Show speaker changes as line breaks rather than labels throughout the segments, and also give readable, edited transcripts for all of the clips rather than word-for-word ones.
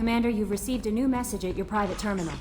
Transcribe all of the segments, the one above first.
Commander, you've received a new message at your private terminal.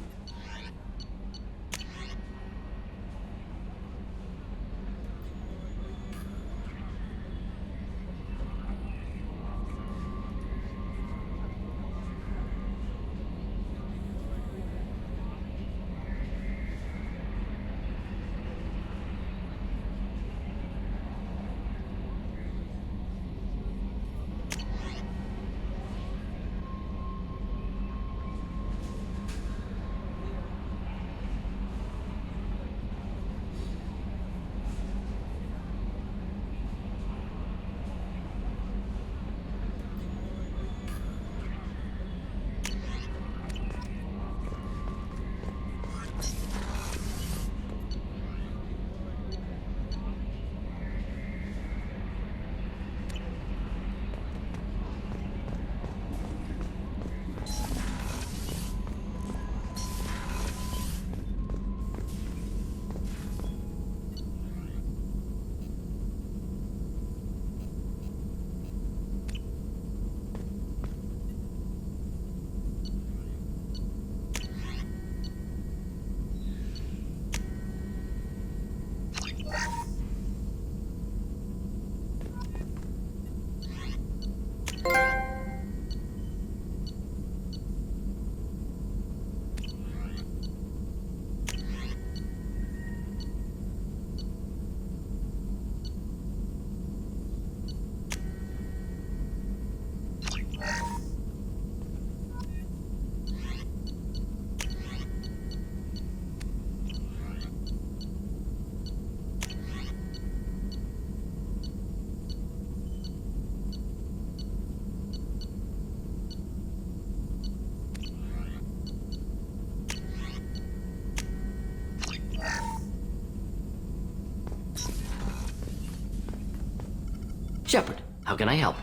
Shepard, how can I help?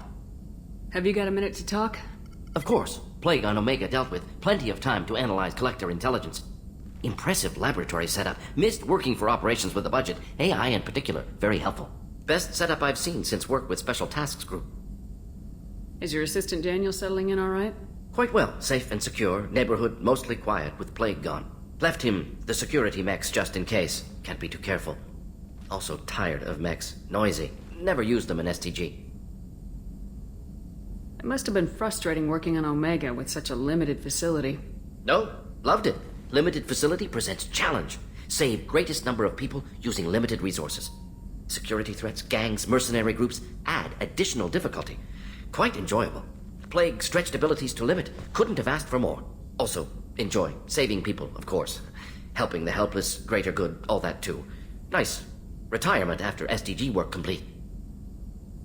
Have you got a minute to talk?
Of course. Plague on Omega dealt with. Plenty of time to analyze collector intelligence. Impressive laboratory setup. Missed working for operations with a budget. AI in particular. Very helpful. Best setup I've seen since work with Special Tasks Group.
Is your assistant Daniel settling in all right?
Quite well. Safe and secure. Neighborhood mostly quiet with Plague gone. Left him the security mechs just in case. Can't be too careful. Also tired of mechs. Noisy. Never used them in STG.
It must have been frustrating working on Omega with such a limited facility.
No, loved it. Limited facility presents challenge. Save greatest number of people using limited resources. Security threats, gangs, mercenary groups add additional difficulty. Quite enjoyable. Plague stretched abilities to limit. Couldn't have asked for more. Also, enjoy. Saving people, of course. Helping the helpless, greater good, all that too. Nice. Retirement after STG work complete.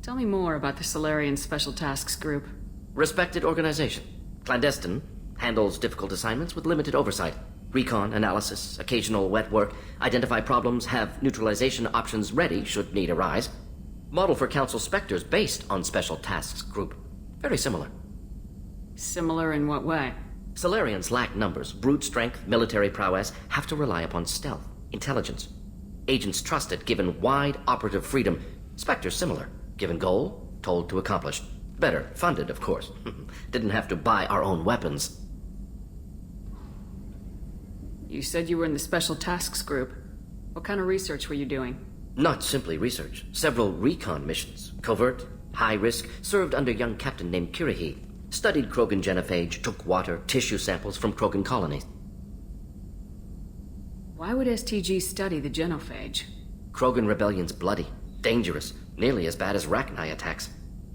Tell me more about the Solarian Special Tasks Group.
Respected organization. Clandestine. Handles difficult assignments with limited oversight. Recon, analysis, occasional wet work. Identify problems, have neutralization options ready should need arise. Model for Council Spectres based on Special Tasks Group. Very similar.
Similar in what way?
Solarians lack numbers, brute strength, military prowess, have to rely upon stealth, intelligence. Agents trusted, given wide operative freedom. Spectres similar. Given goal, told to accomplish. Better, funded, of course. Didn't have to buy our own weapons.
You said you were in the Special Tasks Group. What kind of research were you doing?
Not simply research. Several recon missions. Covert, high risk, served under young captain named Kirihi. Studied Krogan genophage, took water, tissue samples from Krogan colonies.
Why would STG study the genophage?
Krogan rebellion's bloody, dangerous, nearly as bad as Rachni attacks.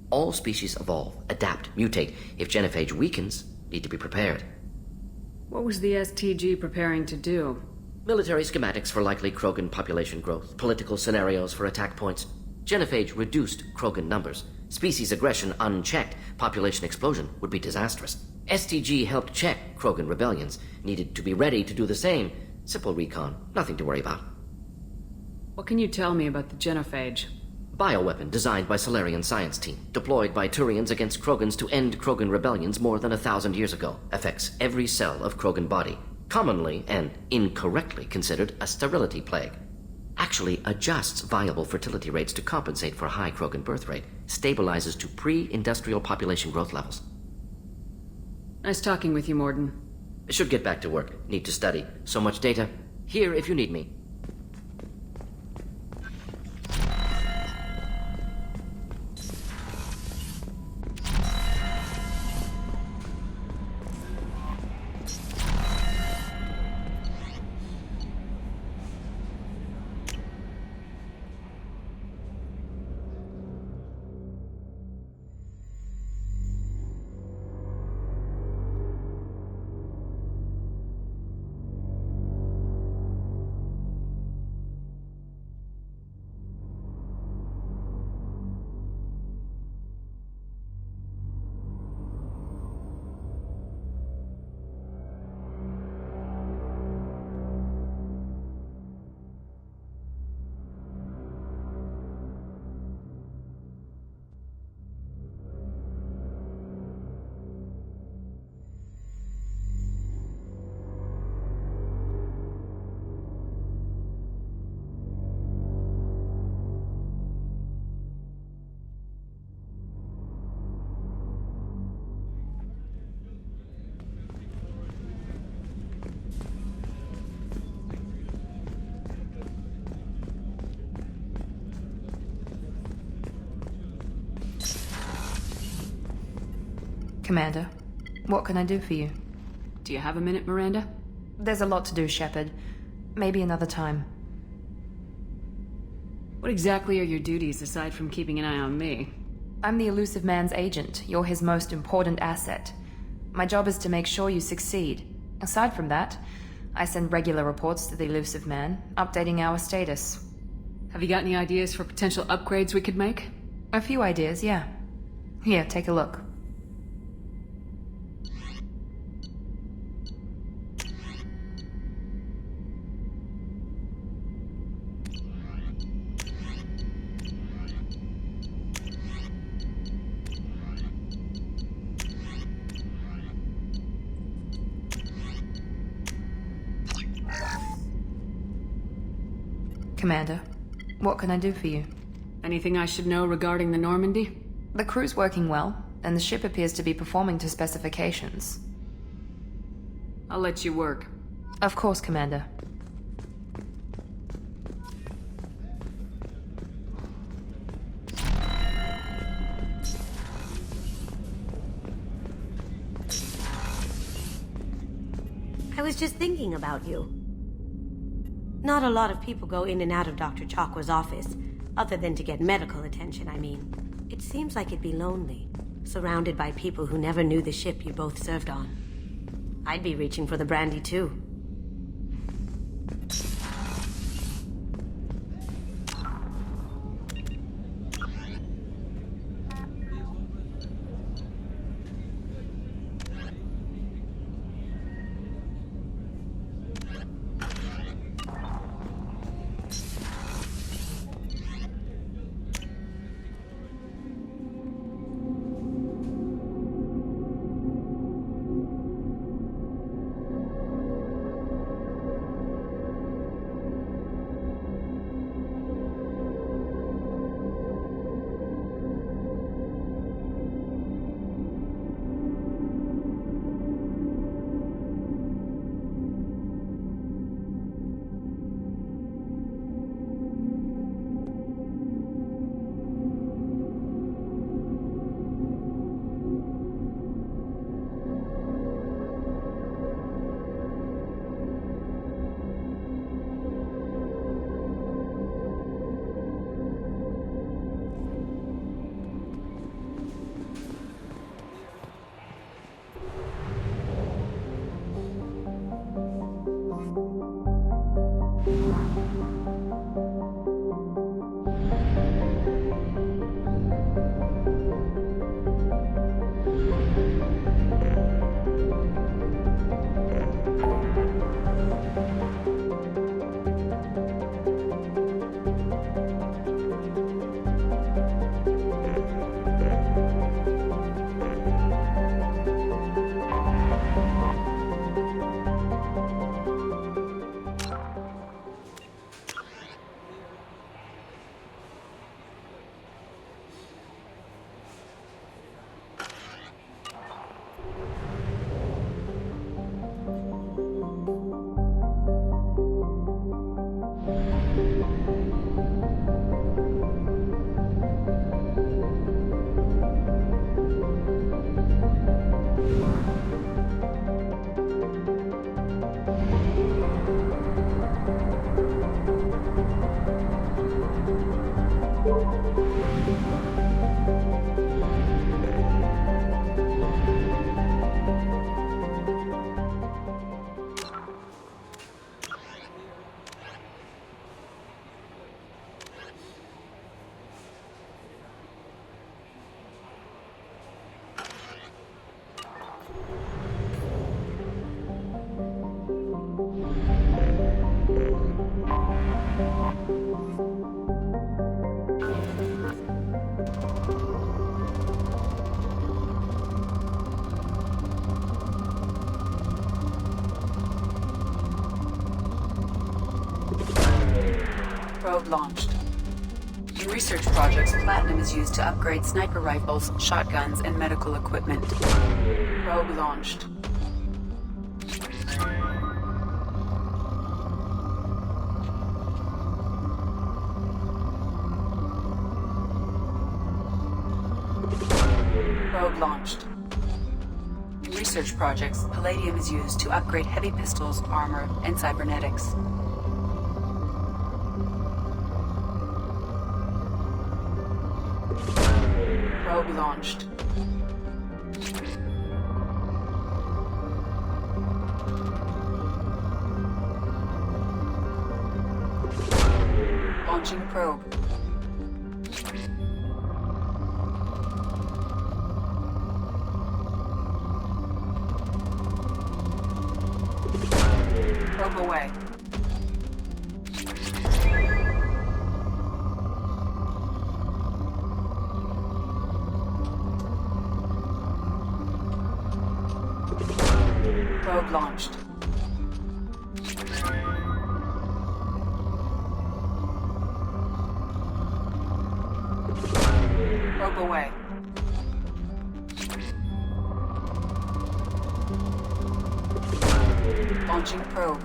All species evolve, adapt, mutate. If genophage weakens, need to be prepared.
What was the STG preparing to do?
Military schematics for likely Krogan population growth, political scenarios for attack points. Genophage reduced Krogan numbers. Species aggression unchecked, population explosion would be disastrous. STG helped check Krogan rebellions, needed to be ready to do the same. Simple recon, nothing to worry about.
What can you tell me about the genophage?
Bioweapon designed by Solarian science team, deployed by Turians against Krogans to end Krogan rebellions more than 1,000 years ago. Affects every cell of Krogan body. Commonly and incorrectly considered a sterility plague. Actually adjusts viable fertility rates to compensate for high Krogan birth rate. Stabilizes to pre-industrial population growth levels.
Nice talking with you, Morden.
Should get back to work. Need to study. So much data. Here if you need me.
Commander, what can I do for you?
Do you have a minute, Miranda?
There's a lot to do, Shepard. Maybe another time.
What exactly are your duties aside from keeping an eye on me?
I'm the Elusive Man's agent. You're his most important asset. My job is to make sure you succeed. Aside from that, I send regular reports to the Elusive Man, updating our status.
Have you got any ideas for potential upgrades we could make?
A few ideas, yeah. Here, take a look. Commander, what can I do for you?
Anything I should know regarding the Normandy?
The crew's working well, and the ship appears to be performing to specifications.
I'll let you work.
Of course, Commander.
I was just thinking about you. Not a lot of people go in and out of Dr. Chakwa's office, other than to get medical attention, I mean. It seems like it'd be lonely, surrounded by people who never knew the ship you both served on. I'd be reaching for the brandy too.
launched. In research projects, platinum is used to upgrade sniper rifles, shotguns, and medical equipment. Probe launched. Probe launched. In research projects, palladium is used to upgrade heavy pistols, armor, and cybernetics. Probe launched. Launching probe. Probe away. Probe launched. Probe away. Launching probe.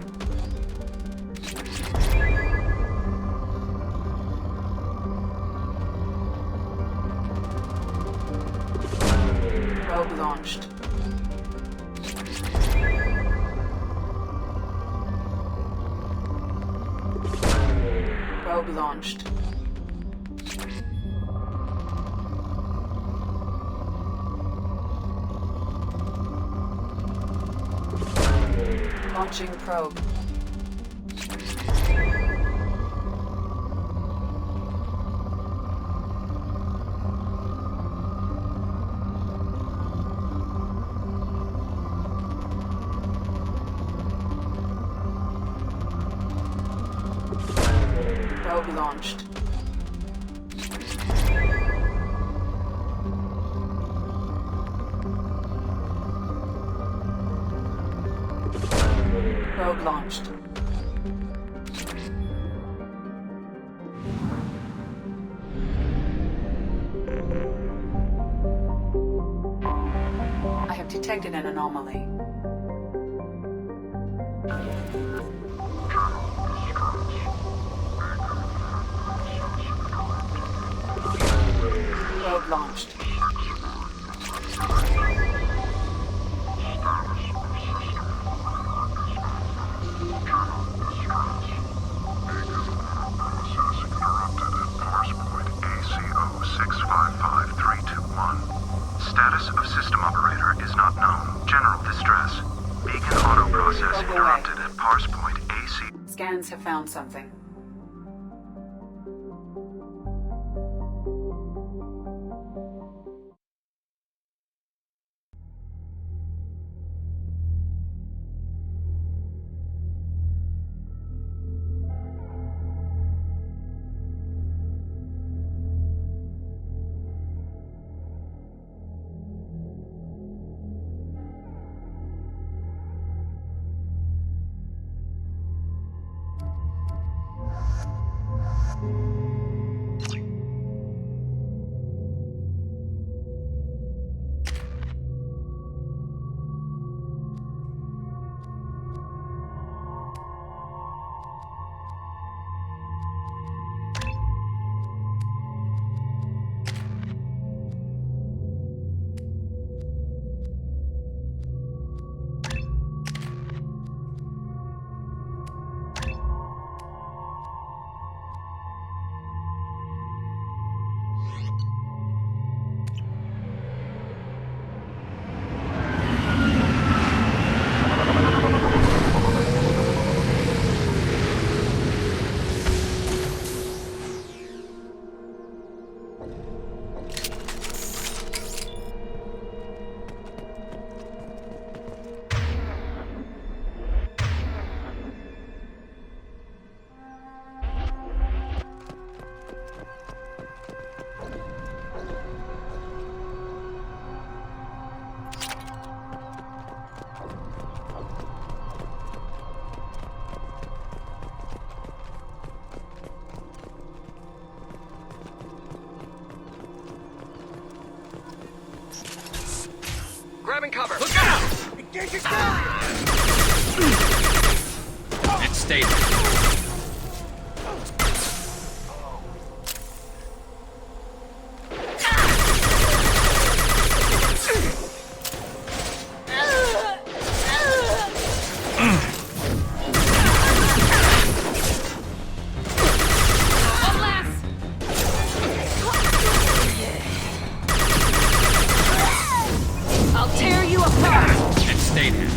Probe launched. Probe launched. Launching probe. Probe launched. Probe launched. I have detected an anomaly. Probe launched.
Status of system operator is not known. General distress. Beacon auto process interrupted at parse point AC.
Scans have found something.
Grabbing cover.
Look out! It stayed.
I'll tear you apart!
It stayed in.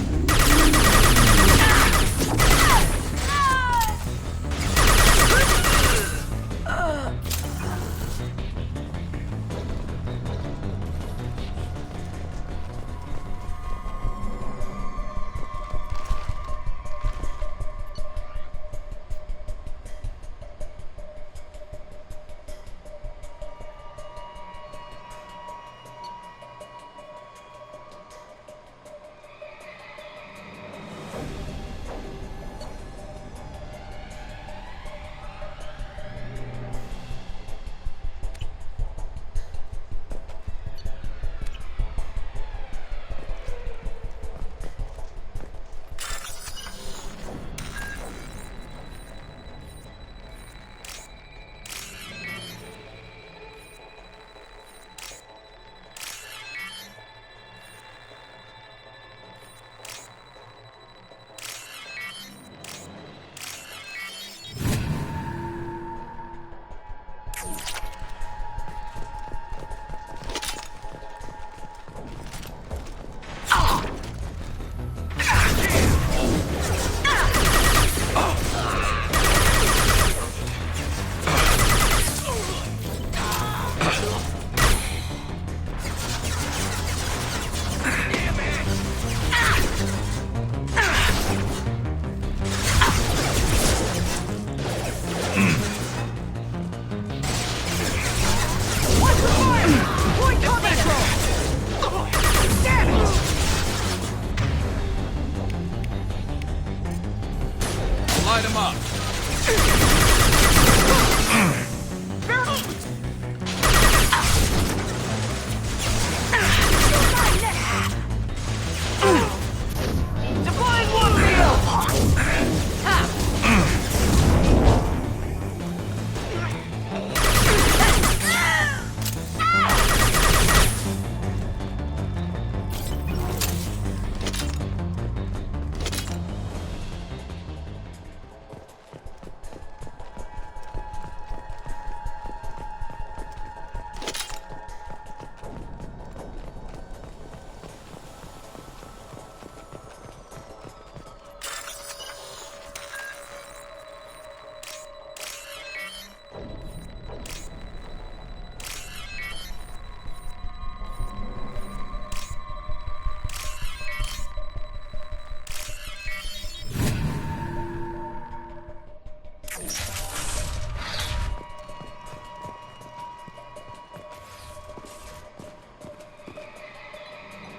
Light him up.
Deploying one field!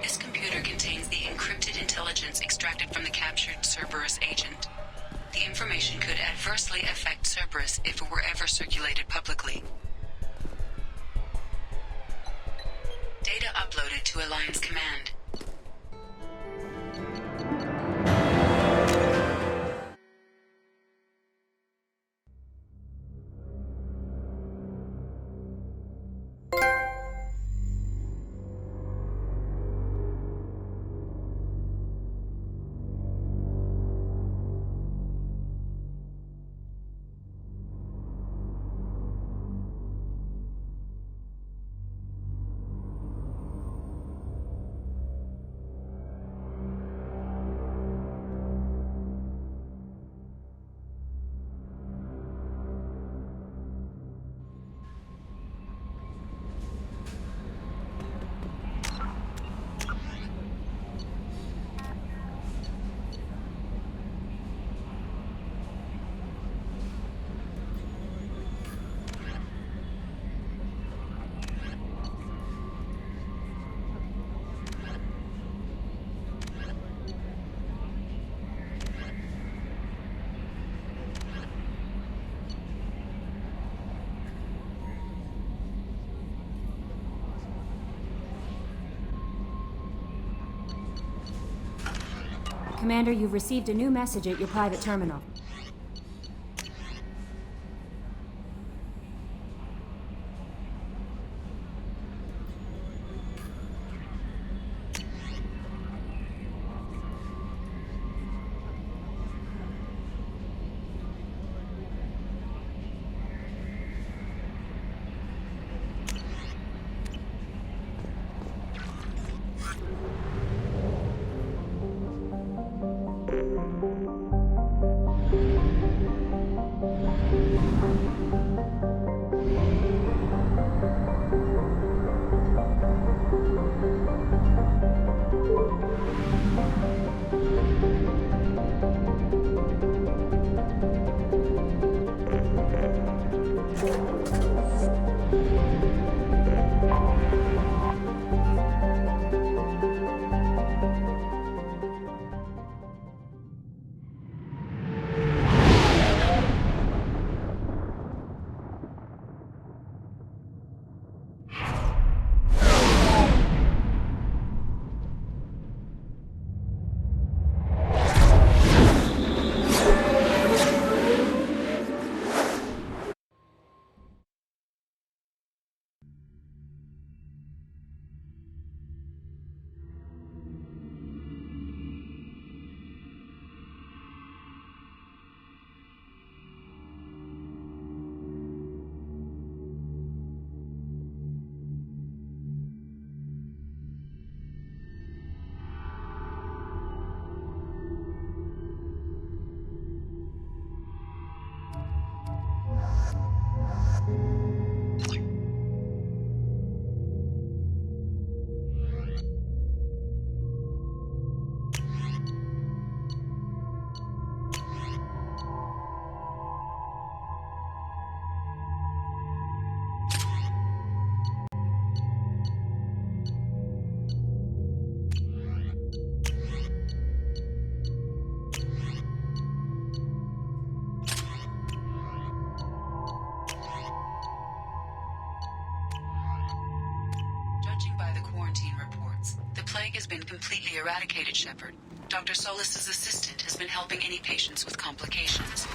This computer contains the encrypted intelligence extracted from the captured Cerberus agent. The information could adversely affect Cerberus if it were ever circulated publicly. Data uploaded to Alliance Command.
Commander, you've received a new message at your private terminal.
Has been completely eradicated, Shepard. Dr. Solis's assistant has been helping any patients with complications.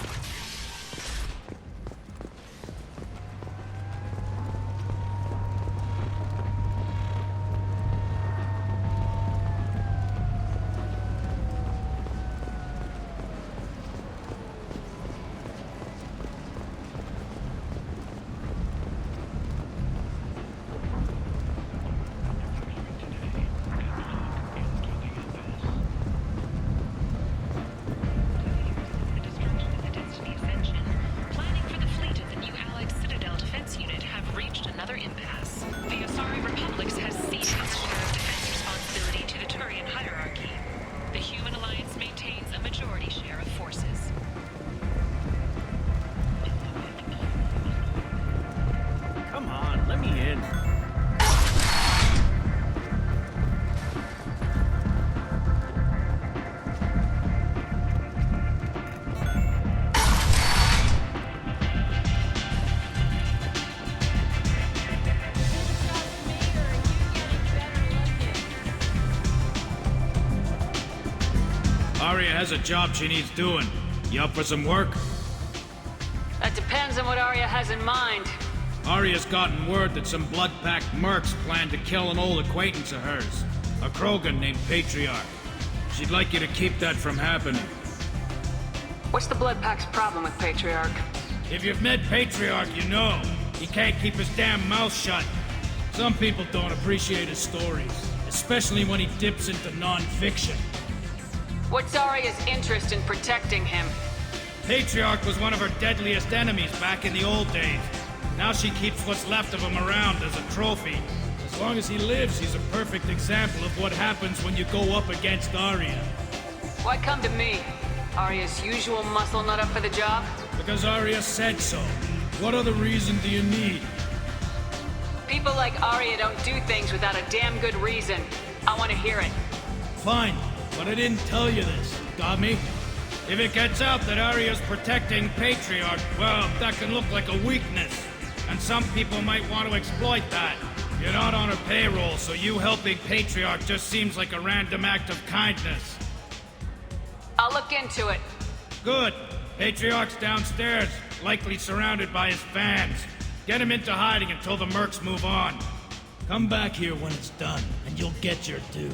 Arya has a job she needs doing. You up for some work?
That depends on what Arya has in mind.
Arya's gotten word that some blood-packed mercs plan to kill an old acquaintance of hers, a Krogan named Patriarch. She'd like you to keep that from happening.
What's the Blood Pack's problem with Patriarch?
If you've met Patriarch, you know. He can't keep his damn mouth shut. Some people don't appreciate his stories, especially when he dips into non-fiction.
What's Arya's interest in protecting him?
Patriarch was one of her deadliest enemies back in the old days. Now she keeps what's left of him around as a trophy. As long as he lives, he's a perfect example of what happens when you go up against Arya.
Why come to me? Arya's usual muscle not up for the job?
Because Arya said so. What other reason do you need?
People like Arya don't do things without a damn good reason. I want to hear it.
Fine, but I didn't tell you this. Got me? If it gets out that Arya's protecting Patriarch, well, that can look like a weakness. And some people might want to exploit that. You're not on her payroll, so you helping Patriarch just seems like a random act of kindness.
I'll look into it.
Good. Patriarch's downstairs, likely surrounded by his fans. Get him into hiding until the mercs move on. Come back here when it's done, and you'll get your due.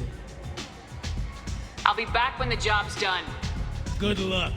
I'll be back when the job's done.
Good luck.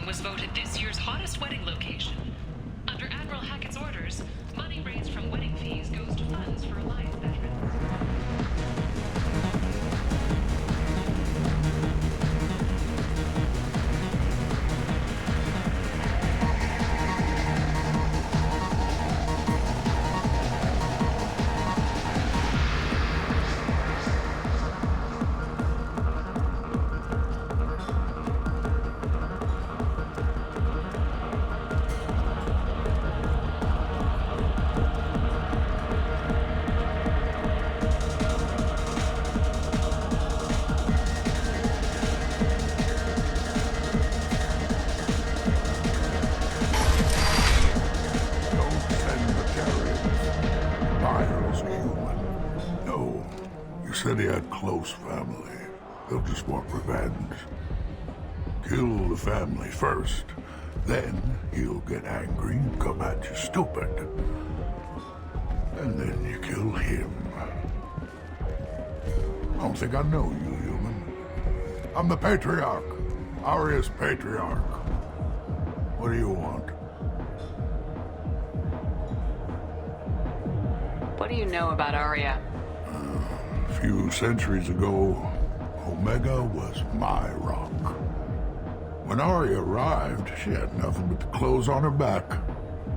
was voted this year's hottest wedding location. Under Admiral Hackett's orders, money raised from wedding fees goes to funds for Alliance veterans.
Said he had close family. They'll just want revenge. Kill the family first, then he'll get angry and come at you stupid. And then you kill him. I don't think I know you, human. I'm the Patriarch. Aria's Patriarch. What do you want?
What do you know about Aria?
A few centuries ago, Omega was my rock. When Aria arrived, she had nothing but the clothes on her back.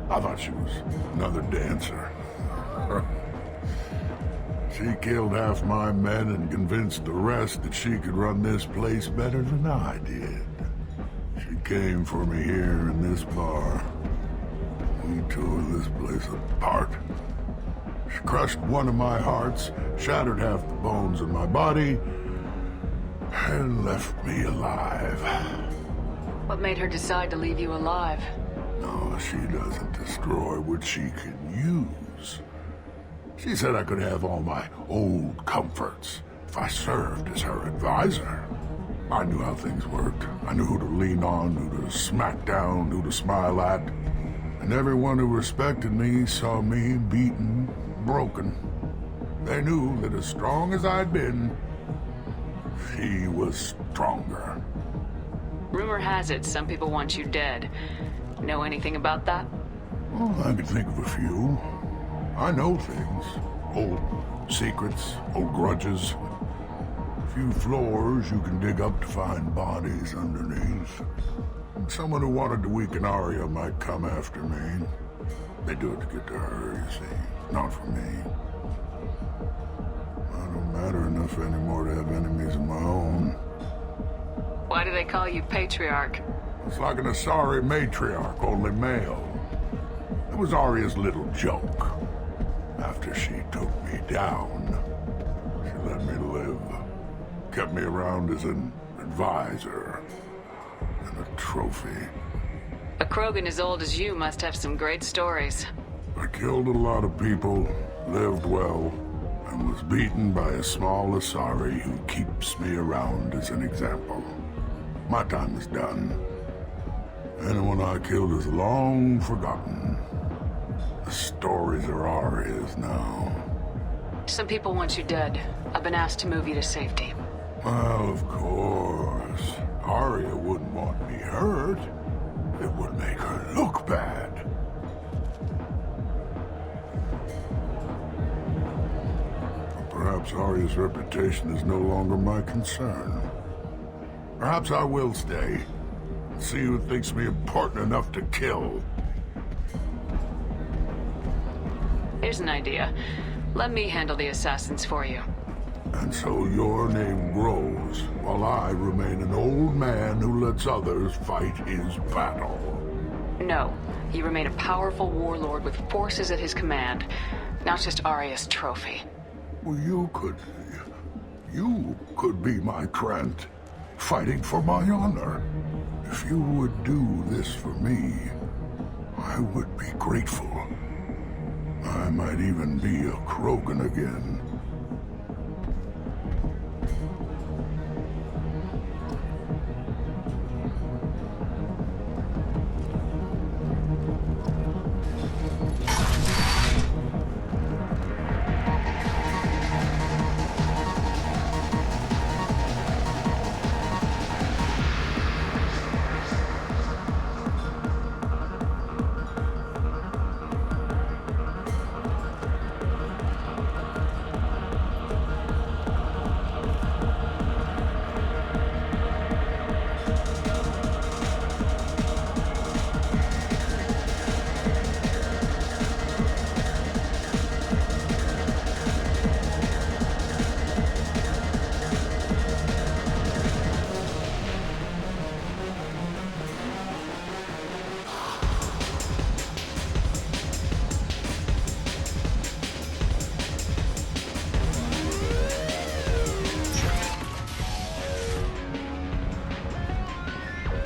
I thought she was another dancer. She killed half my men and convinced the rest that she could run this place better than I did. She came for me here in this bar. We tore this place apart. She crushed one of my hearts, shattered half the bones in my body, and left me alive.
What made her decide to leave you alive?
No, she doesn't destroy what she can use. She said I could have all my old comforts if I served as her advisor. I knew how things worked. I knew who to lean on, who to smack down, who to smile at. And everyone who respected me saw me beaten, broken. They knew that as strong as I'd been, she was stronger.
Rumor has it some people want you dead. Know anything about that?
Well, I can think of a few. I know things. Old secrets, old grudges. A few floors you can dig up to find bodies underneath. Someone who wanted to weaken Aria might come after me. They do it to get to her, you see. Not for me. I don't matter enough anymore to have enemies of my own.
Why do they call you Patriarch?
It's like an Asari matriarch, only male. It was Aria's little joke. After she took me down, she let me live. Kept me around as an advisor and a trophy.
A Krogan as old as you must have some great stories.
I killed a lot of people, lived well, and was beaten by a small Asari who keeps me around as an example. My time is done. Anyone I killed is long forgotten. The stories are Aria's now.
Some people want you dead. I've been asked to move you to safety.
Well, of course. Aria wouldn't want me hurt. It would make her look bad. Perhaps Aria's reputation is no longer my concern. Perhaps I will stay. See who thinks me important enough to kill.
Here's an idea. Let me handle the assassins for you.
And so your name grows, while I remain an old man who lets others fight his battle.
No. You remain a powerful warlord with forces at his command. Not just Arya's trophy.
Well, you could be my Krant, fighting for my honor. If you would do this for me, I would be grateful. I might even be a Krogan again.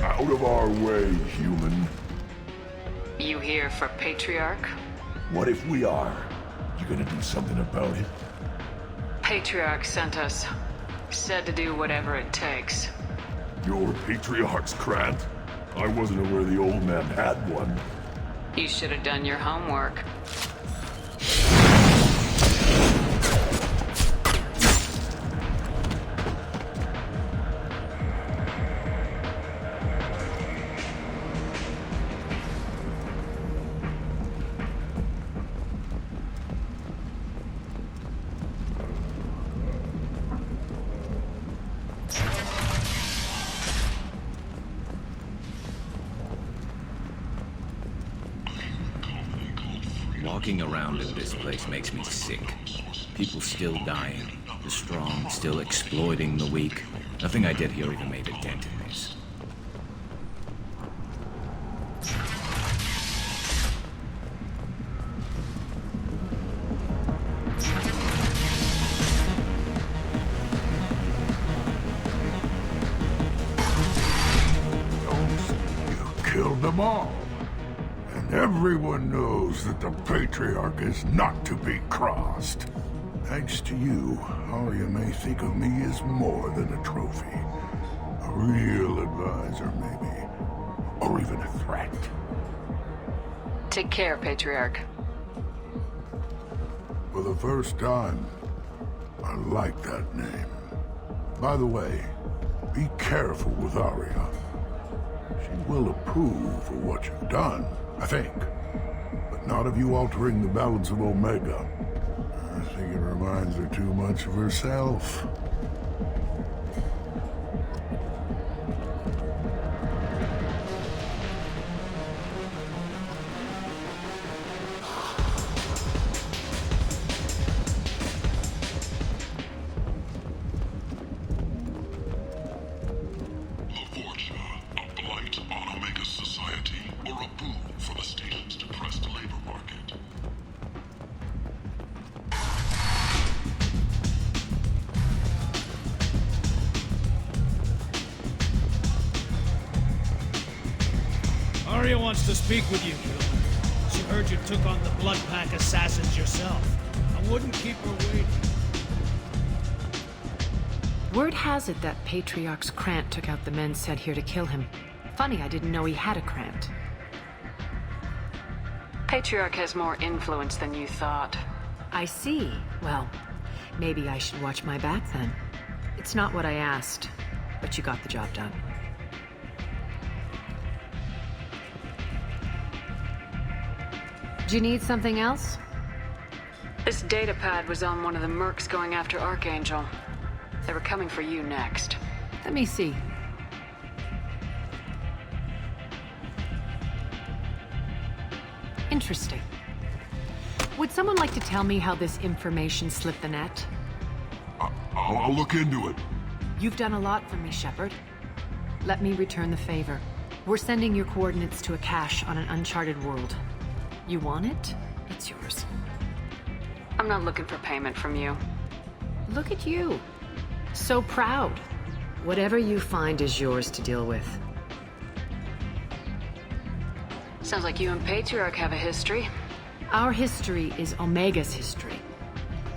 Out of our way, human.
You here for Patriarch?
What if we are? You gonna do something about it?
Patriarch sent us. Said to do whatever it takes.
Your Patriarch's Krant? I wasn't aware the old man had one.
You should have done your homework.
Walking around in this place makes me sick. People still dying. The strong still exploiting the weak. Nothing I did here even made a dent in this.
You killed them all. And everyone knows that the Patriarch is not to be crossed. Thanks to you, Arya may think of me as more than a trophy. A real advisor, maybe. Or even a threat.
Take care, Patriarch.
For the first time, I like that name. By the way, be careful with Arya. She will approve of what you've done, I think. But not of you altering the balance of Omega. I think it reminds her too much of herself.
Arya wants to speak with you, Killer. She heard you took on the Blood Pack assassins yourself. I wouldn't keep her waiting.
Word has it that Patriarch's Krant took out the men sent here to kill him. Funny, I didn't know he had a Krant.
Patriarch has more influence than you thought.
I see. Well, maybe I should watch my back then. It's not what I asked, but you got the job done. Do you need something else?
This datapad was on one of the mercs going after Archangel. They were coming for you next.
Let me see. Interesting. Would someone like to tell me how this information slipped the net?
I'll look into it.
You've done a lot for me, Shepard. Let me return the favor. We're sending your coordinates to a cache on an uncharted world. You want it? It's yours.
I'm not looking for payment from you.
Look at you. So proud. Whatever you find is yours to deal with.
Sounds like you and Patriarch have a history.
Our history is Omega's history.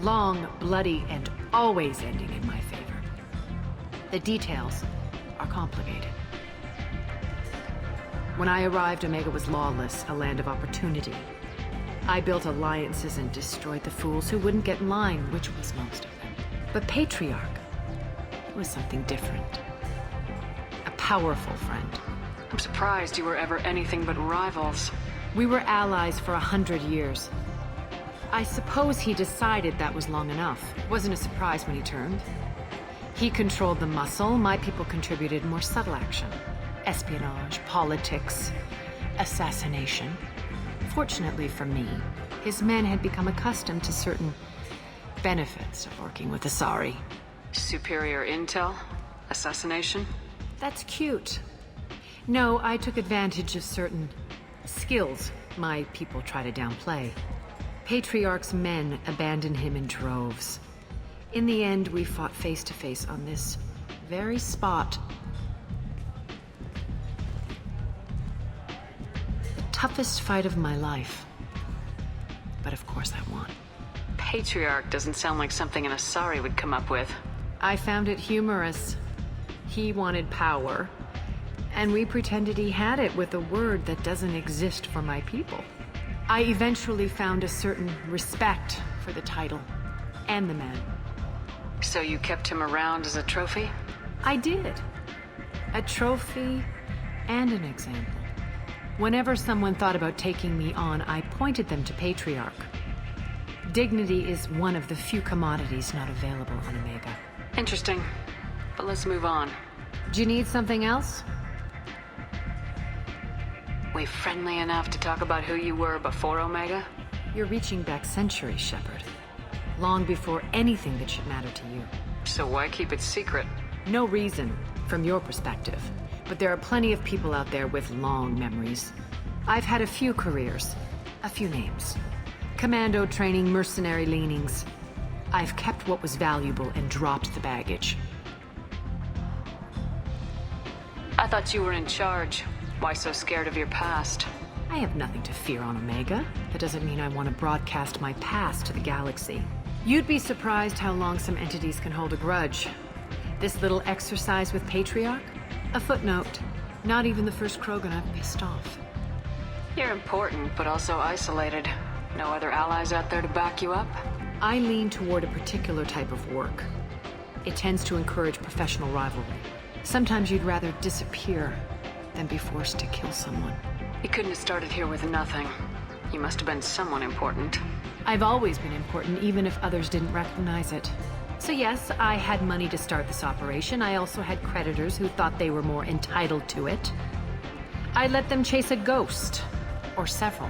Long, bloody, and always ending in my favor. The details are complicated. When I arrived, Omega was lawless, a land of opportunity. I built alliances and destroyed the fools who wouldn't get in line, which was most of them. But Patriarch, it was something different. A powerful friend.
I'm surprised you were ever anything but rivals.
We were allies for 100 years. I suppose he decided that was long enough. It wasn't a surprise when he turned. He controlled the muscle, my people contributed more subtle action. Espionage, politics, assassination. Fortunately for me, his men had become accustomed to certain benefits of working with Asari.
Superior intel? Assassination?
That's cute. No, I took advantage of certain skills my people try to downplay. Patriarch's men abandoned him in droves. In the end, we fought face to face on this very spot. The toughest fight of my life. But of course I won.
Patriarch doesn't sound like something an Asari would come up with.
I found it humorous. He wanted power, and we pretended he had it with a word that doesn't exist for my people. I eventually found a certain respect for the title and the man.
So you kept him around as a trophy?
I did. A trophy and an example. Whenever someone thought about taking me on, I pointed them to Patriarch. Dignity is one of the few commodities not available on Omega.
Interesting. But let's move on.
Do you need something else?
We friendly enough to talk about who you were before Omega?
You're reaching back centuries, Shepard. Long before anything that should matter to you.
So why keep it secret?
No reason, from your perspective. But there are plenty of people out there with long memories. I've had a few careers, a few names. Commando training, mercenary leanings. I've kept what was valuable and dropped the baggage.
I thought you were in charge. Why so scared of your past?
I have nothing to fear on Omega. That doesn't mean I want to broadcast my past to the galaxy. You'd be surprised how long some entities can hold a grudge. This little exercise with Patriarch? A footnote. Not even the first Krogan I've pissed off.
You're important, but also isolated. No other allies out there to back you up?
I lean toward a particular type of work. It tends to encourage professional rivalry. Sometimes you'd rather disappear than be forced to kill someone.
You couldn't have started here with nothing. You must have been someone important.
I've always been important, even if others didn't recognize it. So yes, I had money to start this operation. I also had creditors who thought they were more entitled to it. I let them chase a ghost, or several.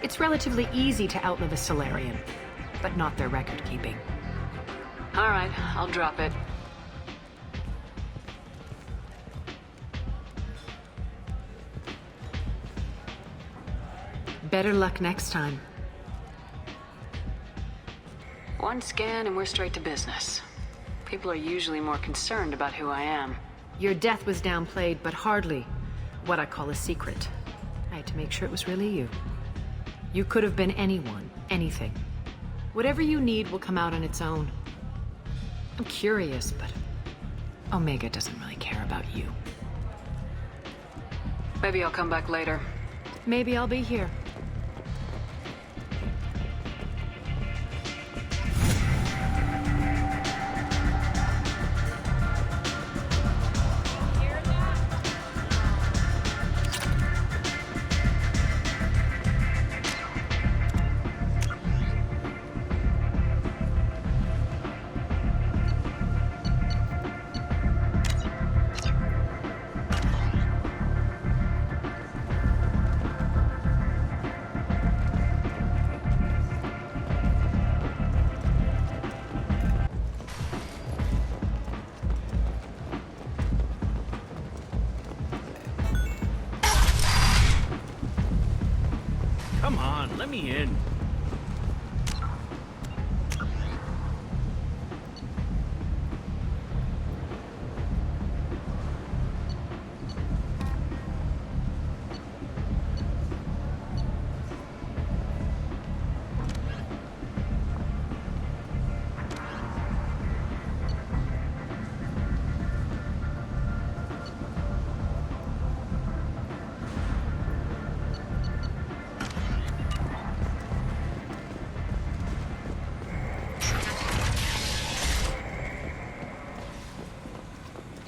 It's relatively easy to outlive a Solarian, but not their record-keeping.
All right, I'll drop it.
Better luck next time.
One scan and we're straight to business. People are usually more concerned about who I am.
Your death was downplayed, but hardly what I call a secret. I had to make sure it was really you. You could have been anyone, anything. Whatever you need will come out on its own. I'm curious, but Omega doesn't really care about you.
Maybe I'll come back later.
Maybe I'll be here.
Come on, let me in.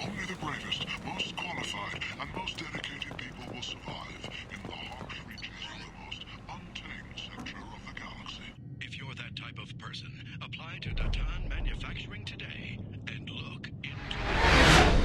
Only the bravest, most qualified, and most dedicated people will survive in the harsh reaches of the most untamed sector of the galaxy. If you're that type of person, apply to Datan Manufacturing today and look into it.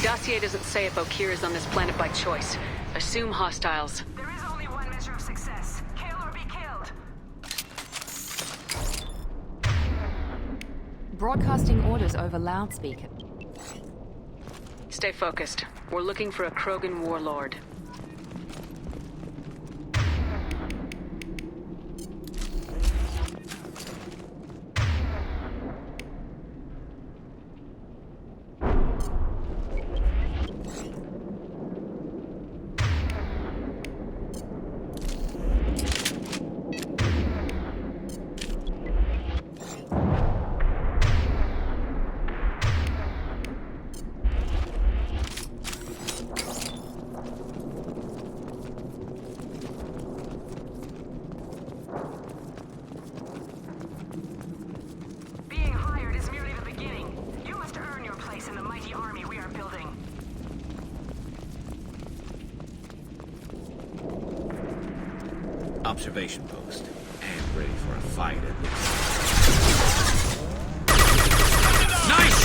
Dossier doesn't say if Okir is on this planet by choice. Assume hostiles.
There is only one measure of success. Kill or be killed.
Broadcasting orders over loudspeaker.
Stay focused. We're looking for a Krogan warlord.
Observation post. And ready for a fight, it looks like. Nice!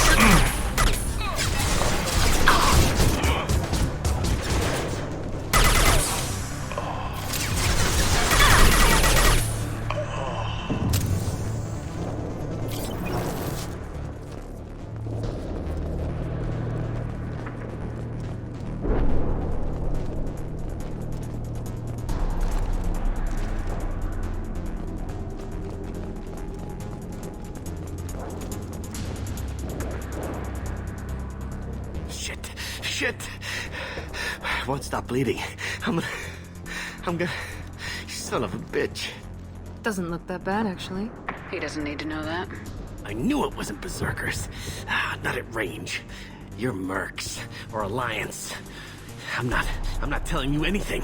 shit. I won't stop bleeding. I'm gonna... Son of a bitch.
Doesn't look that bad, actually.
He doesn't need to know that.
I knew it wasn't Berserkers. Not at range. You're Mercs, or Alliance. I'm not telling you anything.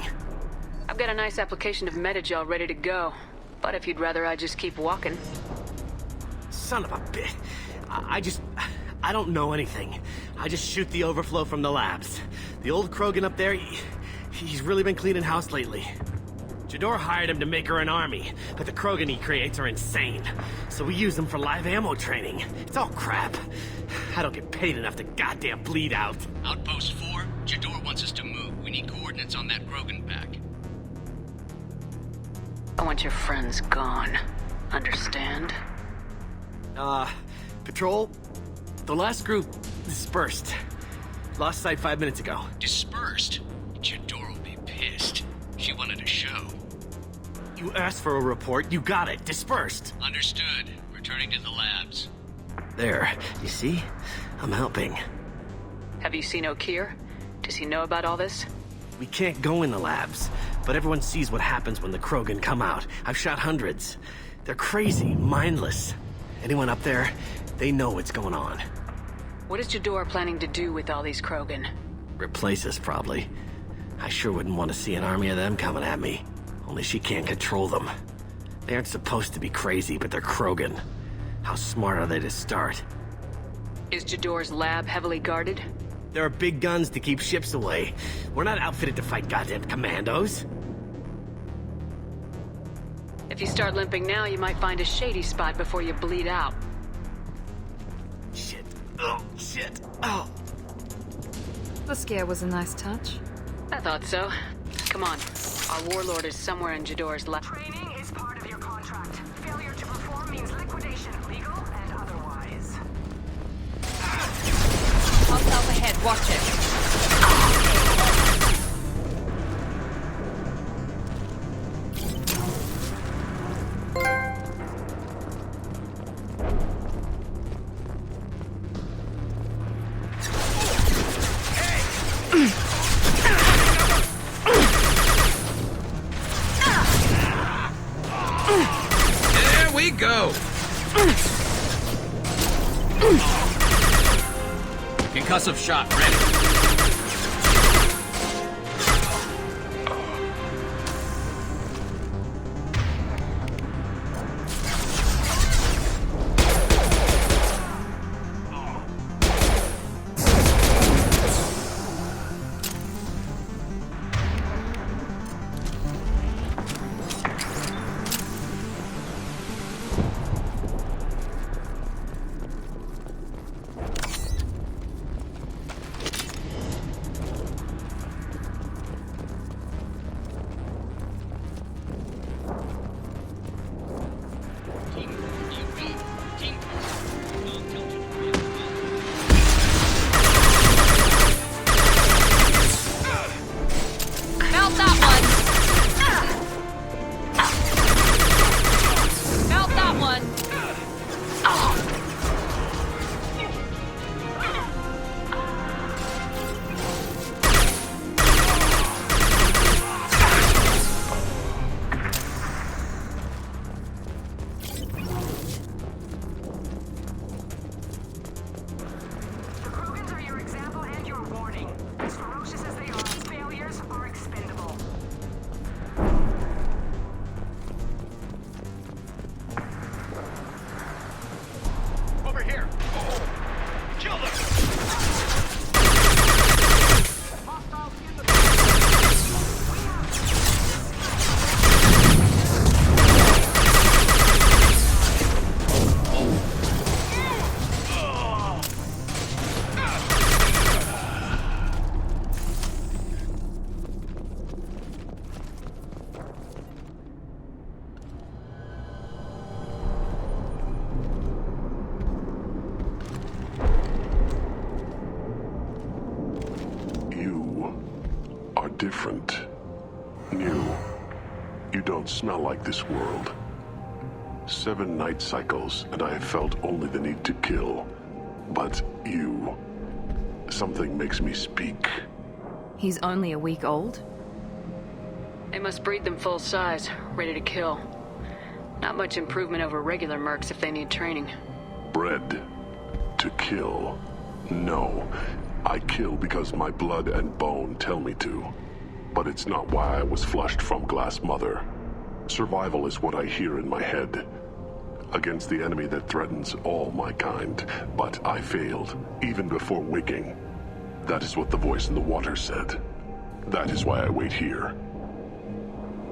I've got a nice application of Metagel ready to go. But if you'd rather I just keep walking...
Son of a bitch. I don't know anything. I just shoot the overflow from the labs. The old Krogan up there, he's really been cleaning house lately. Jador hired him to make her an army, but the Krogan he creates are insane. So we use them for live ammo training. It's all crap. I don't get paid enough to goddamn bleed out.
Outpost 4, Jador wants us to move. We need coordinates on that Krogan pack.
I want your friends gone. Understand?
Patrol? The last group dispersed. Lost sight 5 minutes ago.
Dispersed? Jador will be pissed. She wanted a show.
You asked for a report, you got it. Dispersed.
Understood. Returning to the labs.
There. You see? I'm helping.
Have you seen O'Keir? Does he know about all this?
We can't go in the labs, but everyone sees what happens when the Krogan come out. I've shot hundreds. They're crazy, mindless. Anyone up there, they know what's going on.
What is Jador planning to do with all these Krogan?
Replace us, probably. I sure wouldn't want to see an army of them coming at me. Only she can't control them. They aren't supposed to be crazy, but they're Krogan. How smart are they to start?
Is Jador's lab heavily guarded?
There are big guns to keep ships away. We're not outfitted to fight goddamn commandos.
If you start limping now, you might find a shady spot before you bleed out.
Shit. Oh, shit. Oh.
The scare was a nice touch.
I thought so. Come on. Our warlord is somewhere in Jador's lab.
Training is part of your contract. Failure to perform means liquidation, legal and otherwise.
Hostile ahead, watch it.
Go! Concussive shot ready.
Different. New. You don't smell like this world. 7 night cycles, and I have felt only the need to kill. But you... Something makes me speak.
He's only a week old?
They must breed them full size, ready to kill. Not much improvement over regular mercs if they need training.
Bred to kill. No. I kill because my blood and bone tell me to. But it's not why I was flushed from Glass Mother. Survival is what I hear in my head. Against the enemy that threatens all my kind. But I failed, even before waking. That is what the voice in the water said. That is why I wait here.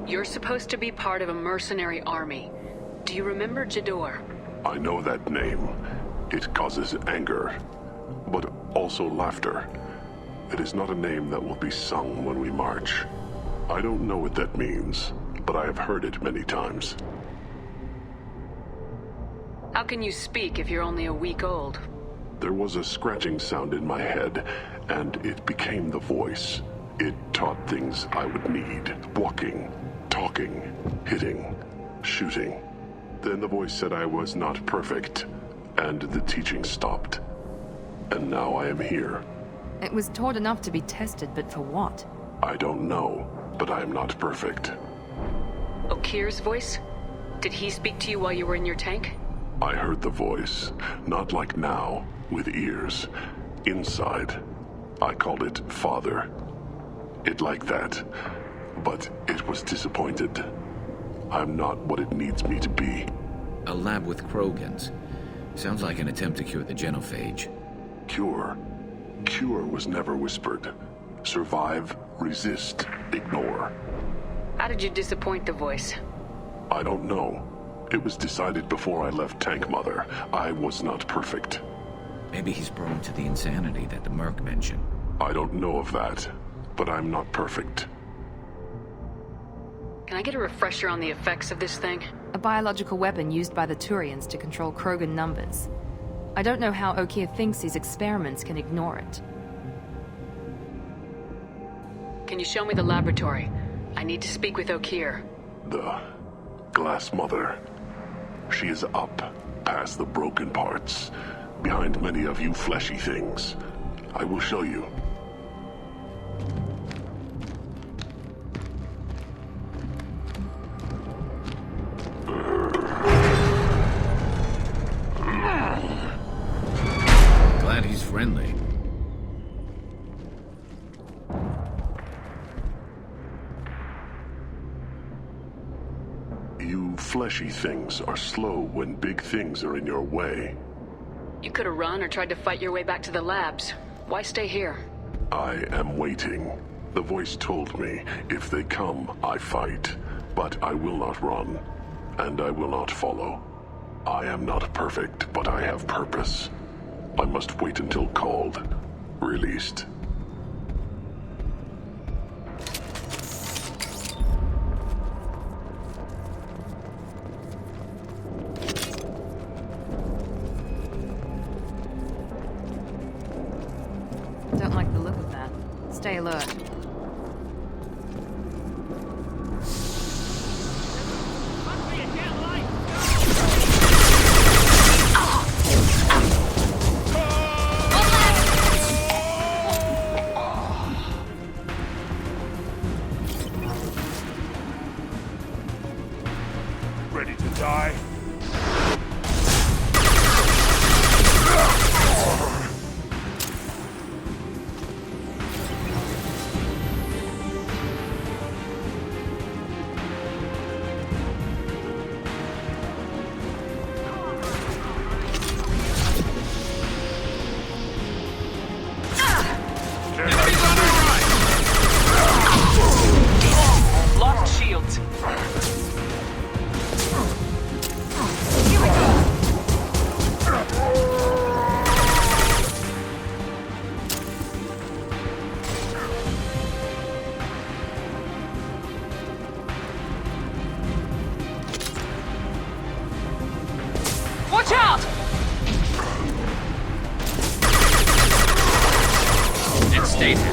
You're supposed to be part of a mercenary army. Do you remember Jador?
I know that name. It causes anger, but also laughter. It is not a name that will be sung when we march. I don't know what that means, but I have heard it many times.
How can you speak if you're only a week old?
There was a scratching sound in my head, and it became the voice. It taught things I would need. Walking, talking, hitting, shooting. Then the voice said I was not perfect, and the teaching stopped. And now I am here.
It was taught enough to be tested, but for what?
I don't know, but I am not perfect.
Okir's voice? Did he speak to you while you were in your tank?
I heard the voice, not like now, with ears. Inside. I called it Father. It like that. But it was disappointed. I'm not what it needs me to be.
A lab with Krogans. Sounds like an attempt to cure the genophage.
Cure? Cure was never whispered. Survive, resist, ignore.
How did you disappoint the voice?
I don't know. It was decided before I left Tank Mother. I was not perfect.
Maybe he's prone to the insanity that the Merc mentioned.
I don't know of that, but I'm not perfect.
Can I get a refresher on the effects of this thing?
A biological weapon used by the Turians to control Krogan numbers. I don't know how Okir thinks these experiments can ignore it.
Can you show me the laboratory? I need to speak with Okir.
The Glass Mother. She is up, past the broken parts, behind many of you fleshy things. I will show you.
Glad he's friendly.
You fleshy things are slow when big things are in your way.
You could have run or tried to fight your way back to the labs. Why stay here?
I am waiting. The voice told me, if they come, I fight. But I will not run, and I will not follow. I am not perfect, but I have purpose. I must wait until called, released.
Don't like the look of that. Stay alert.
Ready to die?
Lost shields. Watch out!
It stayed here.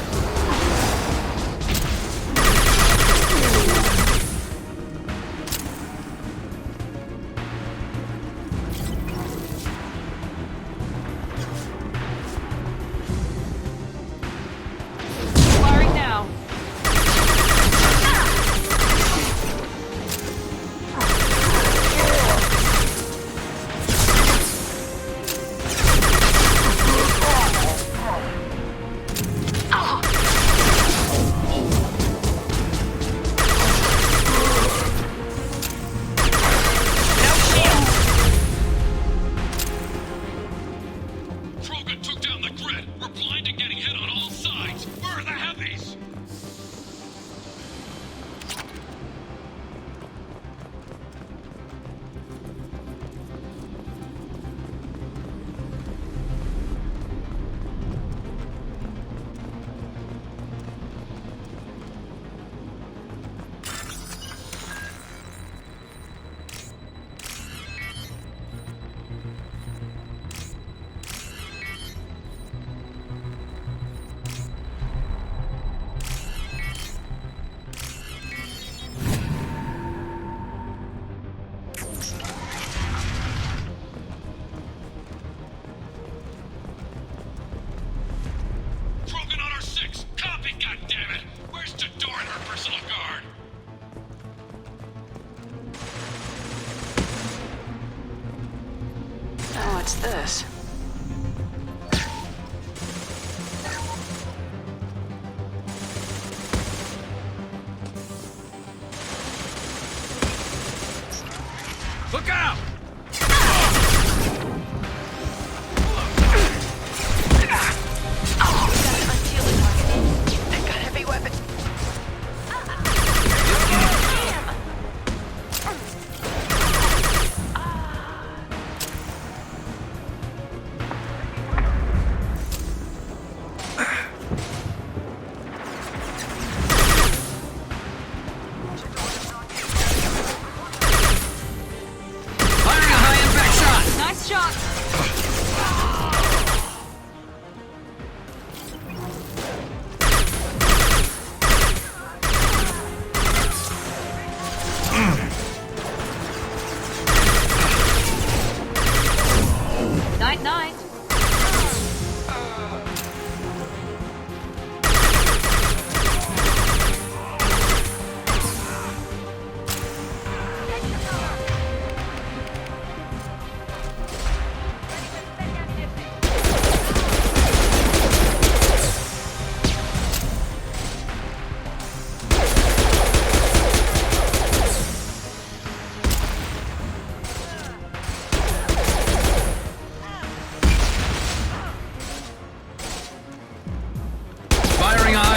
Look out!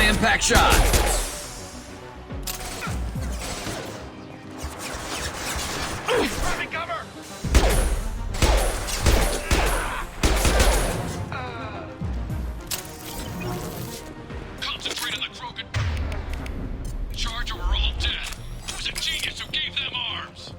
Impact shot!
Concentrate on the Krogan. Charge or we're all dead. Who's a genius who gave them arms?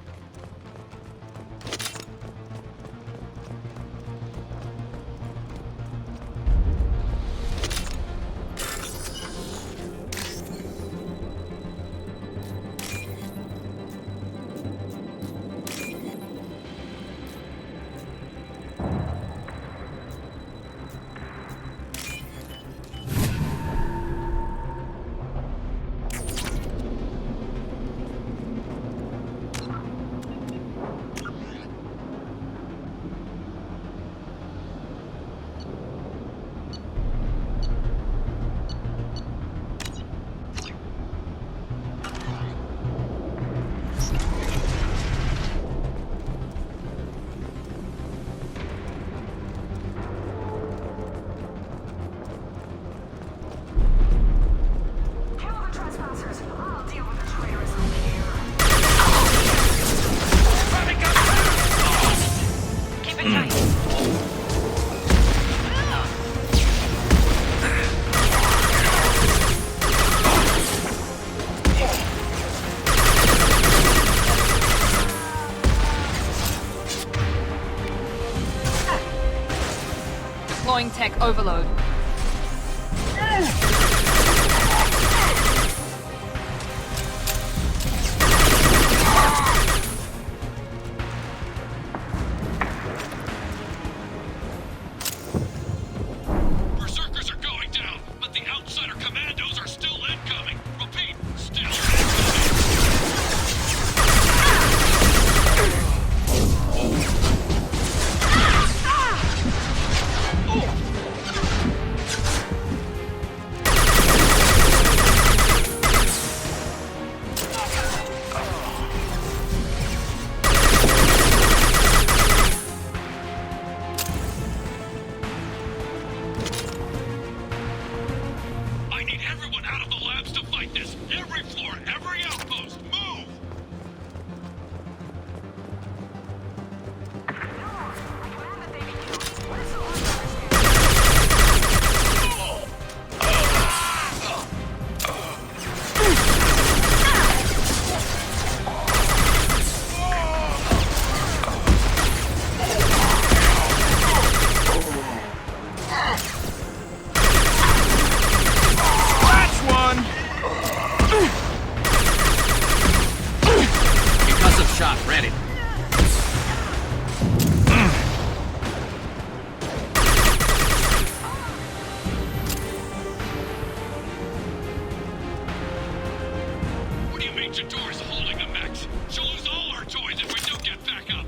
Deploying tech overload.
Berserkers are going down, but the outsider commandos are still incoming. Repeat, still I need everyone out of the labs to fight this. Every floor, every outpost, move!
Shot ready.
What do you mean Jador's holding the mechs? She'll lose all our toys if we don't get back up.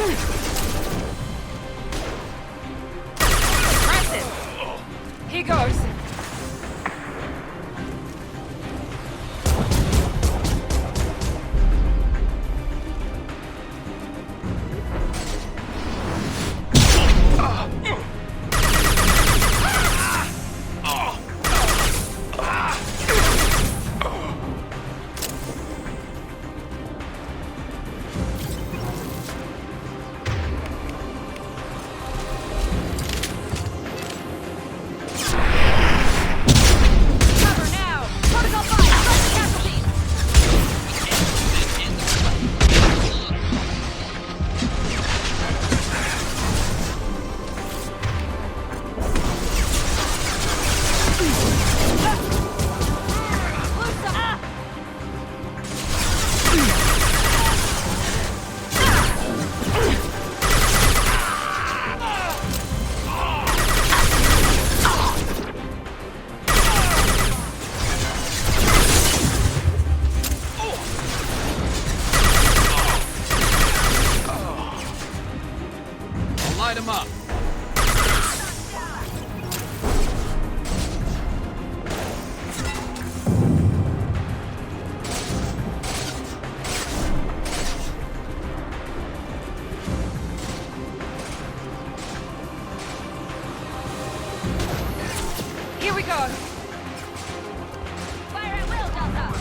Impressive! Here goes. Here we go. Fire at will, Delta.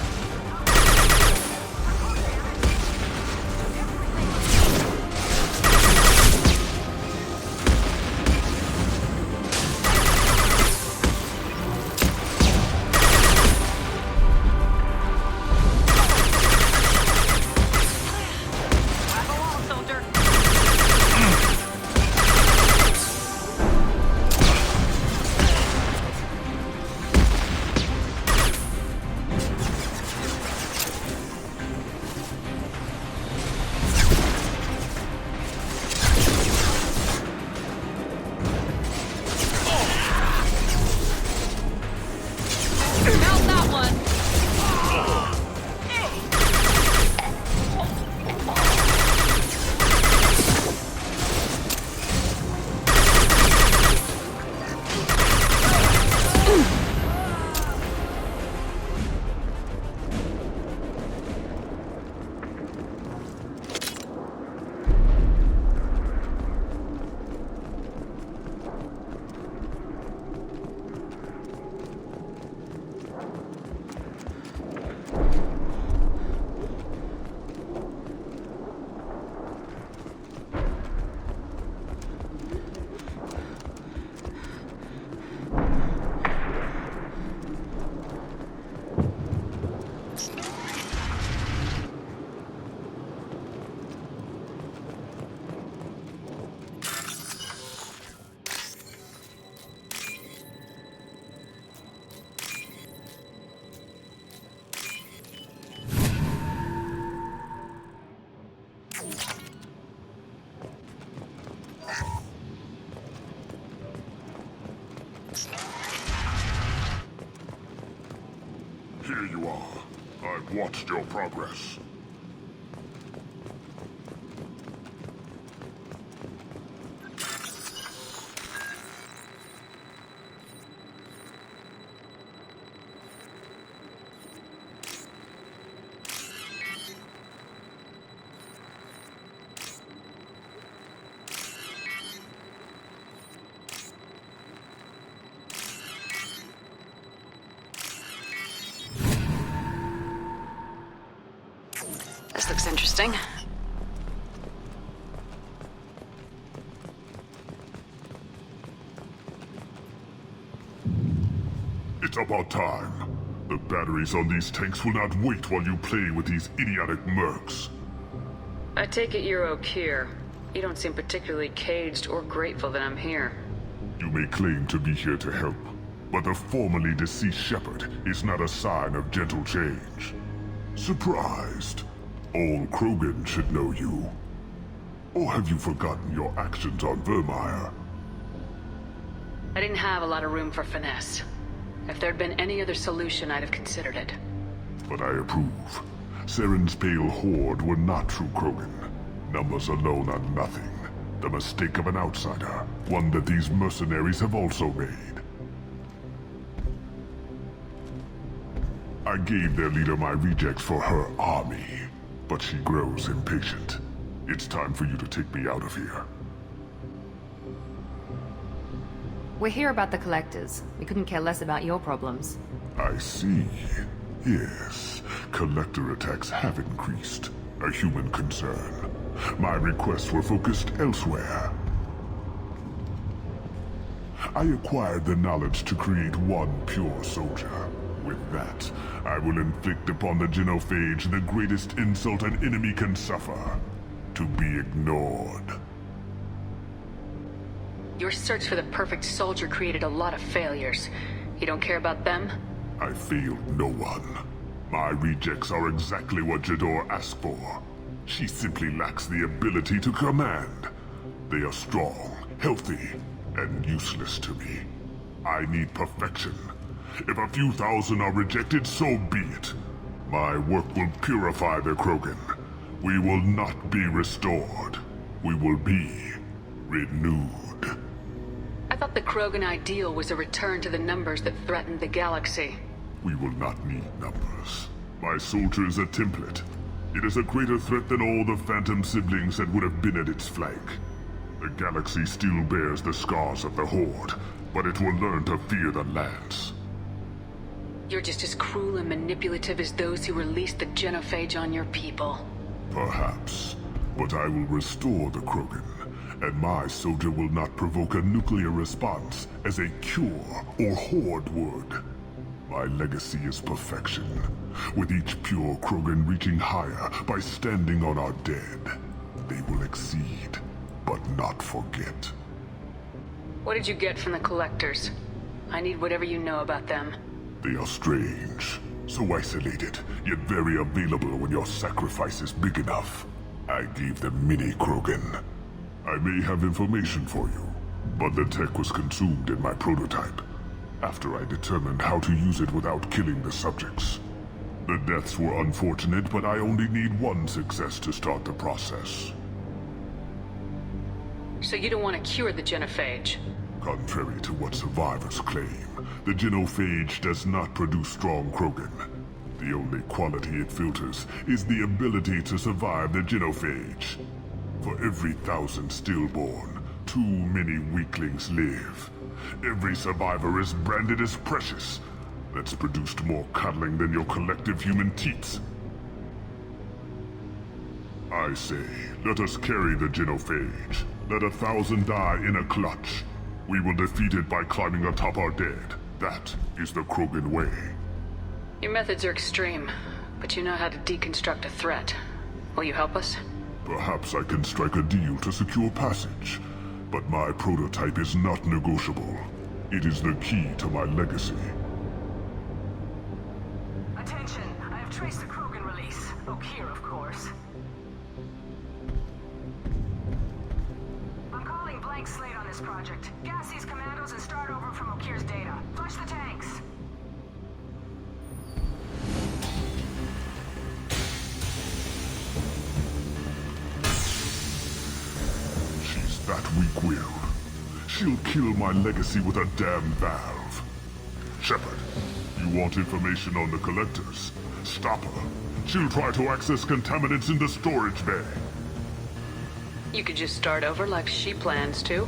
Here you are. I've watched your progress.
This looks interesting.
It's about time. The batteries on these tanks will not wait while you play with these idiotic mercs.
I take it you're Okir. You don't seem particularly caged or grateful that I'm here.
You may claim to be here to help, but the formerly deceased shepherd is not a sign of gentle change. Surprised? All Krogan should know you. Or have you forgotten your actions on Vermeer?
I didn't have a lot of room for finesse. If there'd been any other solution, I'd have considered it.
But I approve. Saren's pale horde were not true Krogan. Numbers alone are nothing. The mistake of an outsider, one that these mercenaries have also made. I gave their leader my rejects for her army, but she grows impatient. It's time for you to take me out of here.
We're here about the collectors. We couldn't care less about your problems.
I see. Yes, collector attacks have increased. A human concern. My requests were focused elsewhere. I acquired the knowledge to create one pure soldier. With that, I will inflict upon the genophage the greatest insult an enemy can suffer. To be ignored.
Your search for the perfect soldier created a lot of failures. You don't care about them?
I failed no one. My rejects are exactly what Jador asked for. She simply lacks the ability to command. They are strong, healthy, and useless to me. I need perfection. If a few thousand are rejected, so be it. My work will purify the Krogan. We will not be restored. We will be renewed.
I thought the Krogan ideal was a return to the numbers that threatened the galaxy.
We will not need numbers. My soldier is a template. It is a greater threat than all the Phantom siblings that would have been at its flank. The galaxy still bears the scars of the Horde, but it will learn to fear the Lance.
You're just as cruel and manipulative as those who released the genophage on your people.
Perhaps, but I will restore the Krogan, and my soldier will not provoke a nuclear response as a cure or Horde would. My legacy is perfection, with each pure Krogan reaching higher by standing on our dead. They will exceed, but not forget.
What did you get from the collectors? I need whatever you know about them.
They are strange, so isolated, yet very available when your sacrifice is big enough. I gave them mini Krogan. I may have information for you, but the tech was consumed in my prototype, after I determined how to use it without killing the subjects. The deaths were unfortunate, but I only need one success to start the process.
So you don't want to cure the genophage?
Contrary to what survivors claim, the genophage does not produce strong Krogan. The only quality it filters is the ability to survive the genophage. For every 1,000 stillborn, too many weaklings live. Every survivor is branded as precious. That's produced more cuddling than your collective human teats. I say, let us carry the genophage. Let 1,000 die in a clutch. We will defeat it by climbing atop our dead. That is the Krogan way.
Your methods are extreme, but you know how to deconstruct a threat. Will you help us?
Perhaps I can strike a deal to secure passage, but my prototype is not negotiable. It is the key to my legacy.
Attention, I have traced the Krogan release. Okeer, of course. I'm calling blank slate on this project. Gas these commandos and start over from Okeer's data. Flush the tanks.
She's that weak-willed. She'll kill my legacy with a damn valve. Shepard, you want information on the collectors? Stop her. She'll try to access contaminants in the storage bay.
You could just start over like she plans to.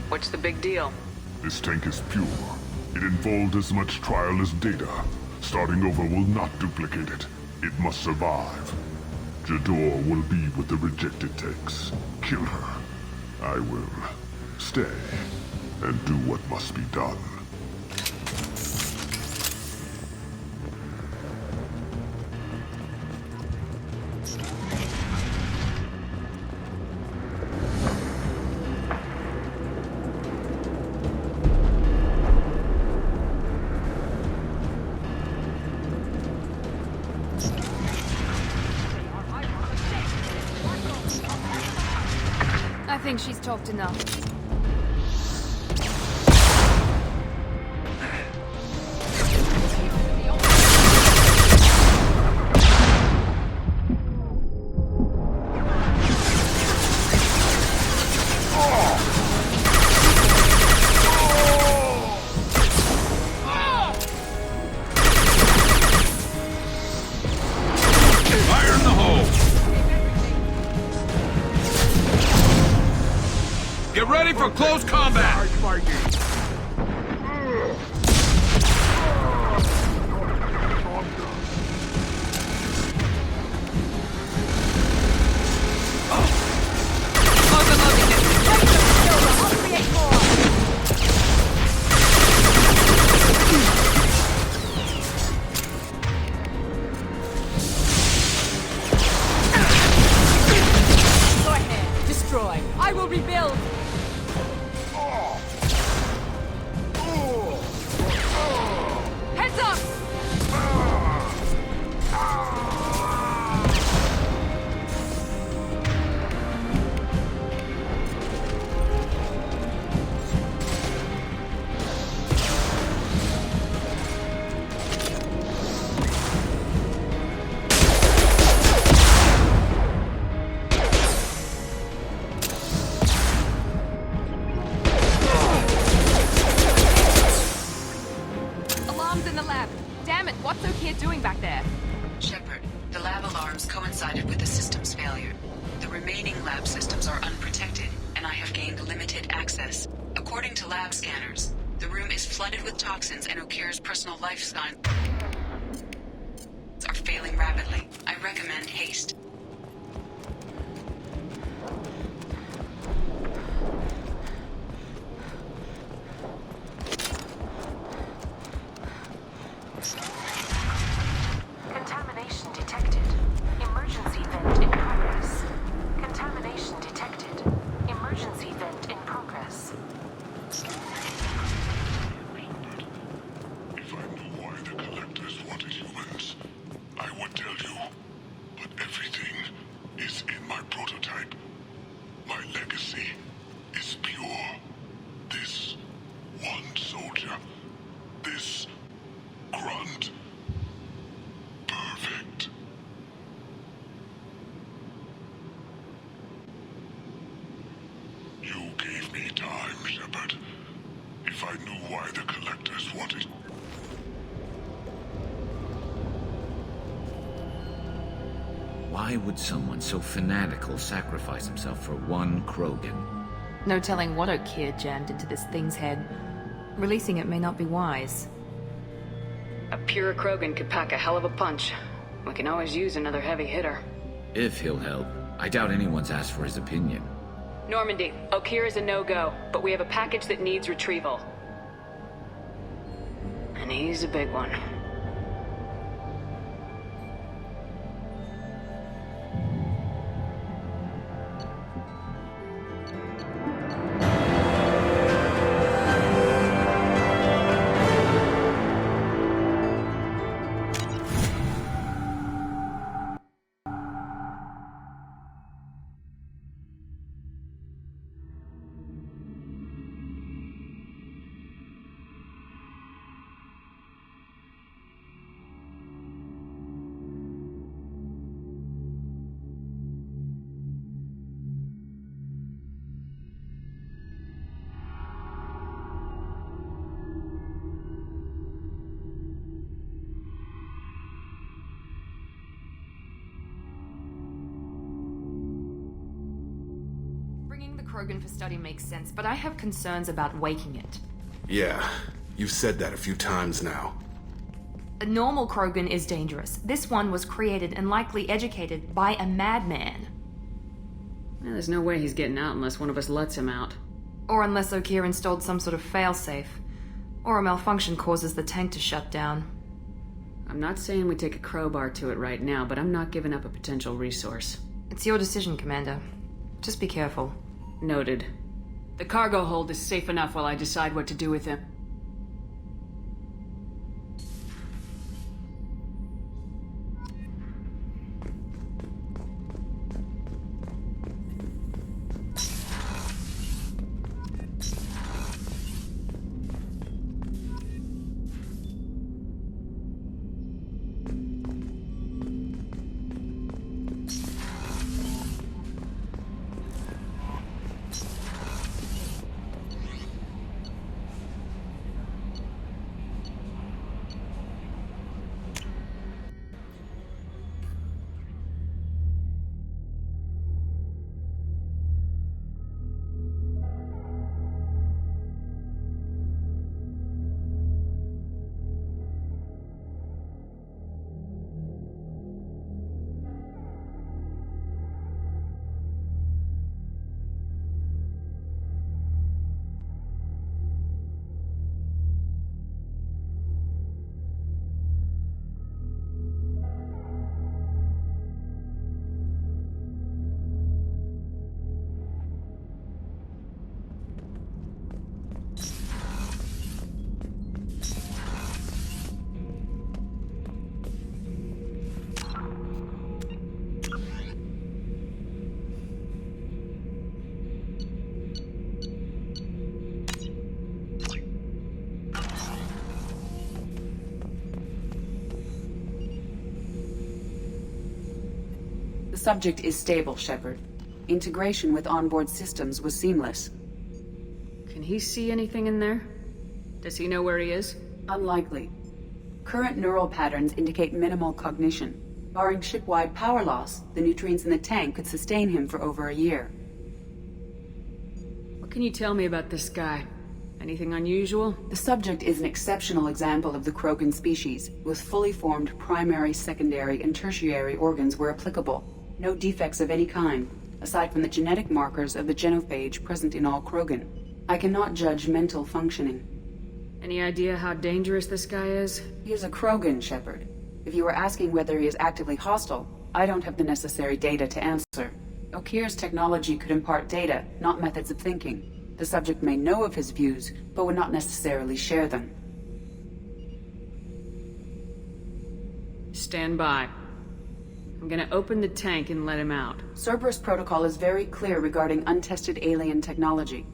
What's the big deal?
This tank is pure. It involved as much trial as data. Starting over will not duplicate it. It must survive. Jador will be with the rejected tanks. Kill her. I will stay and do what must be done.
I think she's talked enough.
Get ready for close combat!
I will rebuild! Heads up! Alarms in the lab. Damn it, what's O'Keefe doing back there?
Shepard, the lab alarms coincided with the system's failure. The remaining lab systems are unprotected, and I have gained limited access. According to lab scanners, the room is flooded with toxins and O'Keefe's personal life signs are failing rapidly. I recommend haste.
Contamination detected. Emergency vent in progress. Contamination detected. Emergency vent in progress.
If I knew why the Collectors wanted humans, I would tell you. But everything is in my prototype. My legacy is pure. This one soldier. This grunt. Perfect. You gave me time, Shepard. If I knew why the Collectors wanted...
Why would someone so fanatical sacrifice himself for one Krogan?
No telling what O'Keefe jammed into this thing's head. Releasing it may not be wise.
A pure Krogan could pack a hell of a punch. We can always use another heavy hitter.
If he'll help. I doubt anyone's asked for his opinion.
Normandy, O'Keefe is a no-go, but we have a package that needs retrieval. And he's a big one.
Bringing the Krogan for study makes sense, but I have concerns about waking it.
Yeah, you've said that a few times now.
A normal Krogan is dangerous. This one was created and likely educated by a madman.
Well, there's no way he's getting out unless one of us lets him out.
Or unless O'Keefe installed some sort of failsafe. Or a malfunction causes the tank to shut down.
I'm not saying we take a crowbar to it right now, but I'm not giving up a potential resource.
It's your decision, Commander. Just be careful.
Noted. The cargo hold is safe enough while I decide what to do with him.
subject is stable, Shepard. Integration with onboard systems was seamless.
Can he see anything in there? Does he know where he is?
Unlikely. Current neural patterns indicate minimal cognition. Barring ship-wide power loss, the nutrients in the tank could sustain him for over a year.
What can you tell me about this guy? Anything unusual?
The subject is an exceptional example of the Krogan species, with fully formed primary, secondary, and tertiary organs where applicable. No defects of any kind, aside from the genetic markers of the genophage present in all Krogan. I cannot judge mental functioning.
Any idea how dangerous this guy is?
He is a Krogan, Shepard. If you are asking whether he is actively hostile, I don't have the necessary data to answer. Okeer's technology could impart data, not methods of thinking. The subject may know of his views, but would not necessarily share them.
Stand by. I'm gonna open the tank and let him out.
Cerberus protocol is very clear regarding untested alien technology.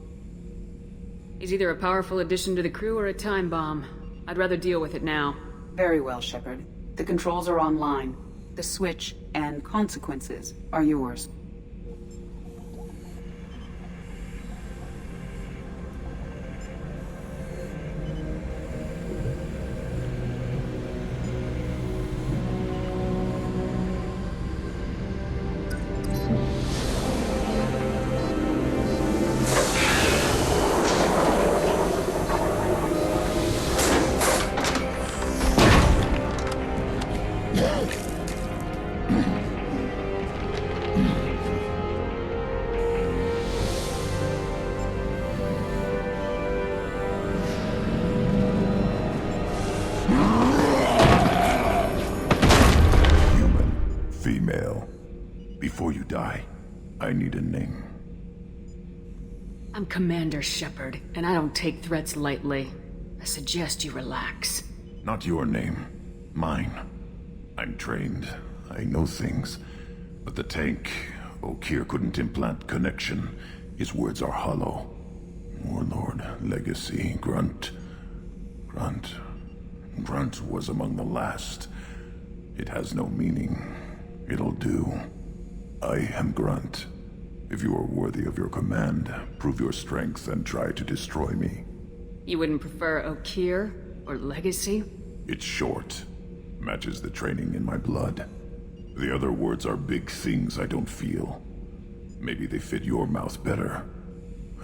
He's either a powerful addition to the crew or a time bomb. I'd rather deal with it now.
Very well, Shepard. The controls are online. The switch and consequences are yours.
Before you die, I need a name.
I'm Commander Shepard, and I don't take threats lightly. I suggest you relax.
Not your name. Mine. I'm trained. I know things. But the tank, Okeer couldn't implant connection. His words are hollow. Warlord, Legacy, Grunt. Grunt was among the last. It has no meaning. It'll do. I am Grunt. If you are worthy of your command, prove your strength and try to destroy me.
You wouldn't prefer Okeer or Legacy?
It's short. Matches the training in my blood. The other words are big things I don't feel. Maybe they fit your mouth better.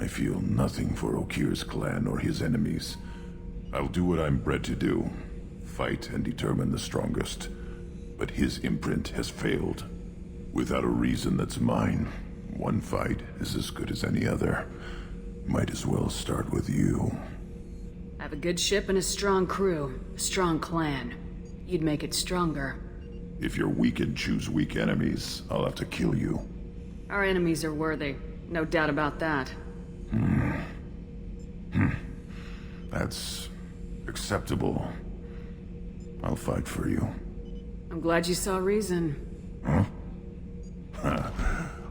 I feel nothing for Okeer's clan or his enemies. I'll do what I'm bred to do. Fight and determine the strongest. But his imprint has failed. Without a reason that's mine, one fight is as good as any other. Might as well start with you.
I have a good ship and a strong crew. A strong clan. You'd make it stronger.
If you're weak and choose weak enemies, I'll have to kill you.
Our enemies are worthy. No doubt about that.
That's acceptable. I'll fight for you.
I'm glad you saw reason.
Huh?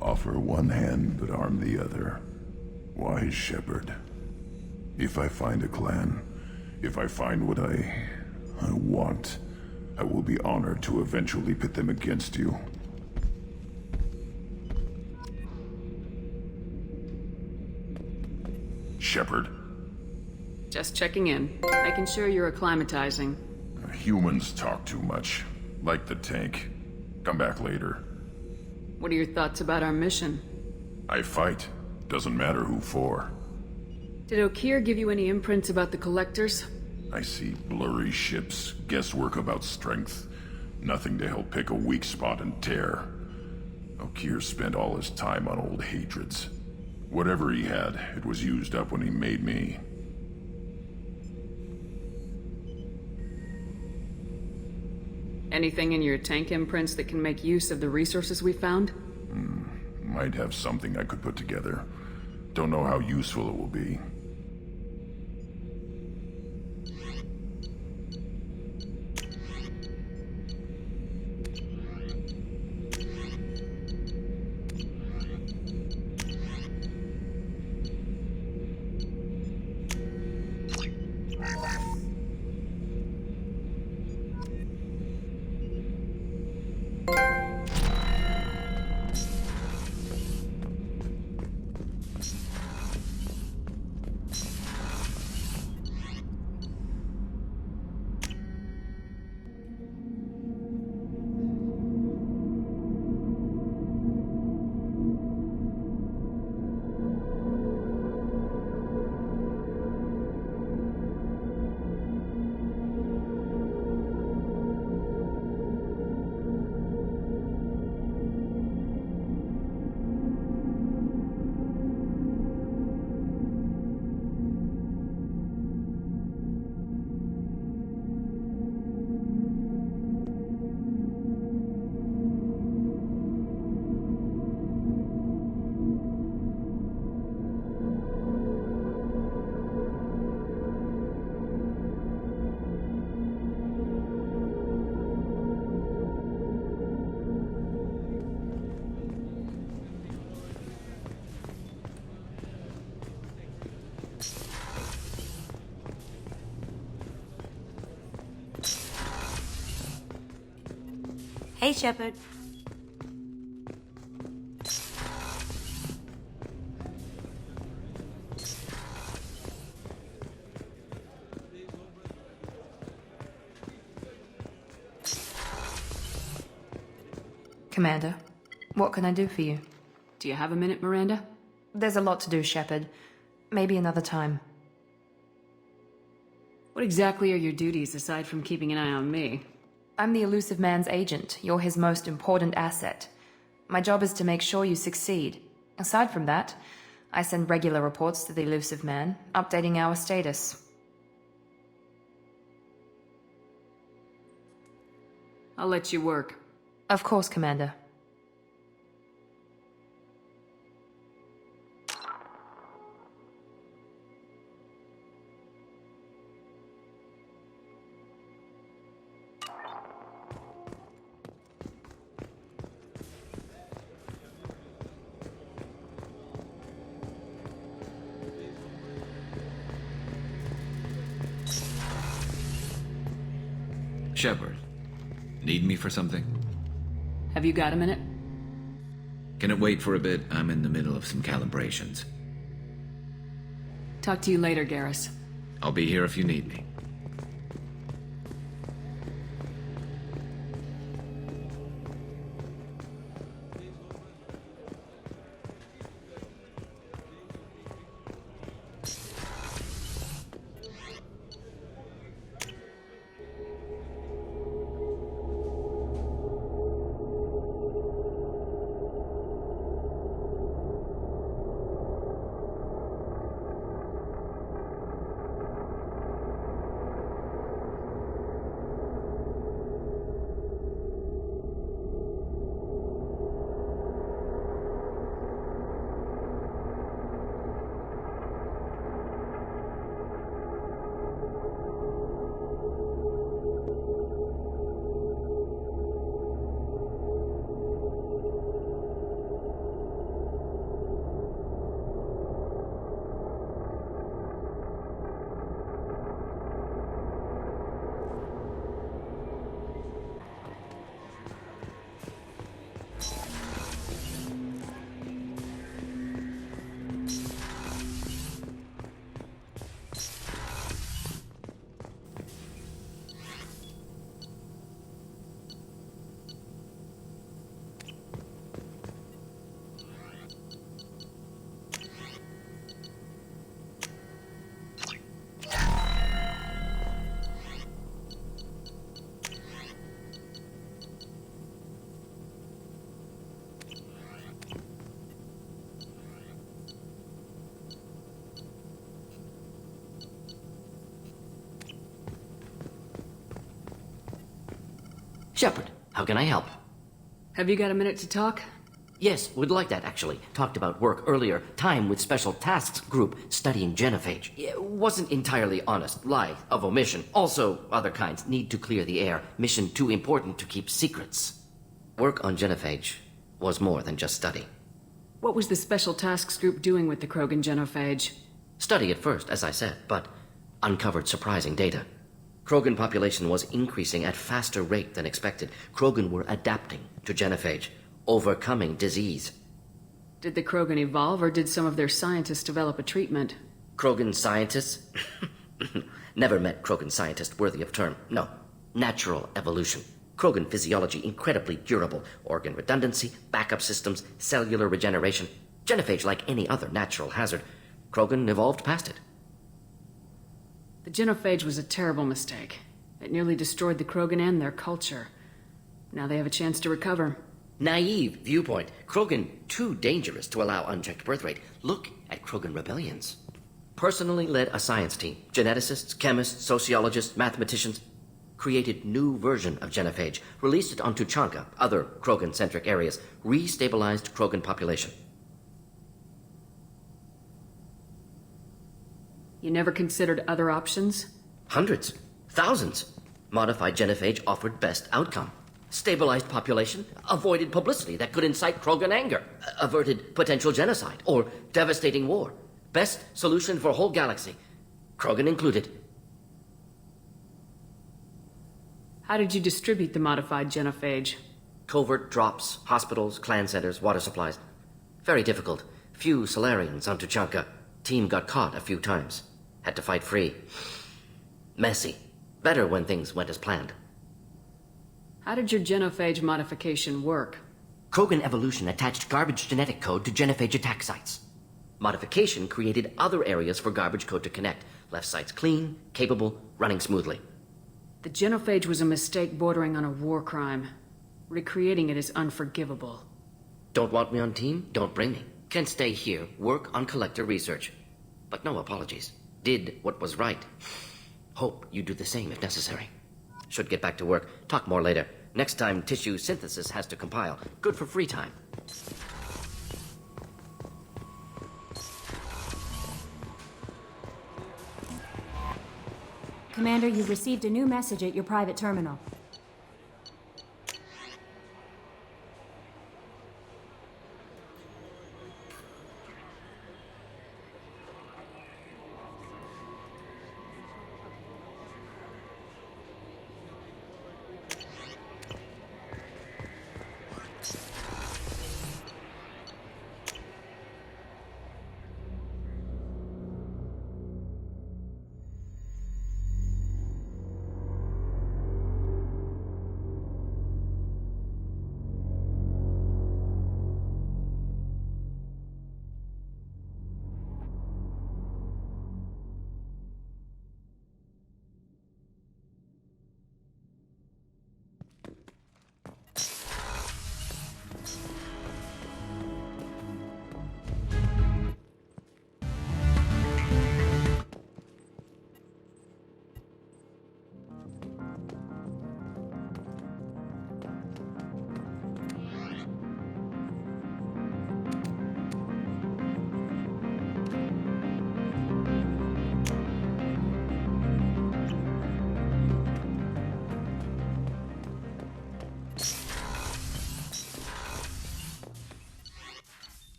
Offer one hand, but arm the other. Wise Shepard. If I find a clan, if I find what I want, I will be honored to eventually pit them against you. Shepard?
Just checking in. Making sure you're acclimatizing.
Humans talk too much. Like the tank. Come back later.
What are your thoughts about our mission?
I fight. Doesn't matter who for.
Did Okeer give you any imprints about the Collectors?
I see blurry ships, guesswork about strength. Nothing to help pick a weak spot and tear. Okeer spent all his time on old hatreds. Whatever he had, it was used up when he made me.
Anything in your tank imprints that can make use of the resources we found?
Might have something I could put together. Don't know how useful it will be.
Hey, Shepard.
Commander, what can I do for you?
Do you have a minute, Miranda?
There's a lot to do, Shepard. Maybe another time.
What exactly are your duties aside from keeping an eye on me?
I'm the elusive man's agent. You're his most important asset. My job is to make sure you succeed. Aside from that, I send regular reports to the elusive man, updating our status.
I'll let you work.
Of course, Commander.
Shepard, need me for something?
Have you got a minute?
Can it wait for a bit? I'm in the middle of some calibrations.
Talk to you later, Garrus.
I'll be here if you need me.
Shepard, how can I help?
Have you got a minute to talk?
Yes, would like that, actually. Talked about work earlier. Time with Special Tasks Group studying genophage. It wasn't entirely honest. Lie of omission. Also, other kinds. Need to clear the air. Mission too important to keep secrets. Work on genophage was more than just study.
What was the Special Tasks Group doing with the Krogan genophage?
Study at first, as I said, but uncovered surprising data. Krogan population was increasing at faster rate than expected. Krogan were adapting to genophage, overcoming disease.
Did the Krogan evolve, or did some of their scientists develop a treatment?
Krogan scientists? Never met Krogan scientist worthy of term. No. Natural evolution. Krogan physiology incredibly durable. Organ redundancy, backup systems, cellular regeneration. Genophage like any other natural hazard. Krogan evolved past it.
The genophage was a terrible mistake. It nearly destroyed the Krogan and their culture. Now they have a chance to recover.
Naive viewpoint. Krogan too dangerous to allow unchecked birth rate. Look at Krogan rebellions. Personally led a science team. Geneticists, chemists, sociologists, mathematicians. Created new version of genophage. Released it on Tuchanka, other Krogan-centric areas. Restabilized Krogan population.
You never considered other options?
Hundreds. Thousands. Modified genophage offered best outcome. Stabilized population, avoided publicity that could incite Krogan anger, averted potential genocide or devastating war. Best solution for whole galaxy, Krogan included.
How did you distribute the modified genophage?
Covert drops, hospitals, clan centers, water supplies. Very difficult. Few Solarians on Tuchanka. Team got caught a few times. Had to fight free. Messy. Better when things went as planned.
How did your genophage modification work?
Krogan evolution attached garbage genetic code to genophage attack sites. Modification created other areas for garbage code to connect. Left sites clean, capable, running smoothly.
The genophage was a mistake bordering on a war crime. Recreating it is unforgivable.
Don't want me on team? Don't bring me. Can stay here, work on collector research. But no apologies. Did what was right. Hope you do the same if necessary. Should get back to work. Talk more later. Next time tissue synthesis has to compile. Good for free time.
Commander, you've received a new message at your private terminal.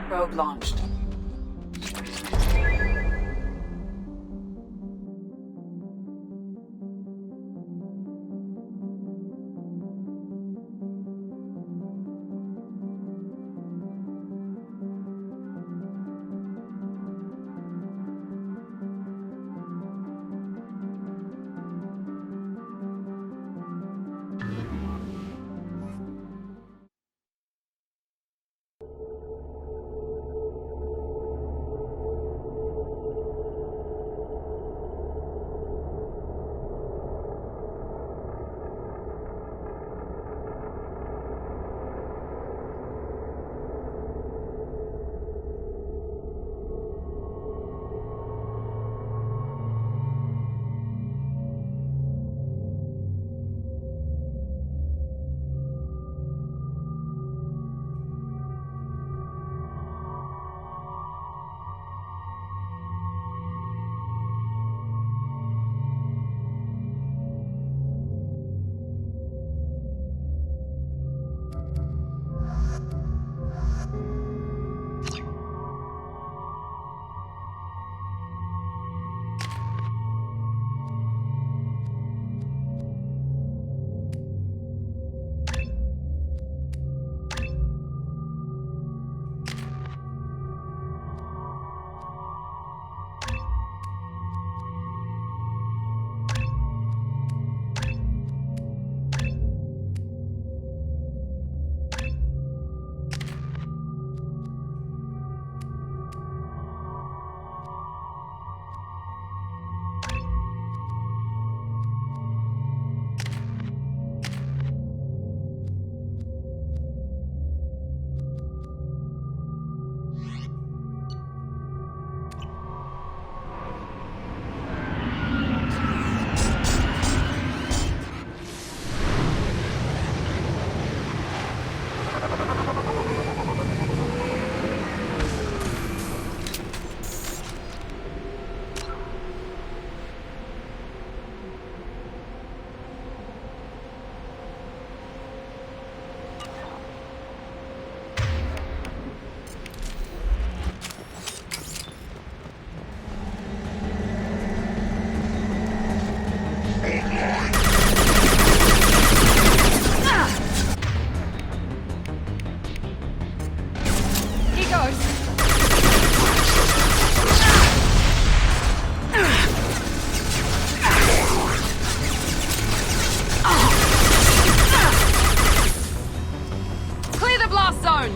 Probe launched.
He goes. Clear the blast zone!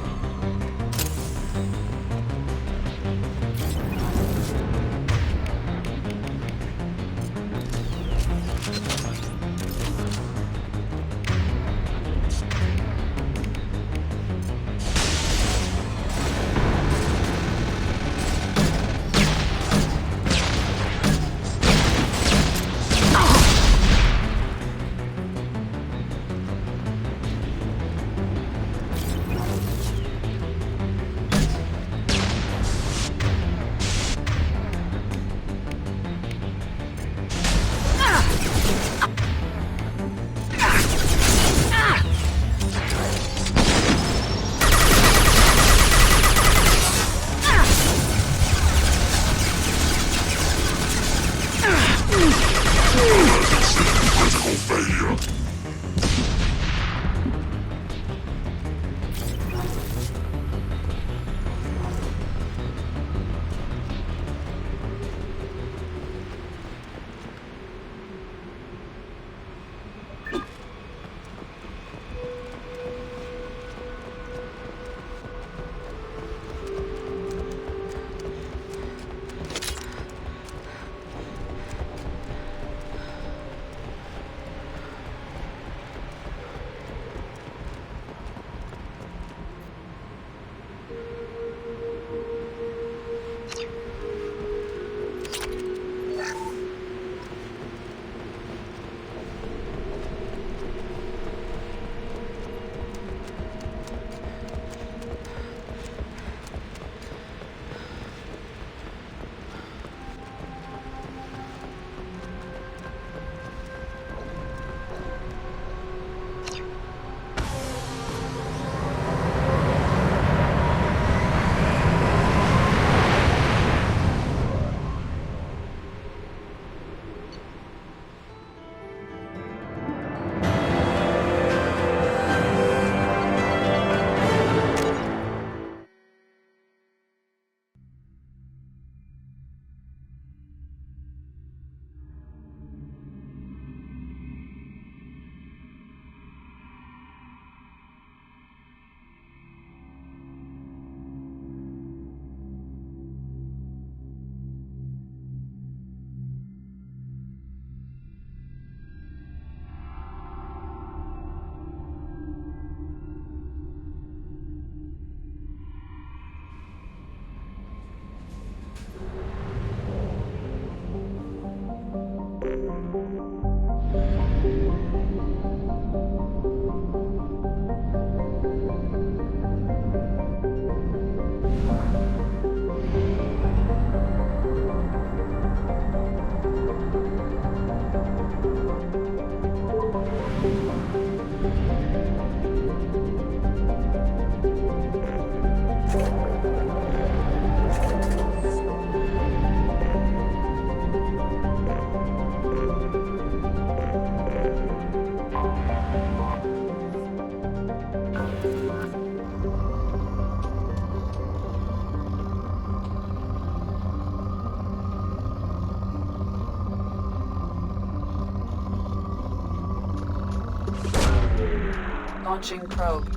Launching probe.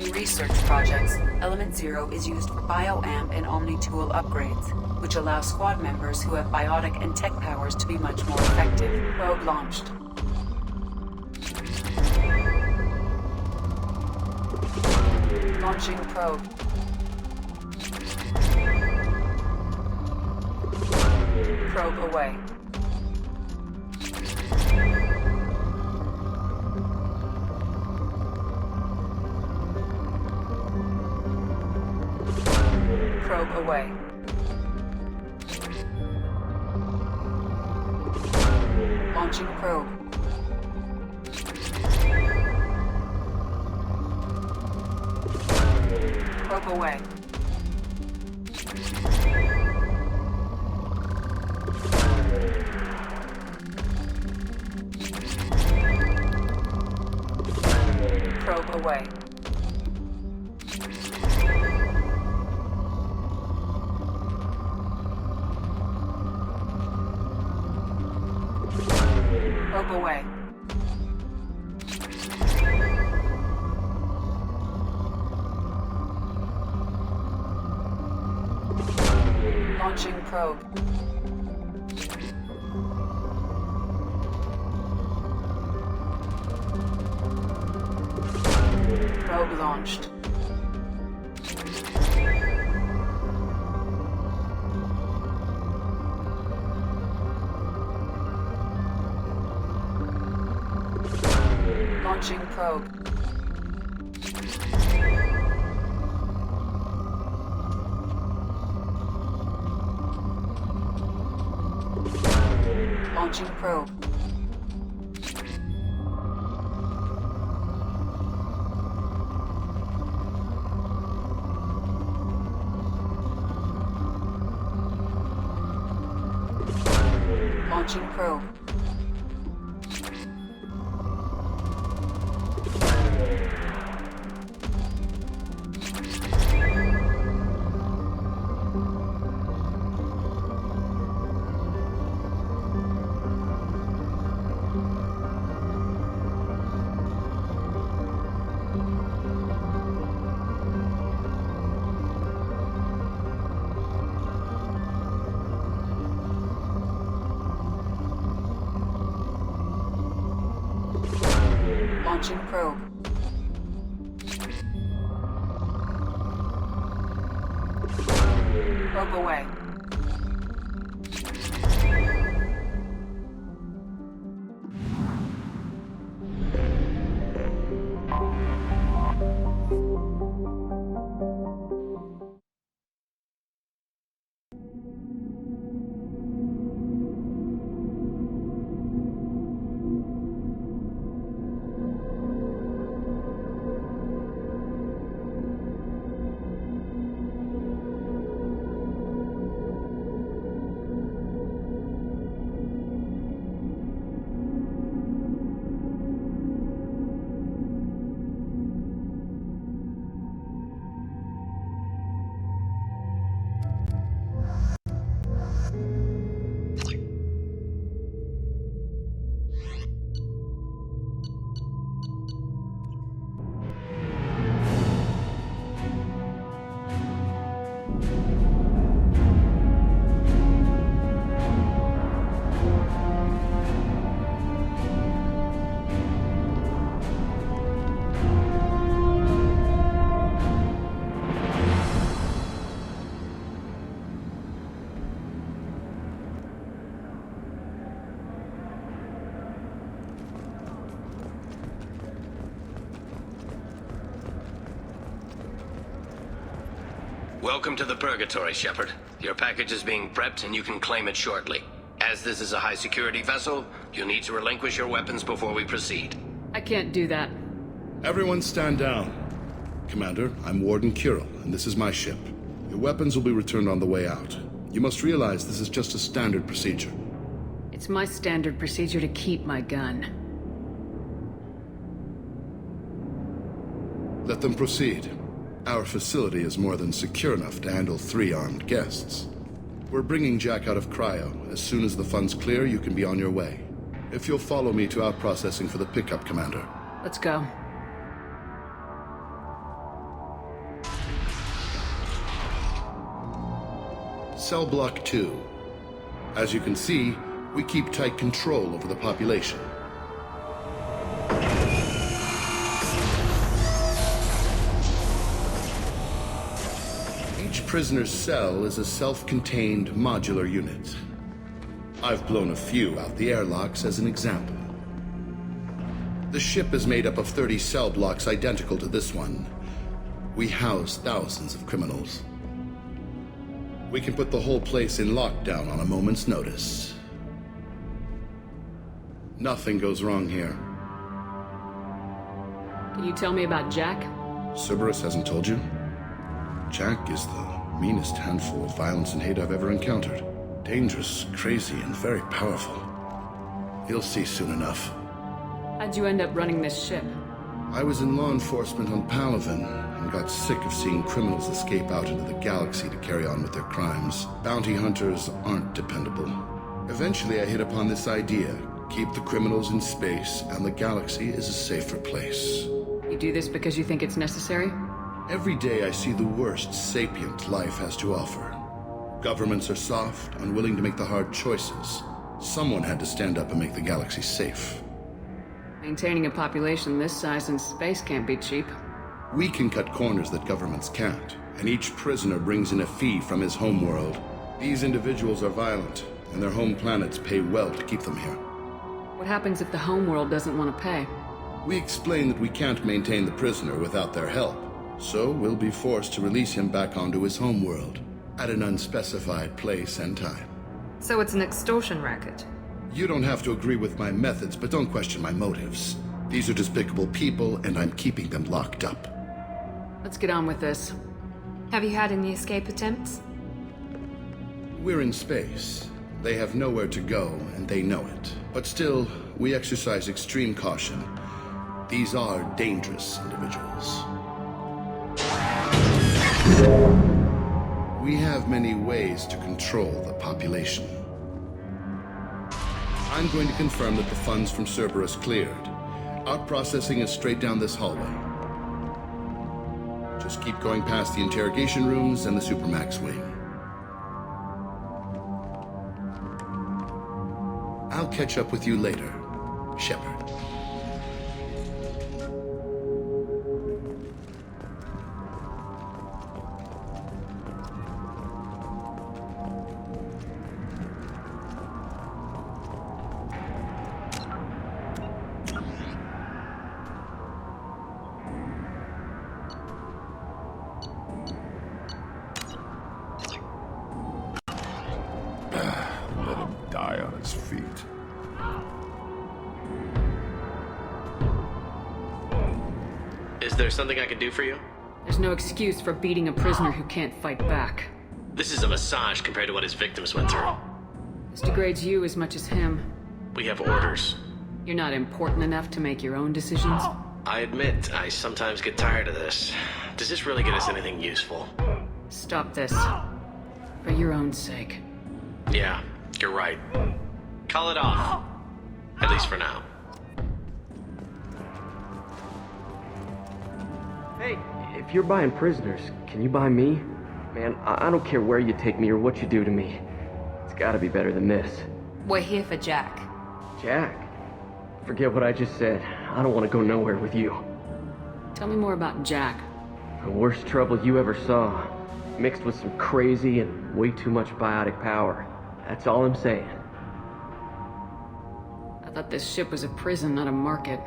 In research projects, Element Zero is used for bioamp and omni-tool upgrades, which allow squad members who have biotic and tech powers to be much more effective. Probe launched. Launching probe. Probe away. Probe away. Launching probe. Probe away. away. Probe away. Launching probe. Probe launched. Launching probe. Launching probe. Launching probe. Launching probe. Probe away.
Welcome to the Purgatory, Shepard. Your package is being prepped and you can claim it shortly. As this is a high-security vessel, you'll need to relinquish your weapons before we proceed.
I can't do that.
Everyone stand down. Commander, I'm Warden Kirill, and this is my ship. Your weapons will be returned on the way out. You must realize this is just a standard procedure.
It's my standard procedure to keep my gun.
Let them proceed. Our facility is more than secure enough to handle 3 armed guests. We're bringing Jack out of cryo. As soon as the funds clear, you can be on your way. If you'll follow me to out-processing for the pickup, Commander.
Let's go.
Cell Block 2. As you can see, we keep tight control over the population. Each prisoner's cell is a self-contained modular unit. I've blown a few out the airlocks as an example. The ship is made up of 30 cell blocks identical to this one. We house thousands of criminals. We can put the whole place in lockdown on a moment's notice. Nothing goes wrong here.
Can you tell me about Jack?
Cerberus hasn't told you? Jack is the meanest handful of violence and hate I've ever encountered. Dangerous, crazy, and very powerful. You'll see soon enough.
How'd you end up running this ship?
I was in law enforcement on Palaven and got sick of seeing criminals escape out into the galaxy to carry on with their crimes. Bounty hunters aren't dependable. Eventually, I hit upon this idea. Keep the criminals in space, and the galaxy is a safer place.
You do this because you think it's necessary?
Every day I see the worst sapient life has to offer. Governments are soft, unwilling to make the hard choices. Someone had to stand up and make the galaxy safe.
Maintaining a population this size in space can't be cheap.
We can cut corners that governments can't, and each prisoner brings in a fee from his homeworld. These individuals are violent, and their home planets pay well to keep them here.
What happens if the homeworld doesn't want to pay?
We explain that we can't maintain the prisoner without their help, so we'll be forced to release him back onto his homeworld, at an unspecified place and time.
So it's an extortion racket?
You don't have to agree with my methods, but don't question my motives. These are despicable people, and I'm keeping them locked up.
Let's get on with this.
Have you had any escape attempts?
We're in space. They have nowhere to go, and they know it. But still, we exercise extreme caution. These are dangerous individuals. We have many ways to control the population. I'm going to confirm that the funds from Cerberus cleared. Our processing is straight down this hallway. Just keep going past the interrogation rooms and the Supermax wing. I'll catch up with you later, Shepard.
Let him die on his feet.
Is there something I can do for you?
There's no excuse for beating a prisoner who can't fight back.
This is a massage compared to what his victims went through.
This degrades you as much as him.
We have orders.
You're not important enough to make your own decisions?
I admit, I sometimes get tired of this. Does this really get us anything useful?
Stop this. For your own sake.
Yeah, you're right. Call it off. At least for now.
Hey, if you're buying prisoners, can you buy me? Man, I don't care where you take me or what you do to me. It's gotta be better than this.
We're here for Jack.
Jack? Forget what I just said. I don't want to go nowhere with you.
Tell me more about Jack.
The worst trouble you ever saw. Mixed with some crazy and way too much biotic power. That's all I'm saying.
I thought this ship was a prison, not a market.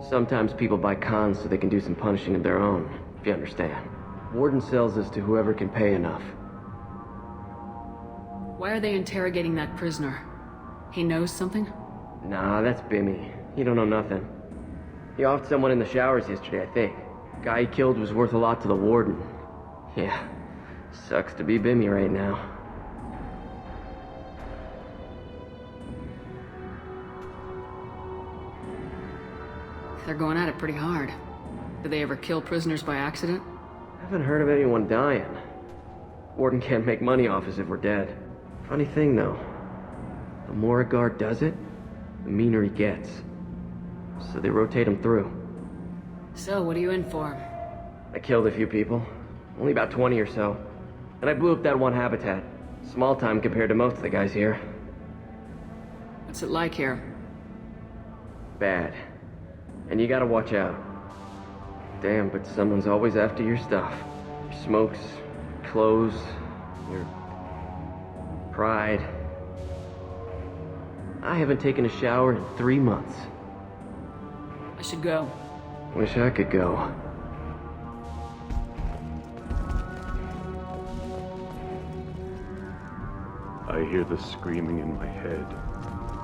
Sometimes people buy cons so they can do some punishing of their own, if you understand. Warden sells this to whoever can pay enough.
Why are they interrogating that prisoner? He knows something?
Nah, that's Bimmy. He don't know nothing. He offed someone in the showers yesterday, I think. Guy he killed was worth a lot to the warden. Yeah, sucks to be Bimmy right now.
They're going at it pretty hard. Do they ever kill prisoners by accident?
I haven't heard of anyone dying. Warden can't make money off us if we're dead. Funny thing, though. The more a guard does it, the meaner he gets. So they rotate him through.
So, what are you in for?
I killed a few people. Only about 20 or so. And I blew up that one habitat. Small time compared to most of the guys here.
What's it like here?
Bad. And you gotta watch out. Damn, but someone's always after your stuff. Your smokes, clothes, your pride. I haven't taken a shower in 3 months.
I should go.
Wish I could go.
I hear the screaming in my head.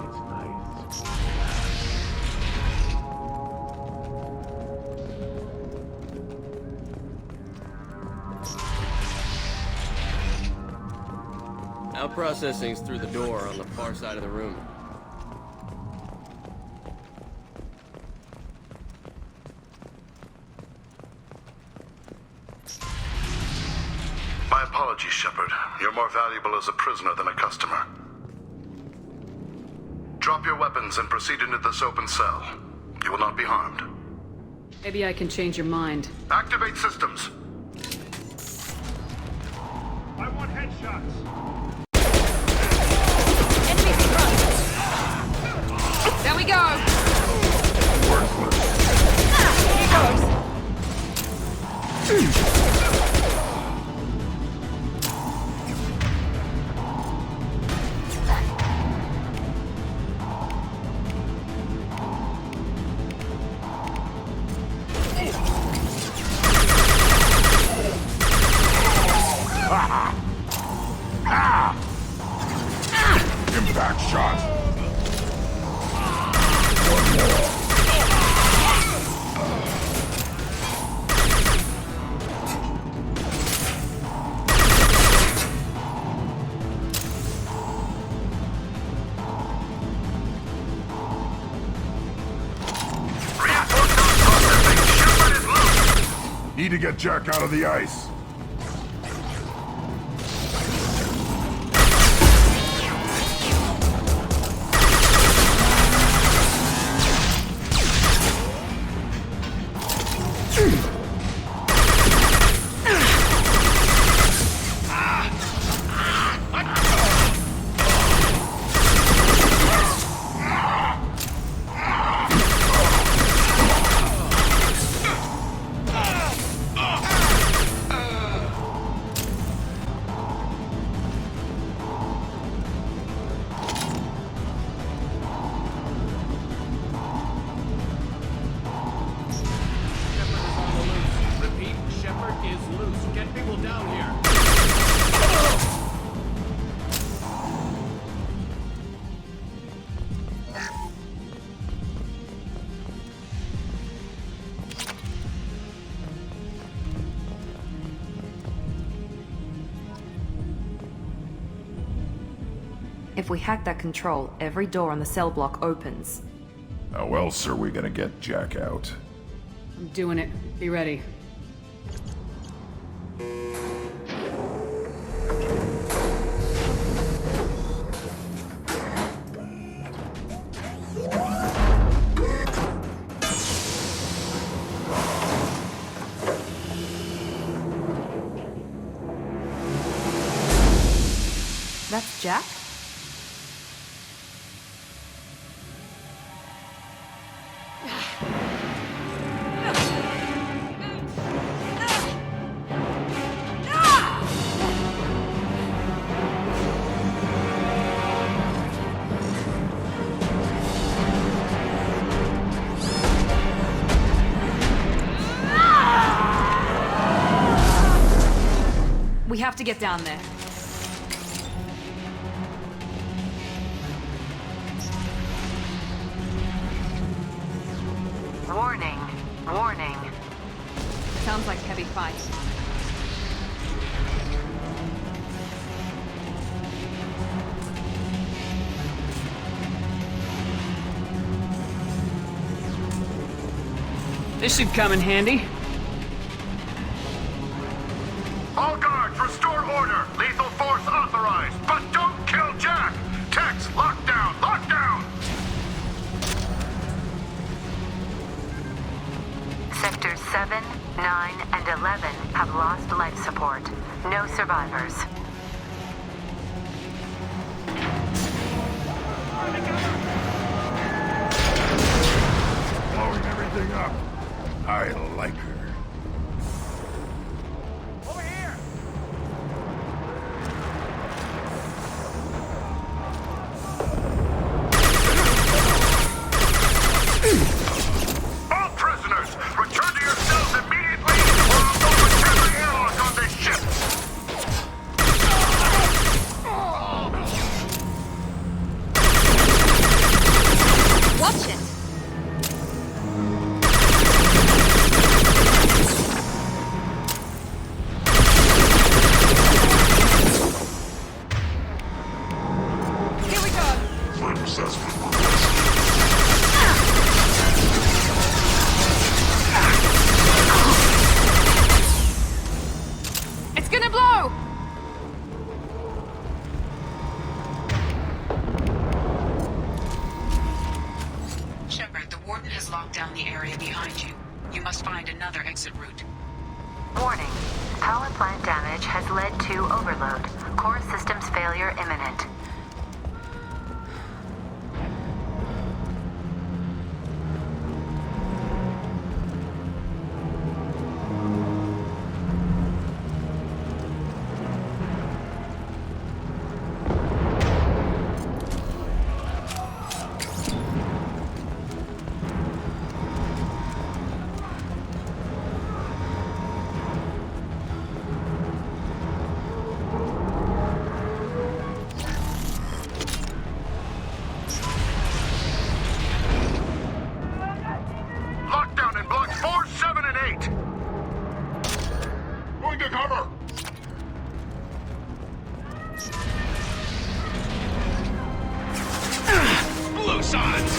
It's nice.
Our processing's through the door on the far side of the room.
apologies, Shepard. You're more valuable as a prisoner than a customer. Drop your weapons and proceed into this open cell. You will not be harmed.
Maybe I can change your mind.
Activate systems.
I want headshots.
Enemies in front. There we go. Here goes.
Impact shot. One more. Need to get Jack out of the ice.
If we hack that control, every door on the cell block opens.
How else are we gonna get Jack out?
I'm doing it. Be ready.
That's Jack? We have to get down there.
Warning. Warning.
Sounds like heavy fight.
This should come in handy.
All guards, restore order. Lethal force authorized, but don't kill Jack. Tex, lockdown, lockdown.
Sectors 7, 9, and 11 have lost life support. No survivors.
Blowing everything up. I like her.
Over here!
All prisoners, return to your cells immediately, or I'll open every airlock on this ship.
Watch it!
Warden has locked down the area behind you. You must find another exit route.
Warning. Power plant damage has led to overload. Core systems failure imminent.
Lockdown in blocks 4, 7, and 8. Going to cover.
Blue sides!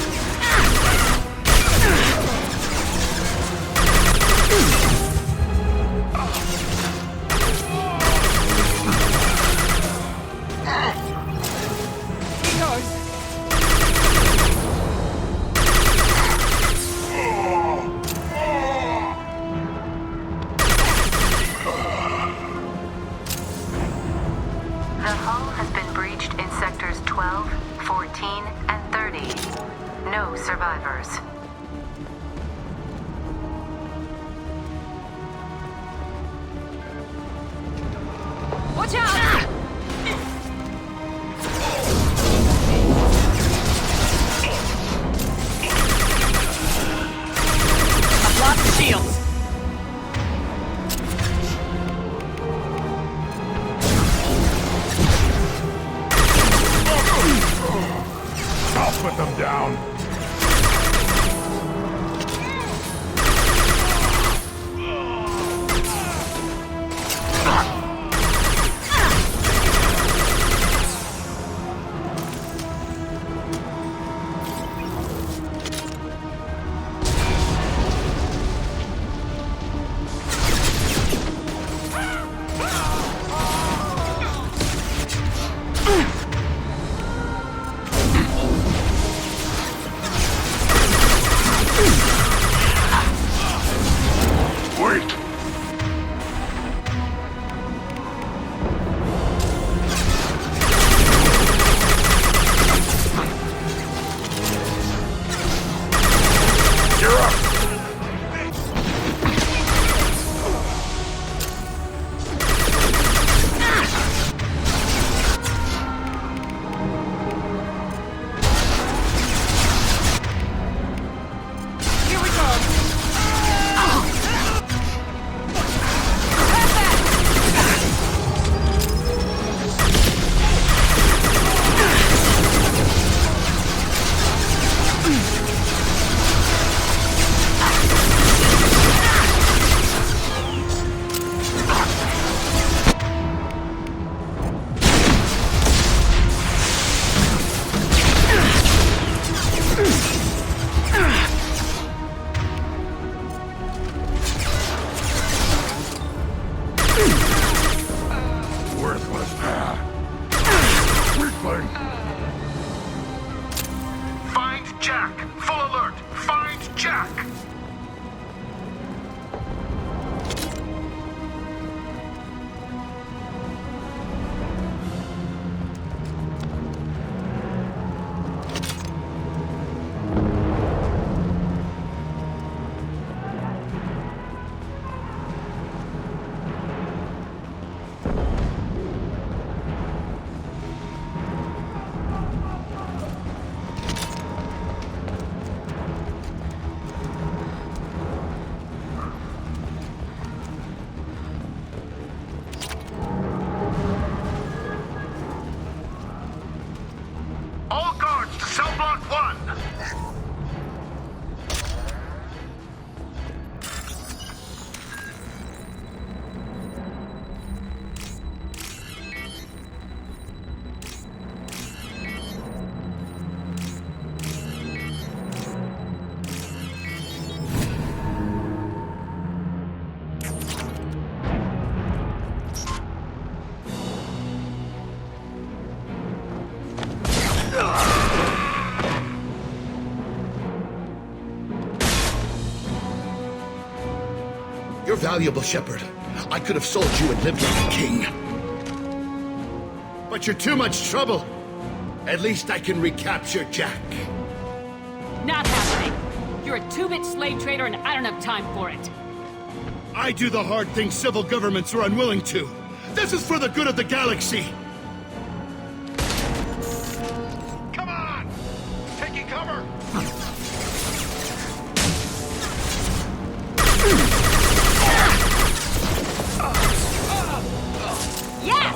The hull has been breached in sectors 12, 14, and 30. No survivors.
Watch out!
I've lost the shields!
I'll put them down. Wait! You're up!
Here we go!
Worthless. Weakling. Find Jack. Full alert. Find Jack.
You're valuable, Shepard. I could have sold you and lived like a king. But you're too much trouble. At least I can recapture Jack.
Not happening. You're a two-bit slave trader and I don't have time for it.
I do the hard things civil governments are unwilling to. This is for the good of the galaxy.
Come on! Taking cover!
Yes!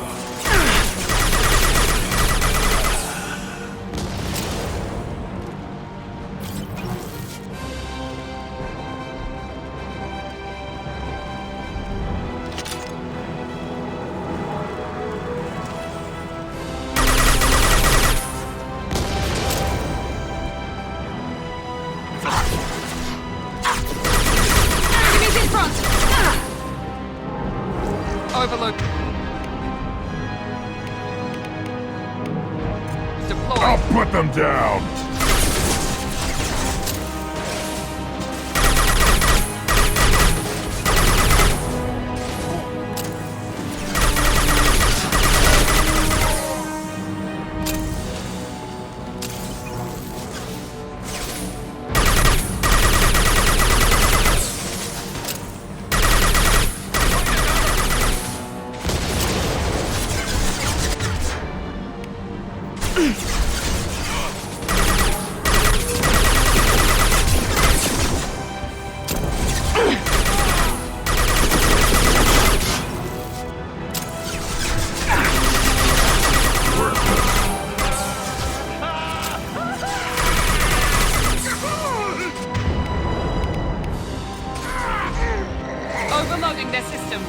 Overload. Deploy.
I'll put them down!
Overloading their systems.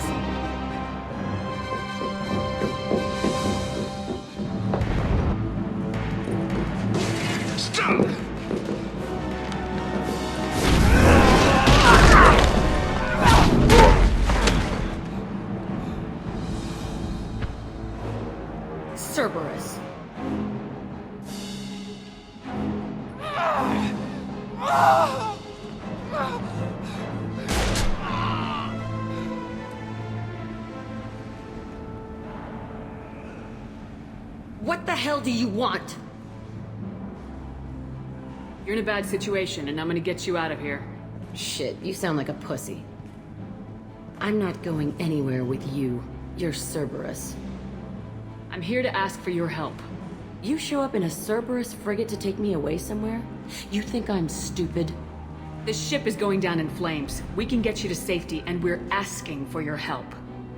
Stop!
Cerberus.
What the hell do you want?
You're in a bad situation, and I'm gonna get you out of here.
Shit, you sound like a pussy. I'm not going anywhere with you. You're Cerberus.
I'm here to ask for your help.
You show up in a Cerberus frigate to take me away somewhere? You think I'm stupid?
The ship is going down in flames. We can get you to safety, and we're asking for your help.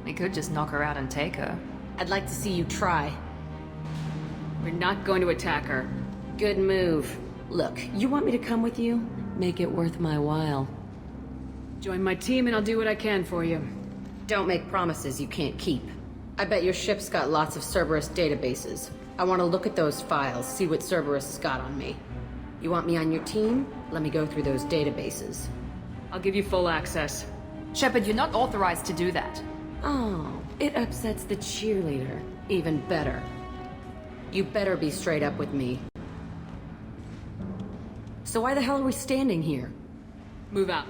We could just knock her out and take her.
I'd like to see you try.
We're not going to attack her.
Good move. Look, you want me to come with you? Make it worth my while.
Join my team and I'll do what I can for you.
Don't make promises you can't keep. I bet your ship's got lots of Cerberus databases. I want to look at those files, see what Cerberus has got on me. You want me on your team? Let me go through those databases.
I'll give you full access.
Shepard, you're not authorized to do that.
Oh, it upsets the cheerleader. Even better. You better be straight up with me. So why the hell are we standing here?
Move out.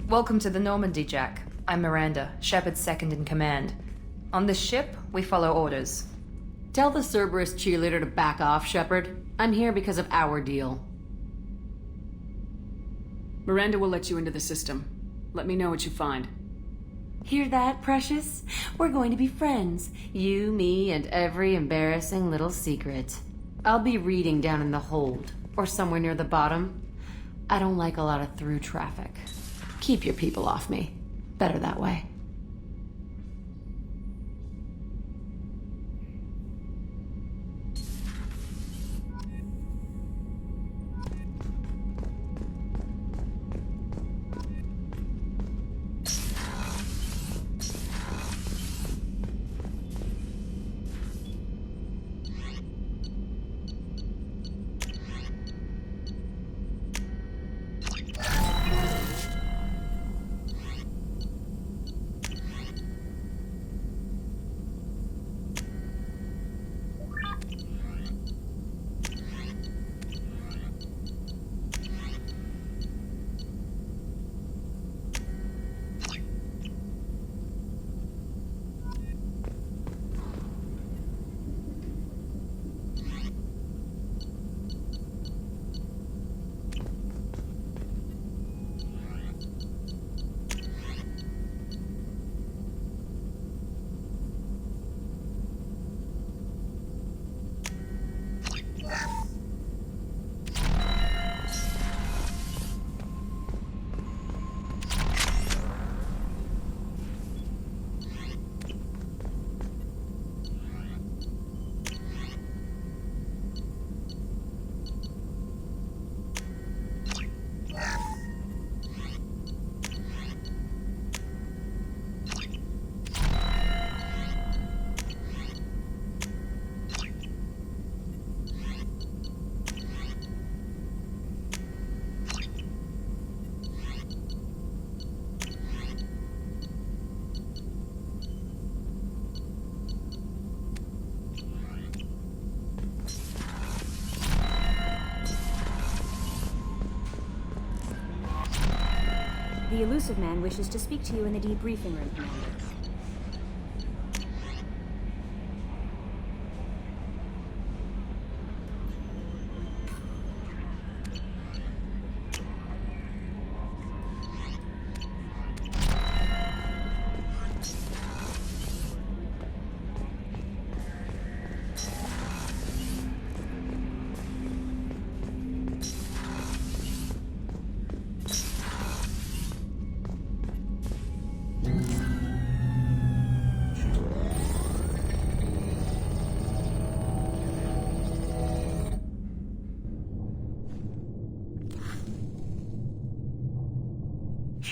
Welcome to the Normandy, Jack. I'm Miranda, Shepard's second in command. On this ship, we follow orders.
Tell the Cerberus cheerleader to back off, Shepard. I'm here because of our deal.
Miranda will let you into the system. Let me know what you find.
Hear that, precious? We're going to be friends. You, me, and every embarrassing little secret. I'll be reading down in the hold, or somewhere near the bottom. I don't like a lot of through traffic. Keep your people off me. Better that way.
The elusive man wishes to speak to you in the debriefing room, Commander.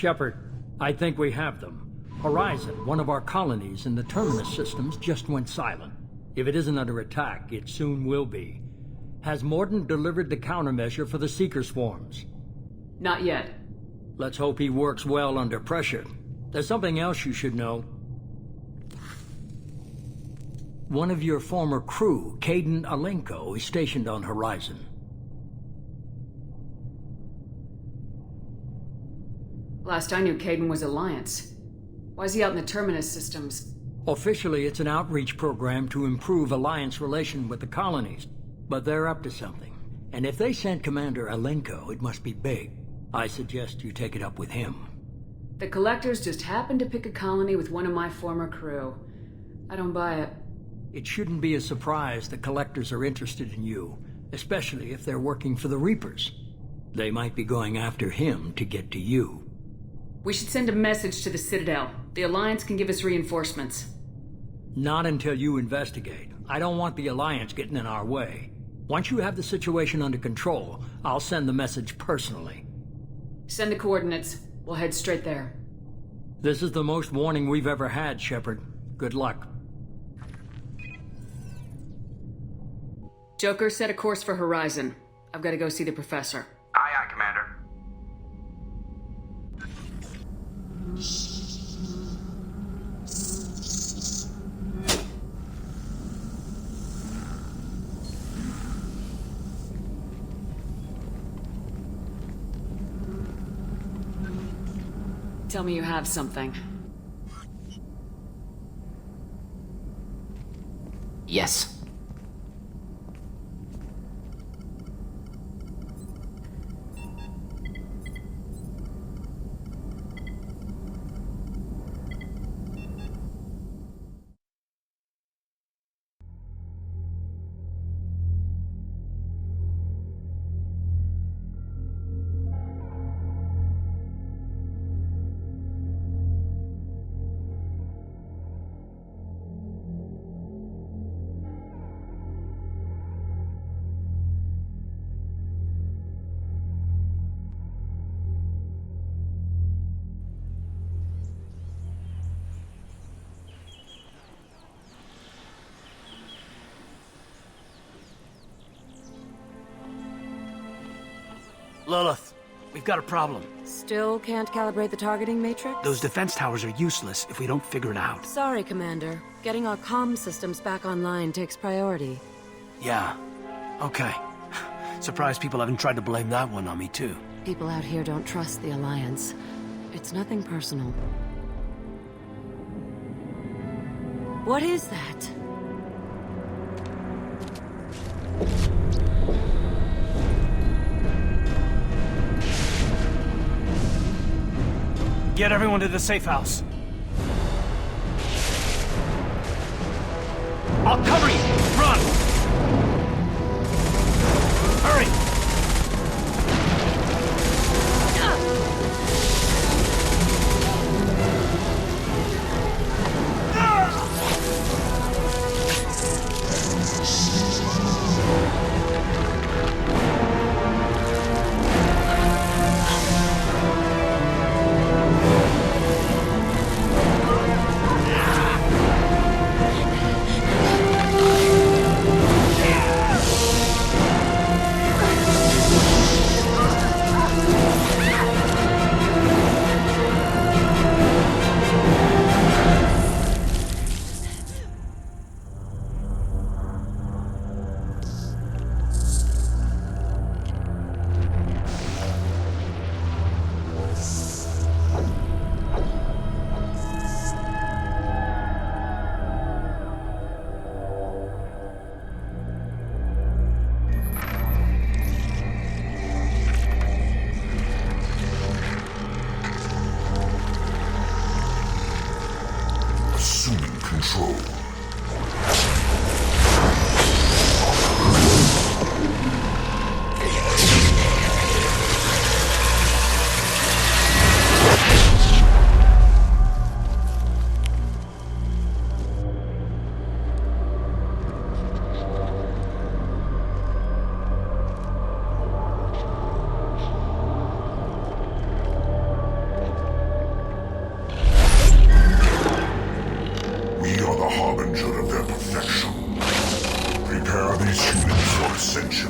Shepard, I think we have them. Horizon, one of our colonies in the Terminus systems, just went silent. If it isn't under attack, it soon will be. Has Mordin delivered the countermeasure for the Seeker swarms?
Not yet.
Let's hope he works well under pressure. There's something else you should know. One of your former crew, Caden Alenko, is stationed on Horizon.
Last I knew, Caden was Alliance. Why is he out in the Terminus systems?
Officially, it's an outreach program to improve Alliance relation with the colonies. But they're up to something. And if they sent Commander Alenko, it must be big. I suggest you take it up with him.
The Collectors just happened to pick a colony with one of my former crew. I don't buy it.
It shouldn't be a surprise the Collectors are interested in you, especially if they're working for the Reapers. They might be going after him to get to you.
We should send a message to the Citadel. The Alliance can give us reinforcements.
Not until you investigate. I don't want the Alliance getting in our way. Once you have the situation under control, I'll send the message personally.
Send the coordinates. We'll head straight there.
This is the most warning we've ever had, Shepard. Good luck.
Joker, set a course for Horizon. I've got to go see the Professor.
Aye, aye, Commander.
Tell me you have something.
Yes.
Lilith, we've got a problem.
Still can't calibrate the targeting matrix?
Those defense towers are useless if we don't figure it out.
Sorry, Commander. Getting our comm systems back online takes priority.
Yeah. Okay. Surprised people haven't tried to blame that one on me, too.
People out here don't trust the Alliance. It's nothing personal. What is that?
Get everyone to the safe house. I'll cover you! Run! Hurry!
Assuming control. We are the harbinger of their perfection. Prepare these humans for ascension.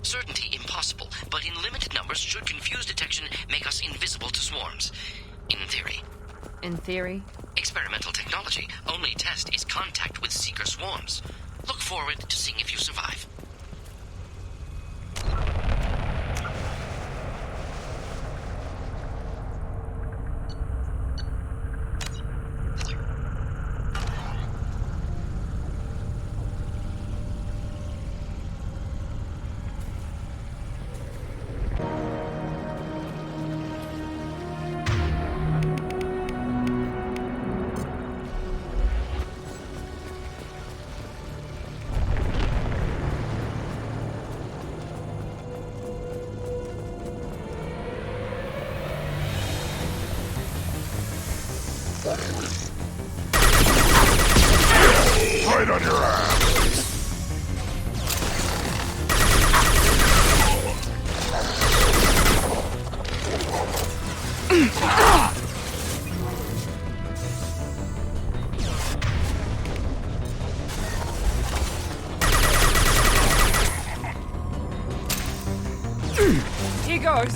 Certainty impossible, but in limited numbers should confuse detection make us invisible to swarms. In theory.
In theory?
Experimental technology. Only test is contact with seeker swarms. Look forward to seeing if you survive.
Right on your ass!
goes!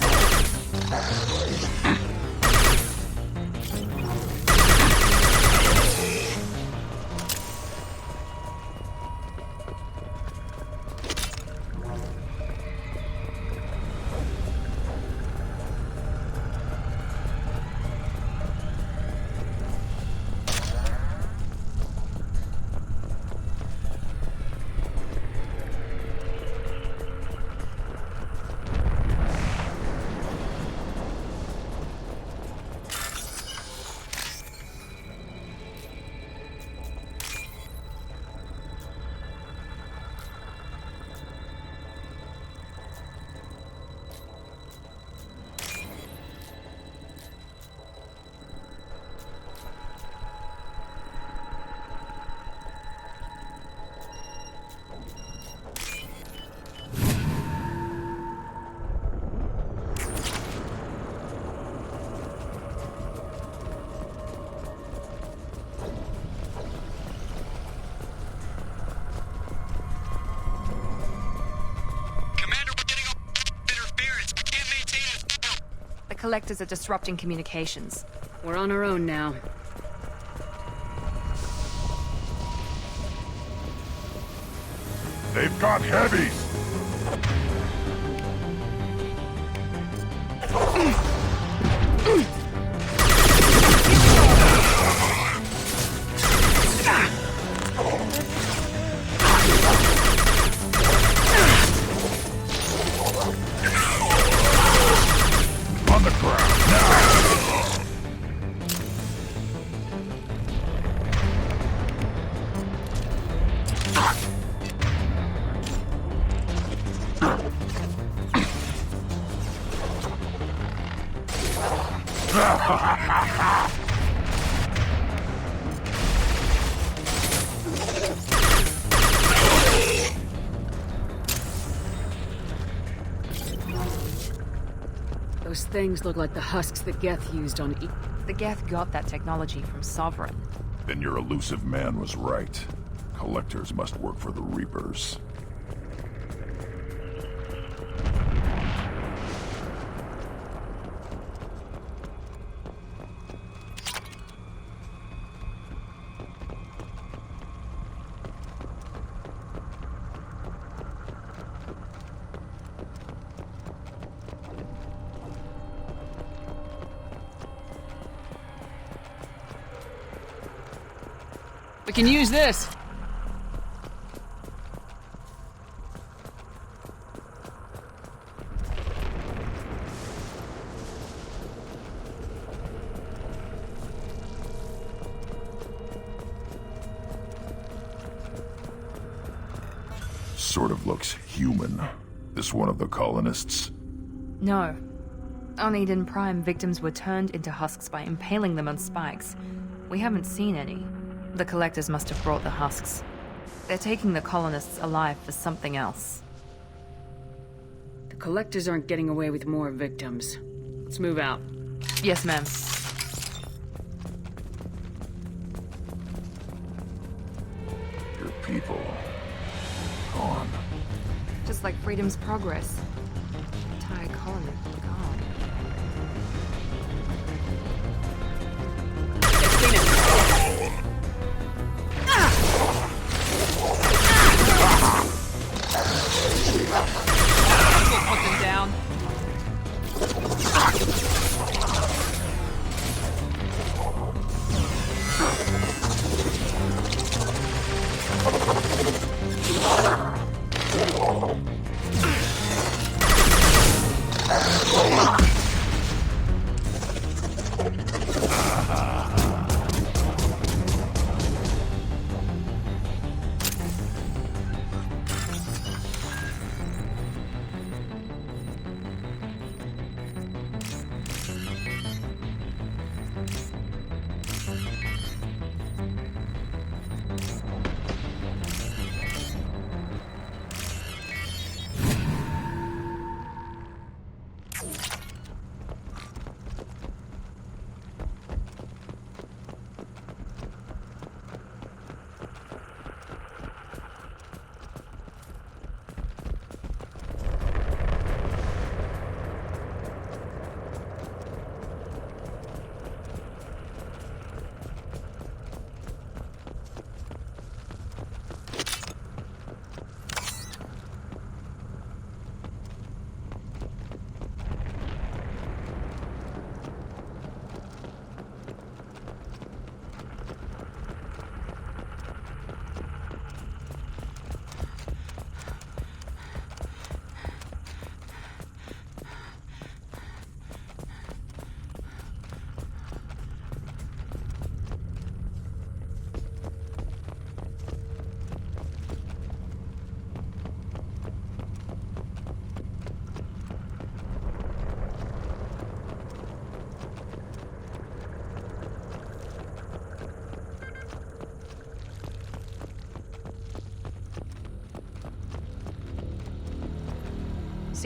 The collectors are disrupting communications.
We're on our own now.
They've got heavies! On the ground, now!
Those things look like the husks that Geth used on
The Geth got that technology from Sovereign.
Then your elusive man was right. Collectors must work for the Reapers.
We can use this!
Sort of looks human. This one of the colonists?
No. On Eden Prime, victims were turned into husks by impaling them on spikes. We haven't seen any. The collectors must have brought the husks. They're taking the colonists alive for something else.
The collectors aren't getting away with more victims. Let's move out.
Yes, ma'am.
Your people... gone.
Just like Freedom's Progress. Entire colony gone.
We'll put them down.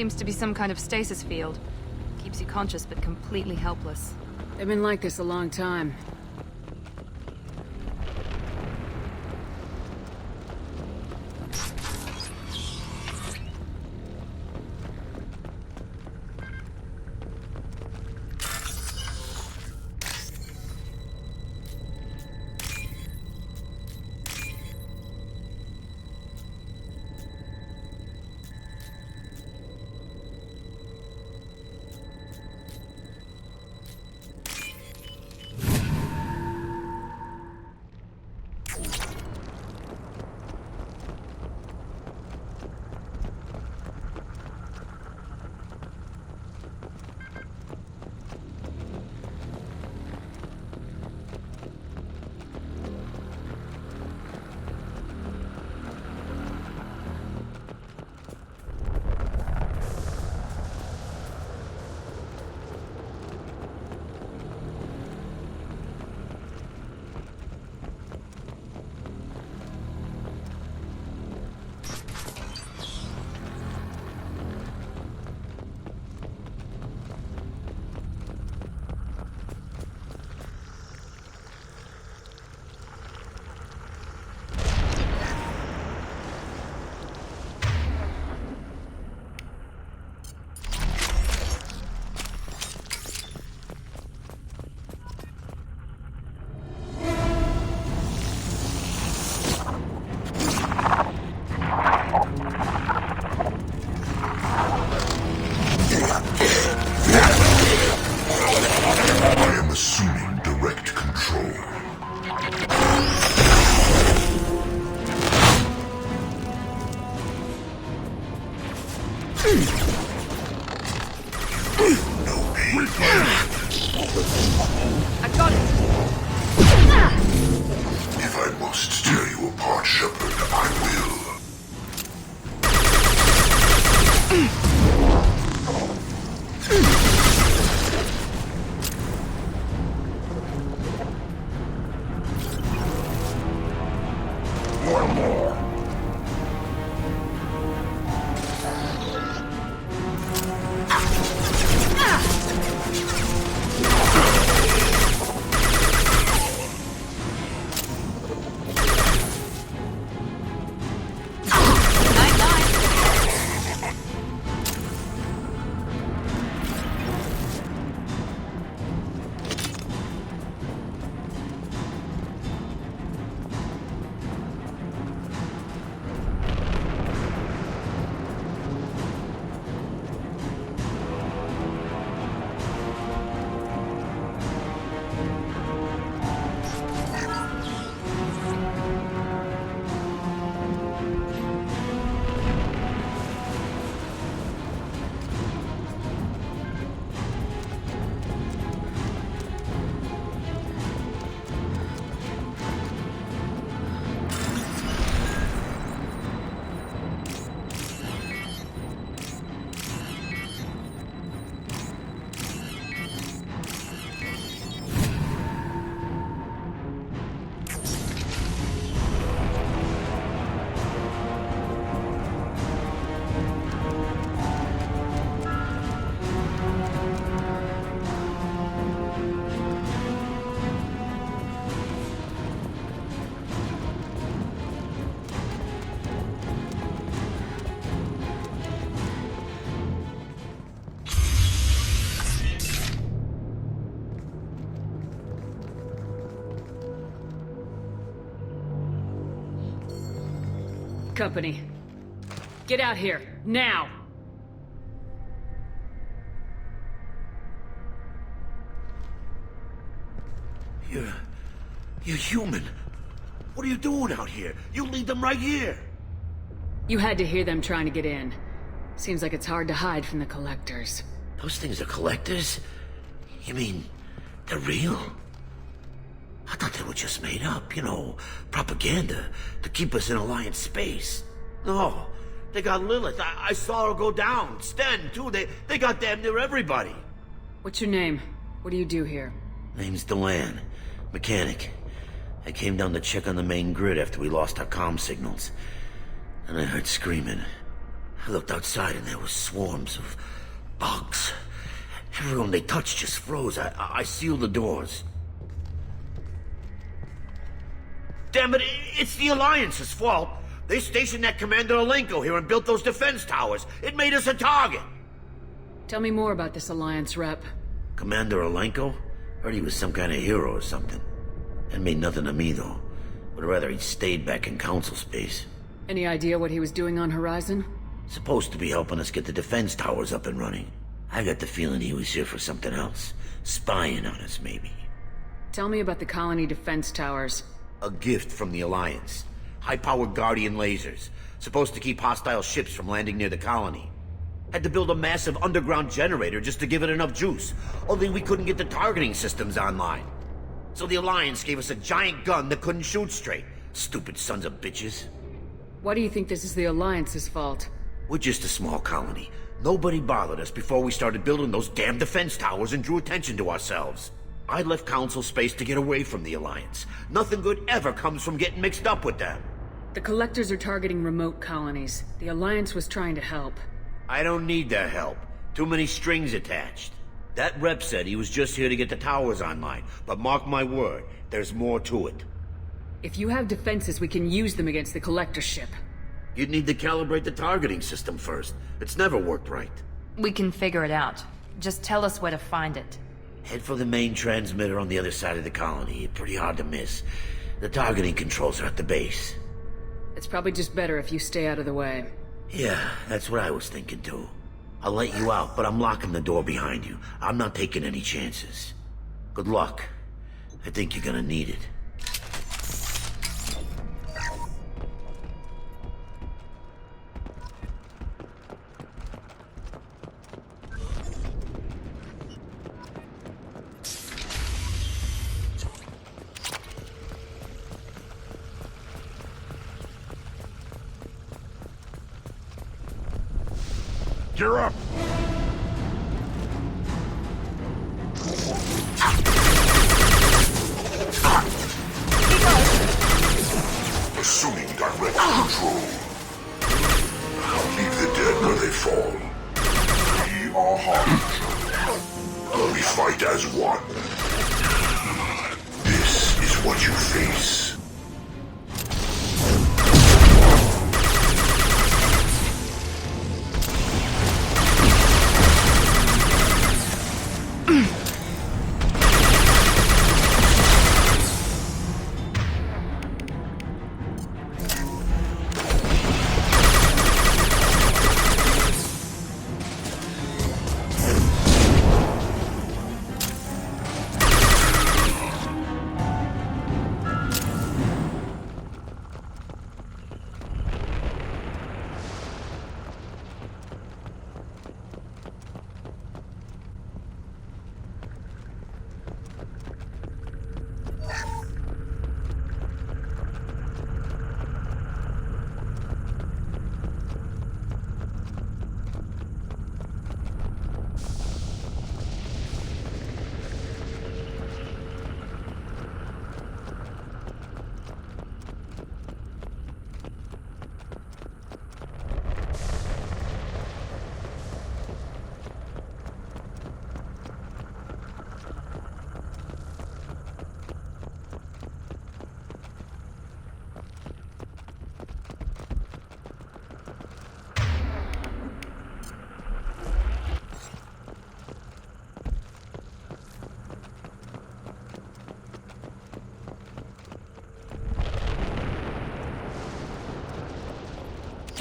Seems to be some kind of stasis field. Keeps you conscious but completely helpless.
They've been like this a long time. I got it!
If I must tear you apart, Shepard, I will. One more.
Company. Get out here, now!
You're human. What are you doing out here? You lead them right here.
You had to hear them trying to get in. Seems like it's hard to hide from the collectors.
Those things are collectors? You mean, they're real? I thought they were just made up, you know, propaganda to keep us in Alliance space. No, they got Lilith. I saw her go down. Sten, too. They got damn near everybody.
What's your name? What do you do here?
Name's Delan. Mechanic. I came down to check on the main grid after we lost our comm signals. And I heard screaming.
I looked outside and there were swarms of bugs. Everyone they touched just froze. I sealed the doors. Damn it, it's the Alliance's fault. They stationed that Commander Alenko here and built those defense towers. It made us a target.
Tell me more about this Alliance rep.
Commander Alenko? Heard he was some kind of hero or something. That made nothing to me, though. Would rather he'd stayed back in Council space.
Any idea what he was doing on Horizon?
Supposed to be helping us get the defense towers up and running. I got the feeling he was here for something else. Spying on us, maybe.
Tell me about the colony defense towers.
A gift from the Alliance. High-powered Guardian lasers. Supposed to keep hostile ships from landing near the colony. Had to build a massive underground generator just to give it enough juice. Only we couldn't get the targeting systems online. So the Alliance gave us a giant gun that couldn't shoot straight. Stupid sons of bitches.
Why do you think this is the Alliance's fault?
We're just a small colony. Nobody bothered us before we started building those damn defense towers and drew attention to ourselves. I left Council space to get away from the Alliance. Nothing good ever comes from getting mixed up with them.
The Collectors are targeting remote colonies. The Alliance was trying to help.
I don't need their help. Too many strings attached. That rep said he was just here to get the towers online, but mark my word, there's more to it.
If you have defenses, we can use them against the Collector ship.
You'd need to calibrate the targeting system first. It's never worked right.
We can figure it out. Just tell us where to find it.
Head for the main transmitter on the other side of the colony. Pretty hard to miss. The targeting controls are at the base.
It's probably just better if you stay out of the way.
Yeah, that's what I was thinking too. I'll let you out, but I'm locking the door behind you. I'm not taking any chances. Good luck. I think you're gonna need it.
Gear up! Assuming direct control. Leave the dead where they fall. We are hardened. We fight as one. This is what you face.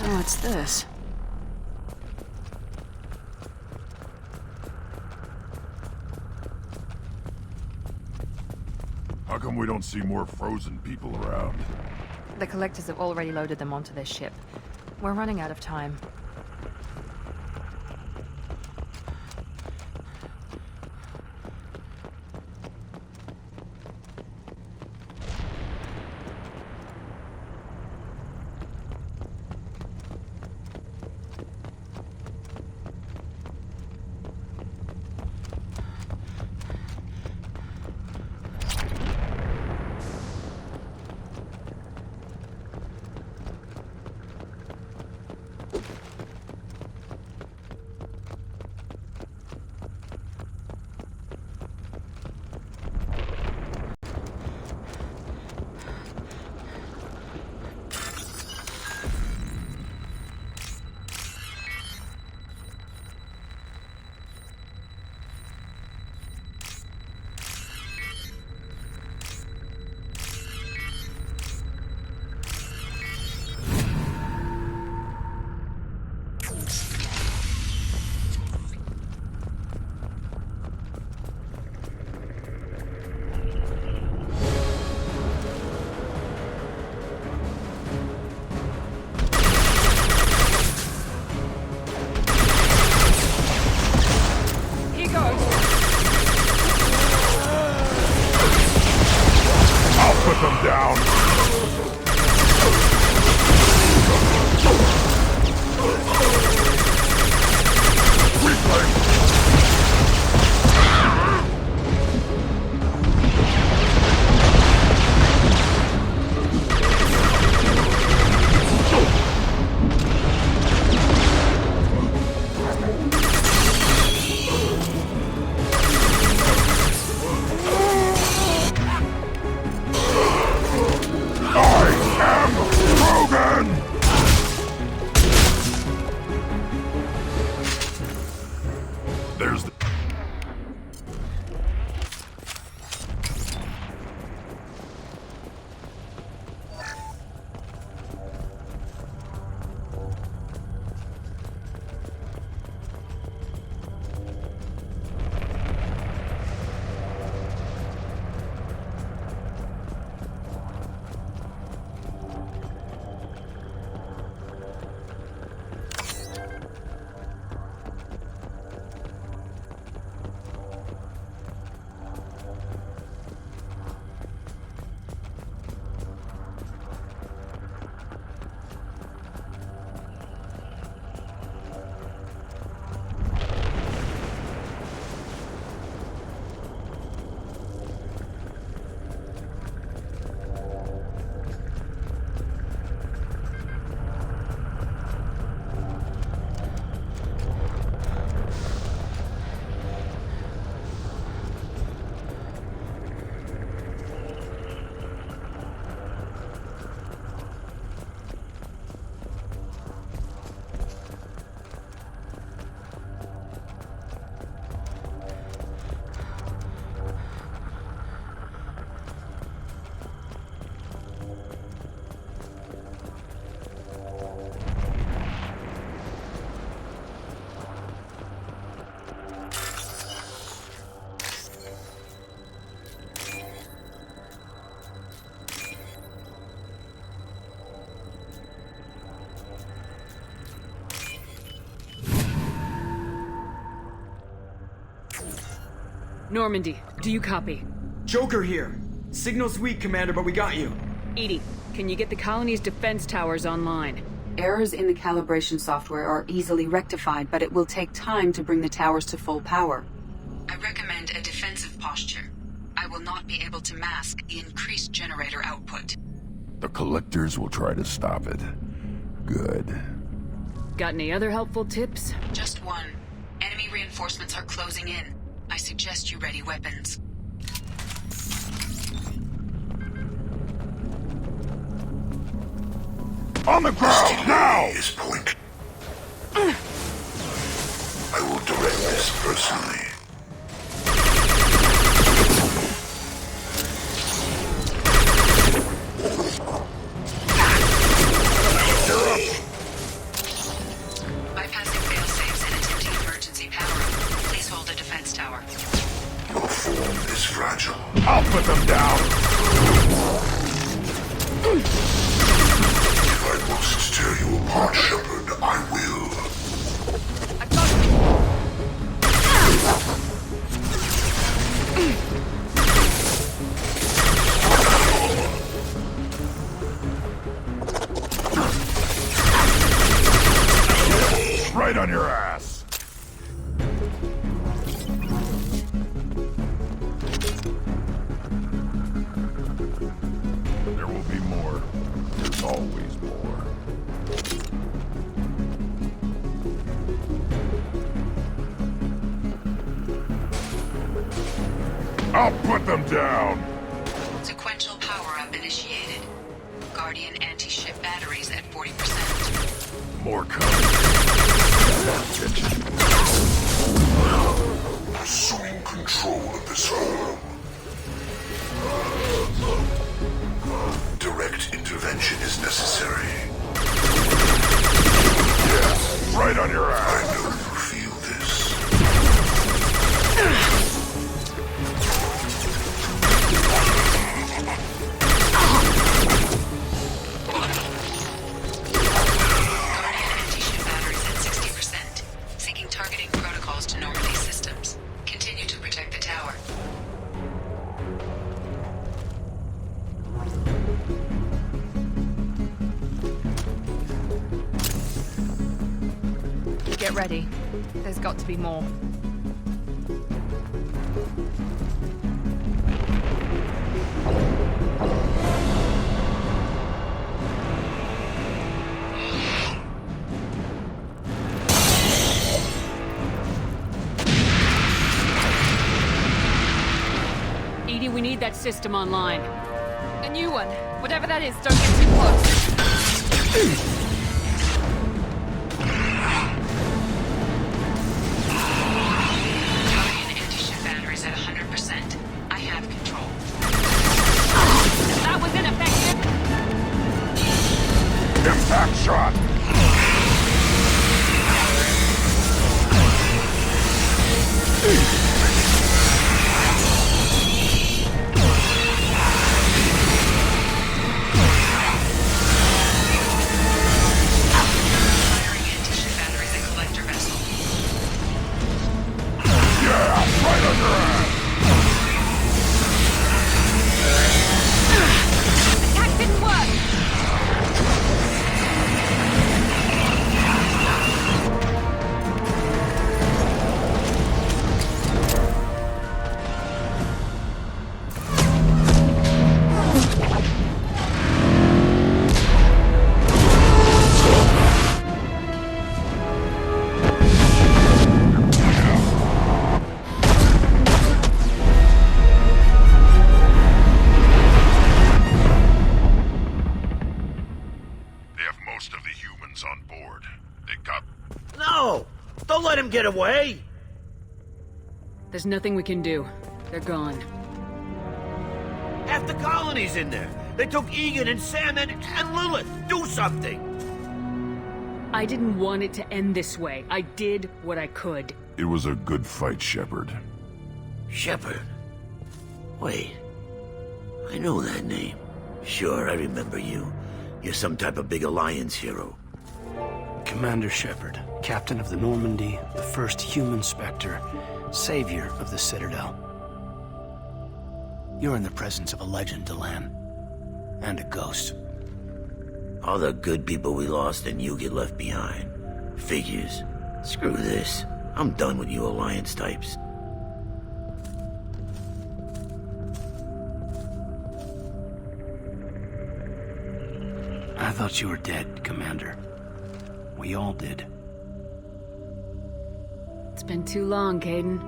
What's this?
How come we don't see more frozen people around?
The Collectors have already loaded them onto their ship. We're running out of time.
down! There's the...
Normandy, do you copy?
Joker here. Signal's weak, Commander, but we got you.
Edie, can you get the colony's defense towers online?
Errors in the calibration software are easily rectified, but it will take time to bring the towers to full power. I recommend a defensive posture. I will not be able to mask the increased generator output.
The collectors will try to stop it. Good.
Got any other helpful tips?
Just one. Enemy reinforcements are closing in. I suggest you ready weapons.
On the ground, now!
Is point. I will direct this personally.
Bypassing fail-safes and attempting emergency power-up. Please hold a defense tower.
Your form is fragile.
I'll put them down!
If I must tear you apart, Shepard, I will.
Right on your ass! There will be more. There's always more. I'll put them down!
Sequential power-up initiated. Guardian anti-ship batteries at 40%.
More coming.
Assuming control of this home. Direct intervention is necessary.
Yes, right on your ass.
I know you feel this.
Guardian anti-ship batteries at 60%. Seeking targeting protocols to Normandy systems. Continue to protect the tower.
Get ready. There's got to be more.
Edie, we need that system online.
A new one. Whatever that is, don't get too close.
Guardian anti-ship batteries at 100%. I have control.
That was ineffective!
Impact shot!
Firing anti-ship batteries at collector vessel.
Yeah, right under her!
Attack didn't work!
They have most of the humans on board. They got...
No! Don't let him get away!
There's nothing we can do. They're gone.
Half the colony's in there. They took Egan and Sam and Lilith. Do something!
I didn't want it to end this way. I did what I could.
It was a good fight, Shepard.
Shepard? Wait. I know that name. Sure, I remember you. You're some type of big Alliance hero.
Commander Shepard, captain of the Normandy, the first human Spectre, savior of the Citadel. You're in the presence of a legend, Delan. And a ghost.
All the good people we lost and you get left behind. Figures. Screw this. I'm done with you Alliance types.
I thought you were dead, Commander. We all did.
It's been too long, Caden.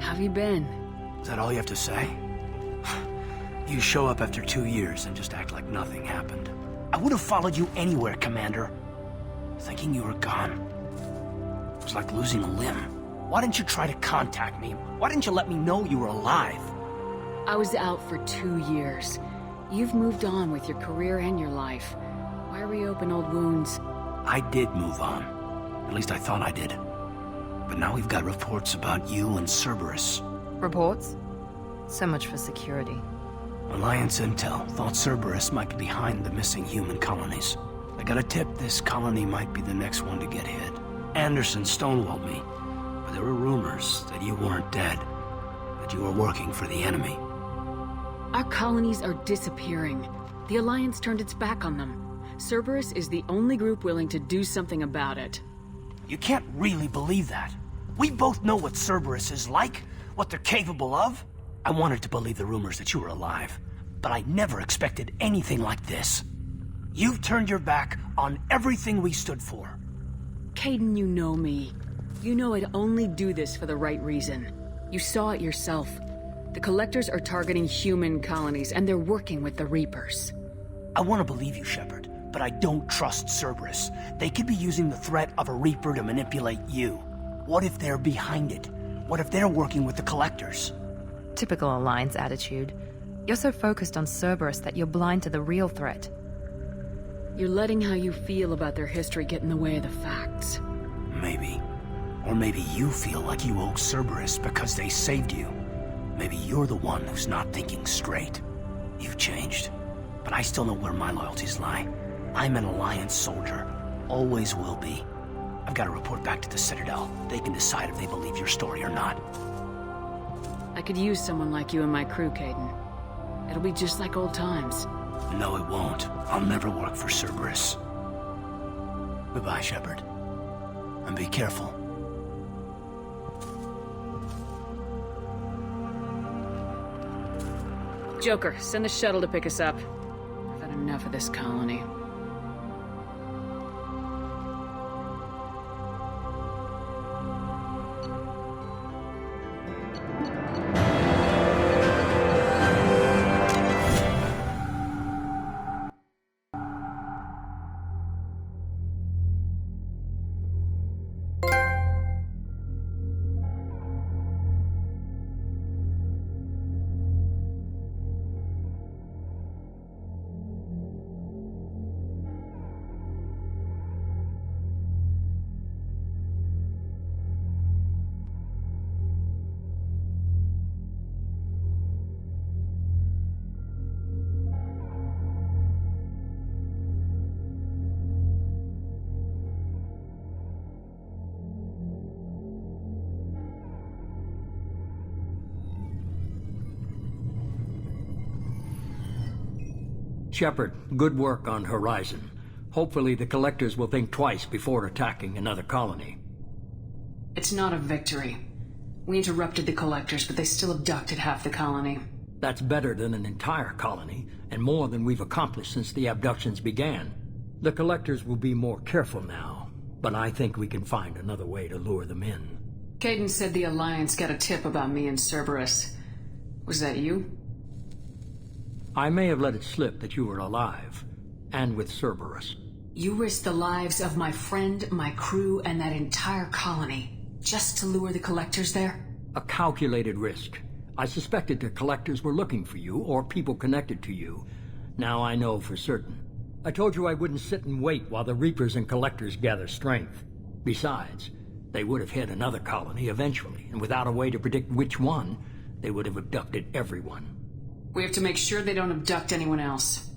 How have you been?
Is that all you have to say? You show up after 2 years and just act like nothing happened. I would have followed you anywhere, Commander. Thinking you were gone. It was like losing a limb. Why didn't you try to contact me? Why didn't you let me know you were alive?
I was out for 2 years. You've moved on with your career and your life. Why reopen old wounds?
I did move on. At least I thought I did. But now we've got reports about you and Cerberus.
Reports? So much for security.
Alliance Intel thought Cerberus might be behind the missing human colonies. I got a tip this colony might be the next one to get hit. Anderson stonewalled me, but there were rumors that you weren't dead, that you were working for the enemy.
Our colonies are disappearing. The Alliance turned its back on them. Cerberus is the only group willing to do something about it.
You can't really believe that. We both know what Cerberus is like, what they're capable of. I wanted to believe the rumors that you were alive, but I never expected anything like this. You've turned your back on everything we stood for.
Caden, you know me. You know I'd only do this for the right reason. You saw it yourself. The Collectors are targeting human colonies, and they're working with the Reapers.
I want to believe you, Shepard, but I don't trust Cerberus. They could be using the threat of a Reaper to manipulate you. What if they're behind it? What if they're working with the Collectors?
Typical Alliance attitude. You're so focused on Cerberus that you're blind to the real threat.
You're letting how you feel about their history get in the way of the facts.
Maybe. Or maybe you feel like you owe Cerberus because they saved you. Maybe you're the one who's not thinking straight. You've changed. But I still know where my loyalties lie. I'm an Alliance soldier. Always will be. I've got to report back to the Citadel. They can decide if they believe your story or not.
I could use someone like you in my crew, Caden. It'll be just like old times.
No, it won't. I'll never work for Cerberus. Goodbye, Shepard. And be careful.
Joker, send the shuttle to pick us up. I've had enough of this colony.
Shepard, good work on Horizon. Hopefully the Collectors will think twice before attacking another colony.
It's not a victory. We interrupted the Collectors, but they still abducted half the colony.
That's better than an entire colony, and more than we've accomplished since the abductions began. The Collectors will be more careful now, but I think we can find another way to lure them in.
Caden said the Alliance got a tip about me and Cerberus. Was that you?
I may have let it slip that you were alive, and with Cerberus.
You risked the lives of my friend, my crew, and that entire colony, just to lure the Collectors there?
A calculated risk. I suspected the Collectors were looking for you, or people connected to you. Now I know for certain. I told you I wouldn't sit and wait while the Reapers and Collectors gather strength. Besides, they would have hit another colony eventually, and without a way to predict which one, they would have abducted everyone.
We have to make sure they don't abduct anyone else.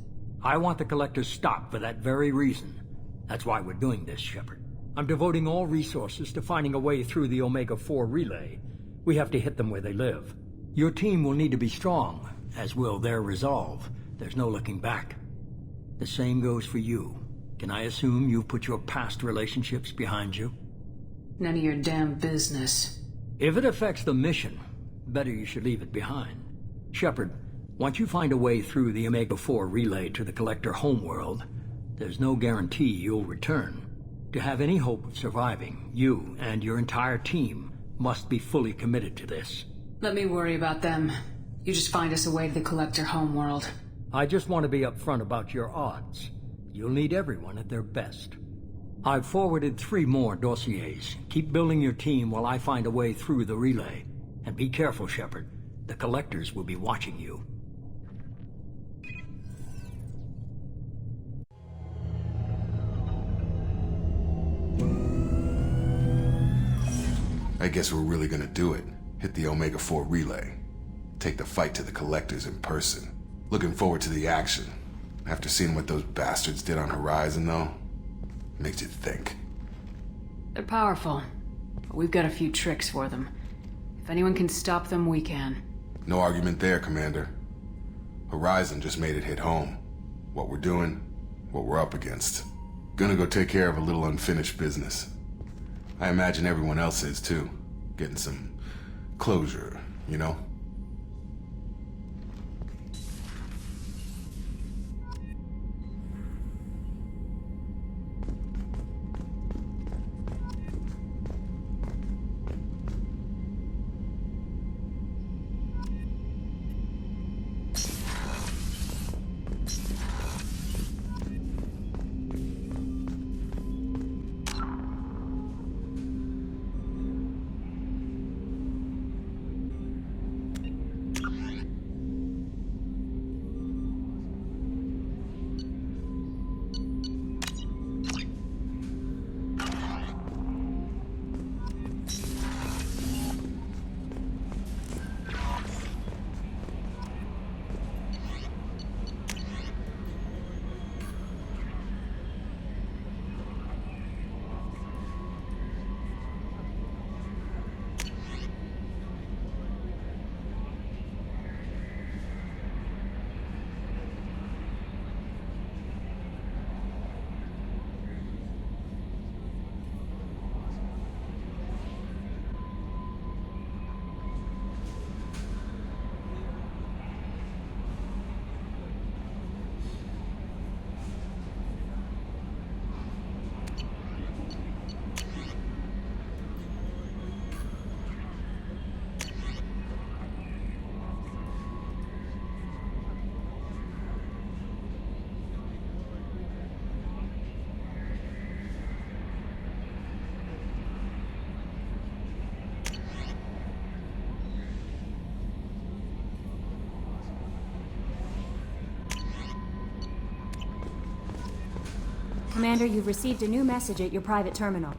I want the Collectors stopped for that very reason. That's why we're doing this, Shepard. I'm devoting all resources to finding a way through the Omega-4 relay. We have to hit them where they live. Your team will need to be strong, as will their resolve. There's no looking back. The same goes for you. Can I assume you've put your past relationships behind you?
None of your damn business.
If it affects the mission, better you should leave it behind. Shepard, once you find a way through the Omega-4 relay to the Collector homeworld, there's no guarantee you'll return. To have any hope of surviving, you and your entire team must be fully committed to this.
Let me worry about them. You just find us a way to the Collector homeworld.
I just want to be upfront about your odds. You'll need everyone at their best. I've forwarded 3 more dossiers. Keep building your team while I find a way through the relay. And be careful, Shepard. The Collectors will be watching you.
I guess we're really gonna do it. Hit the Omega-4 relay. Take the fight to the Collectors in person. Looking forward to the action. After seeing what those bastards did on Horizon, though, makes you think.
They're powerful, but we've got a few tricks for them. If anyone can stop them, we can.
No argument there, Commander. Horizon just made it hit home. What we're doing, what we're up against. Gonna go take care of a little unfinished business. I imagine everyone else is, too. Getting some closure, you know?
Commander, you've received a new message at your private terminal.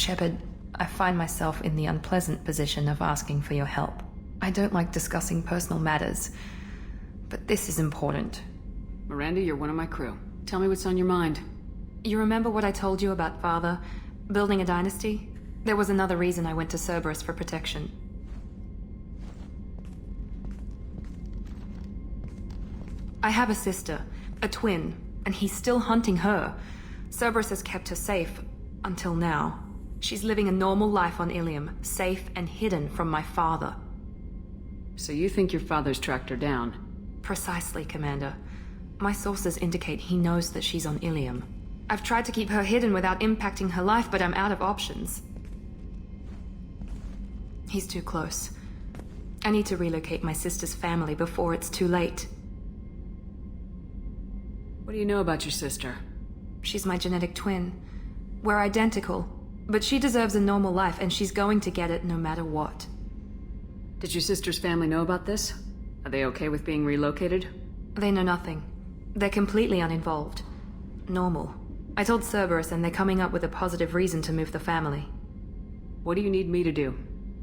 Shepard, I find myself in the unpleasant position of asking for your help. I don't like discussing personal matters, but this is important.
Miranda, you're one of my crew. Tell me what's on your mind.
You remember what I told you about Father? Building a dynasty? There was another reason I went to Cerberus for protection. I have a sister, a twin, and he's still hunting her. Cerberus has kept her safe, until now. She's living a normal life on Ilium, safe and hidden from my father.
So you think your father's tracked her down?
Precisely, Commander. My sources indicate he knows that she's on Ilium. I've tried to keep her hidden without impacting her life, but I'm out of options. He's too close. I need to relocate my sister's family before it's too late.
What do you know about your sister?
She's my genetic twin. We're identical, but she deserves a normal life, and she's going to get it no matter what.
Did your sister's family know about this? Are they okay with being relocated?
They know nothing. They're completely uninvolved. Normal. I told Cerberus, and they're coming up with a positive reason to move the family.
What do you need me to do?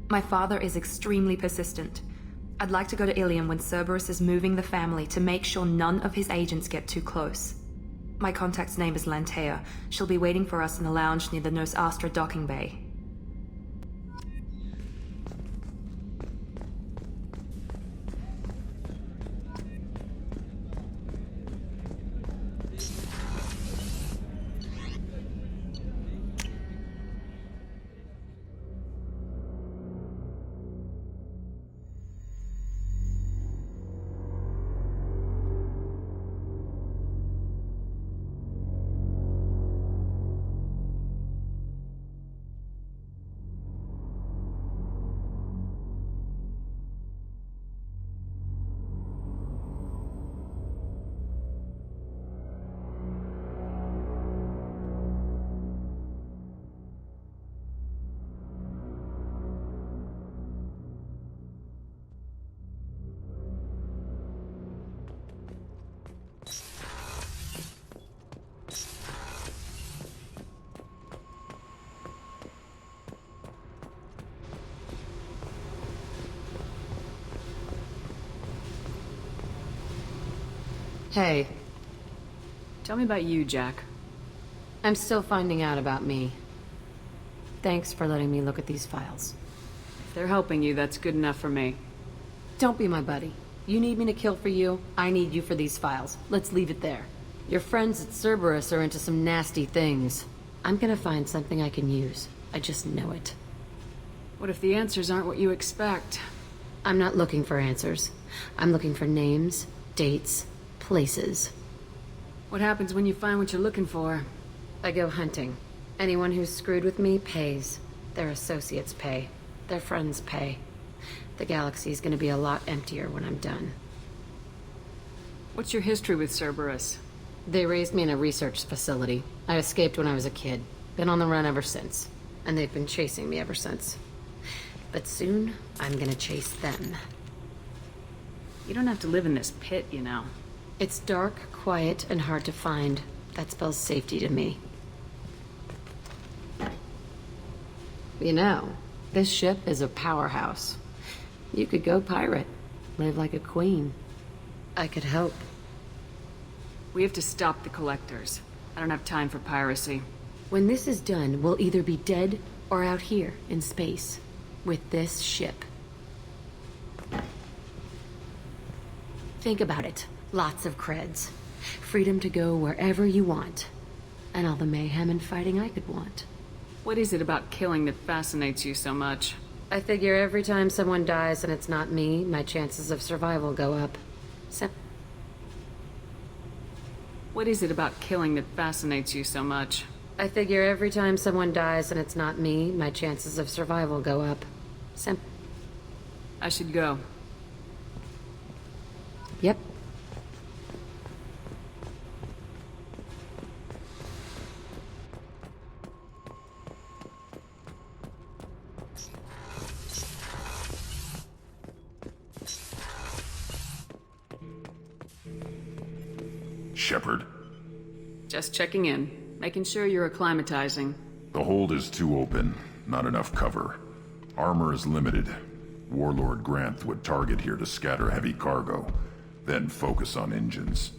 My father is extremely persistent. I'd like to go to Ilium when Cerberus is moving the family to make sure none of his agents get too close. My contact's name is Lantea. She'll be waiting for us in the lounge near the Nos Astra docking bay.
Hey.
Tell me about you, Jack.
I'm still finding out about me. Thanks for letting me look at these files.
If they're helping you, that's good enough for me.
Don't be my buddy. You need me to kill for you, I need you for these files. Let's leave it there. Your friends at Cerberus are into some nasty things. I'm gonna find something I can use. I just know it.
What if the answers aren't what you expect?
I'm not looking for answers. I'm looking for names, dates, places.
What happens when you find what you're looking for?
I go hunting. Anyone who's screwed with me pays. Their associates pay. Their friends pay. The galaxy's gonna be a lot emptier when I'm done.
What's your history with Cerberus?
They raised me in a research facility. I escaped when I was a kid. Been on the run ever since. And they've been chasing me ever since. But soon, I'm gonna chase them.
You don't have to live in this pit, you know.
It's dark, quiet, and hard to find. That spells safety to me. You know, this ship is a powerhouse. You could go pirate, live like a queen. I could help.
We have to stop the collectors. I don't have time for piracy.
When this is done, we'll either be dead or out here in space with this ship. Think about it. Lots of creds. Freedom to go wherever you want. And all the mayhem and fighting I could want.
What is it about killing that fascinates you so much?
I figure every time someone dies and it's not me, my chances of survival go up.
What is it about killing that fascinates you so much?
I figure every time someone dies and it's not me, my chances of survival go up.
I should go.
Yep.
Shepard.
Just checking in, making sure you're acclimatizing.
The hold is too open, not enough cover. Armor is limited. Warlord Granth would target here to scatter heavy cargo, then focus on engines.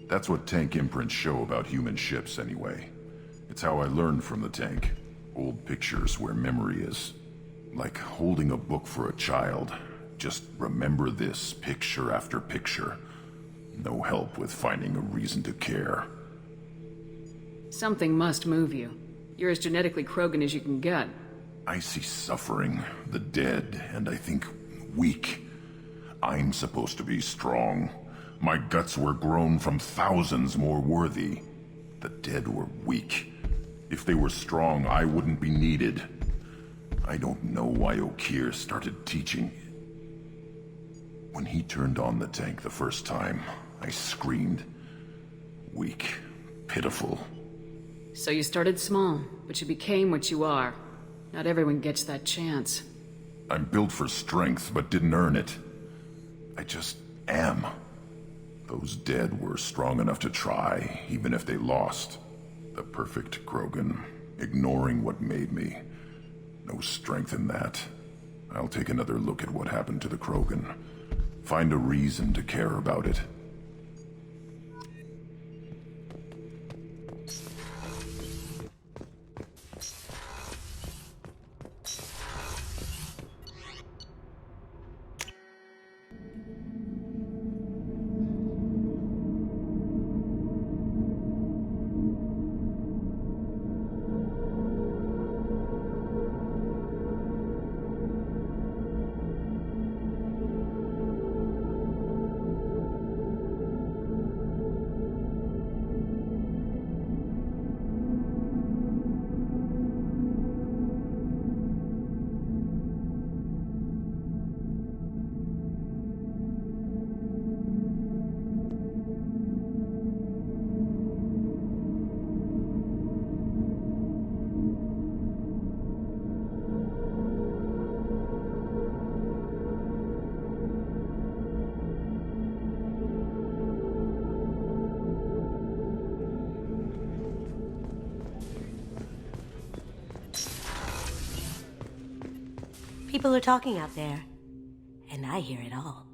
That's what tank imprints show about human ships anyway. It's how I learned from the tank. Old pictures where memory is. Like holding a book for a child. Just remember this picture after picture. No help with finding a reason to care.
Something must move you. You're as genetically Krogan as you can get.
I see suffering, the dead, and I think weak. I'm supposed to be strong. My guts were grown from thousands more worthy. The dead were weak. If they were strong, I wouldn't be needed. I don't know why Okeer started teaching. When he turned on the tank the first time, I screamed. Weak, pitiful.
So you started small, but you became what you are. Not everyone gets that chance.
I'm built for strength, but didn't earn it. I just am. Those dead were strong enough to try, even if they lost. The perfect Krogan, ignoring what made me. No strength in that. I'll take another look at what happened to the Krogan. Find a reason to care about it.
People are talking out there, and I hear it all.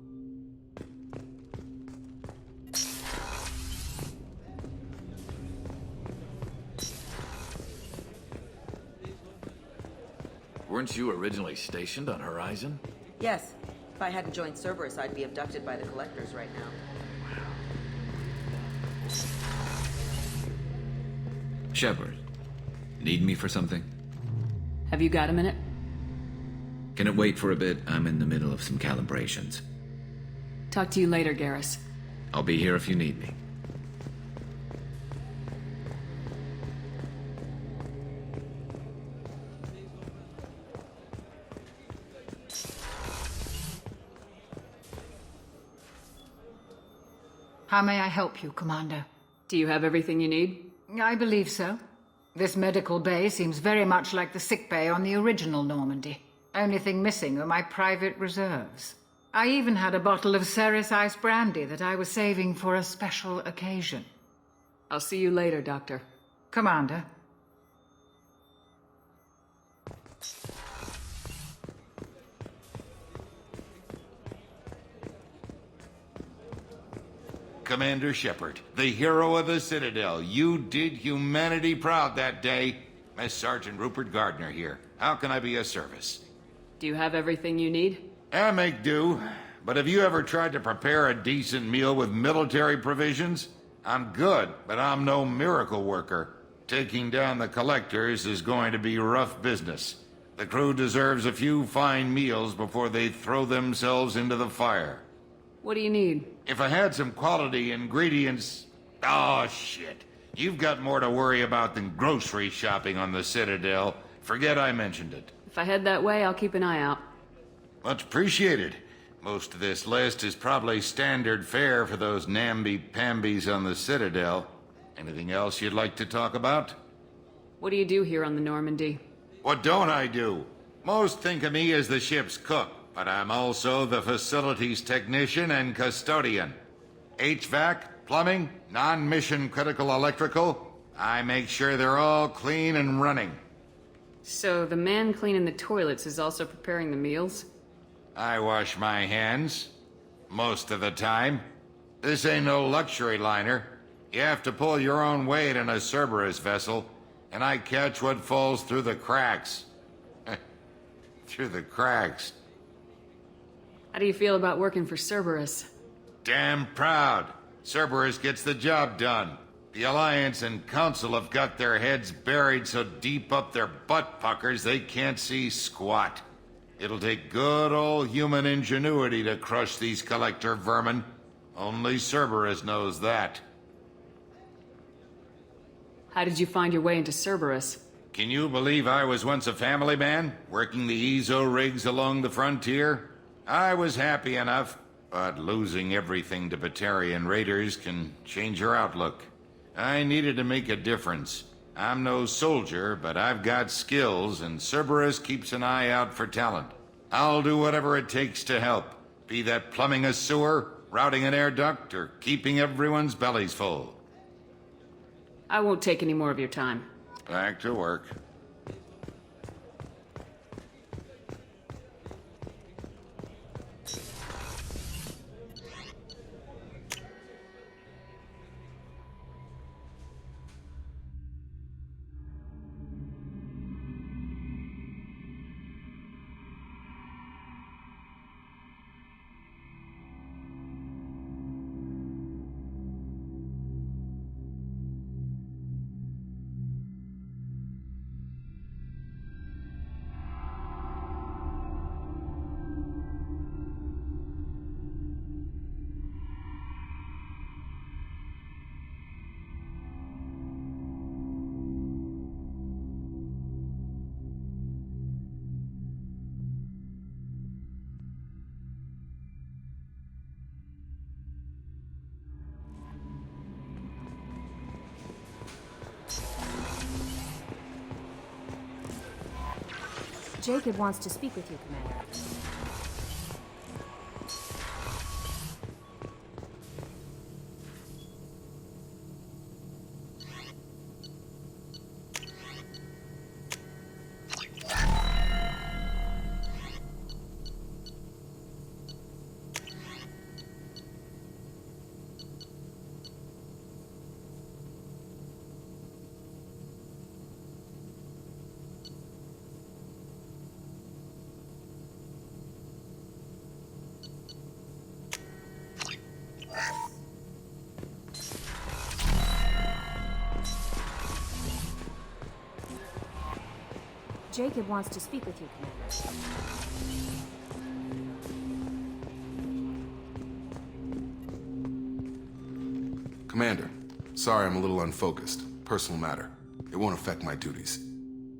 Weren't you originally stationed on Horizon?
Yes. If I hadn't joined Cerberus, I'd be abducted by the Collectors right now.
Shepard, need me for something?
Have you got a minute?
Can it wait for a bit? I'm in the middle of some calibrations.
Talk to you later, Garrus.
I'll be here if you need me.
How may I help you, Commander?
Do you have everything you need?
I believe so. This medical bay seems very much like the sick bay on the original Normandy. Only thing missing are my private reserves. I even had a bottle of Ceres Ice Brandy that I was saving for a special occasion.
I'll see you later, Doctor.
Commander.
Commander Shepard, the hero of the Citadel. You did humanity proud that day. Miss Sergeant Rupert Gardner here. How can I be of service?
Do you have everything you need?
I make do. But have you ever tried to prepare a decent meal with military provisions? I'm good, but I'm no miracle worker. Taking down the collectors is going to be rough business. The crew deserves a few fine meals before they throw themselves into the fire.
What do you need?
If I had some quality ingredients... Oh, shit. You've got more to worry about than grocery shopping on the Citadel. Forget I mentioned it.
If I head that way, I'll keep an eye out.
Much appreciated. Most of this list is probably standard fare for those namby-pambies on the Citadel. Anything else you'd like to talk about?
What do you do here on the Normandy?
What don't I do? Most think of me as the ship's cook, but I'm also the facilities technician and custodian. HVAC, plumbing, non-mission critical electrical. I make sure they're all clean and running.
So the man cleaning the toilets is also preparing the meals?
I wash my hands. Most of the time. This ain't no luxury liner. You have to pull your own weight in a Cerberus vessel, and I catch what falls through the cracks. Through the cracks.
How do you feel about working for Cerberus?
Damn proud. Cerberus gets the job done. The Alliance and Council have got their heads buried so deep up their butt puckers they can't see squat. It'll take good old human ingenuity to crush these collector vermin. Only Cerberus knows that.
How did you find your way into Cerberus?
Can you believe I was once a family man, working the EZO rigs along the frontier? I was happy enough, but losing everything to Batarian raiders can change your outlook. I needed to make a difference. I'm no soldier, but I've got skills, and Cerberus keeps an eye out for talent. I'll do whatever it takes to help, be that plumbing a sewer, routing an air duct, or keeping everyone's bellies full.
I won't take any more of your time.
Back to work.
Jacob wants to speak with you, Commander. Jacob wants to speak with you, Commander.
Commander, sorry I'm a little unfocused. Personal matter. It won't affect my duties.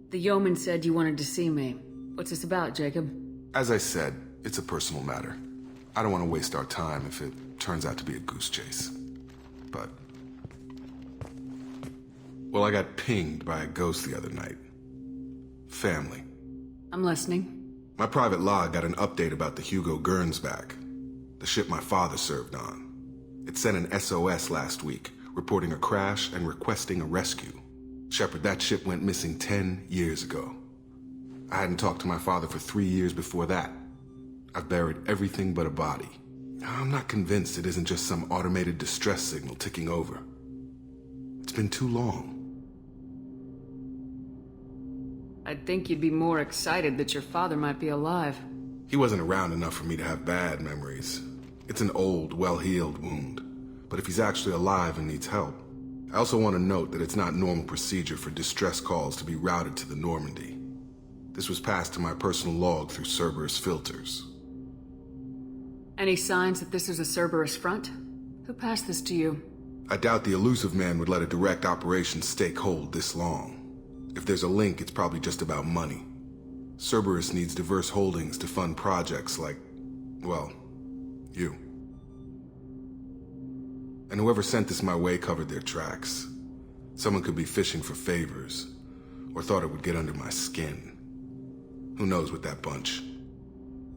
The yeoman said you wanted to see me. What's this about, Jacob?
As I said, it's a personal matter. I don't want to waste our time if it turns out to be a goose chase. But... well, I got pinged by a ghost the other night. Family.
I'm listening.
My private log got an update about the Hugo Gernsback, the ship my father served on. It sent an SOS last week, reporting a crash and requesting a rescue. Shepard, that ship went missing 10 years ago. I hadn't talked to my father for 3 years before that. I've buried everything but a body. I'm not convinced it isn't just some automated distress signal ticking over. It's been too long.
I'd think you'd be more excited that your father might be alive.
He wasn't around enough for me to have bad memories. It's an old, well-healed wound. But if he's actually alive and needs help, I also want to note that it's not normal procedure for distress calls to be routed to the Normandy. This was passed to my personal log through Cerberus filters.
Any signs that this is a Cerberus front? Who passed this to you?
I doubt the elusive man would let a direct operation stake hold this long. If there's a link, it's probably just about money. Cerberus needs diverse holdings to fund projects like, well, you. And whoever sent this my way covered their tracks. Someone could be fishing for favors, or thought it would get under my skin. Who knows with that bunch?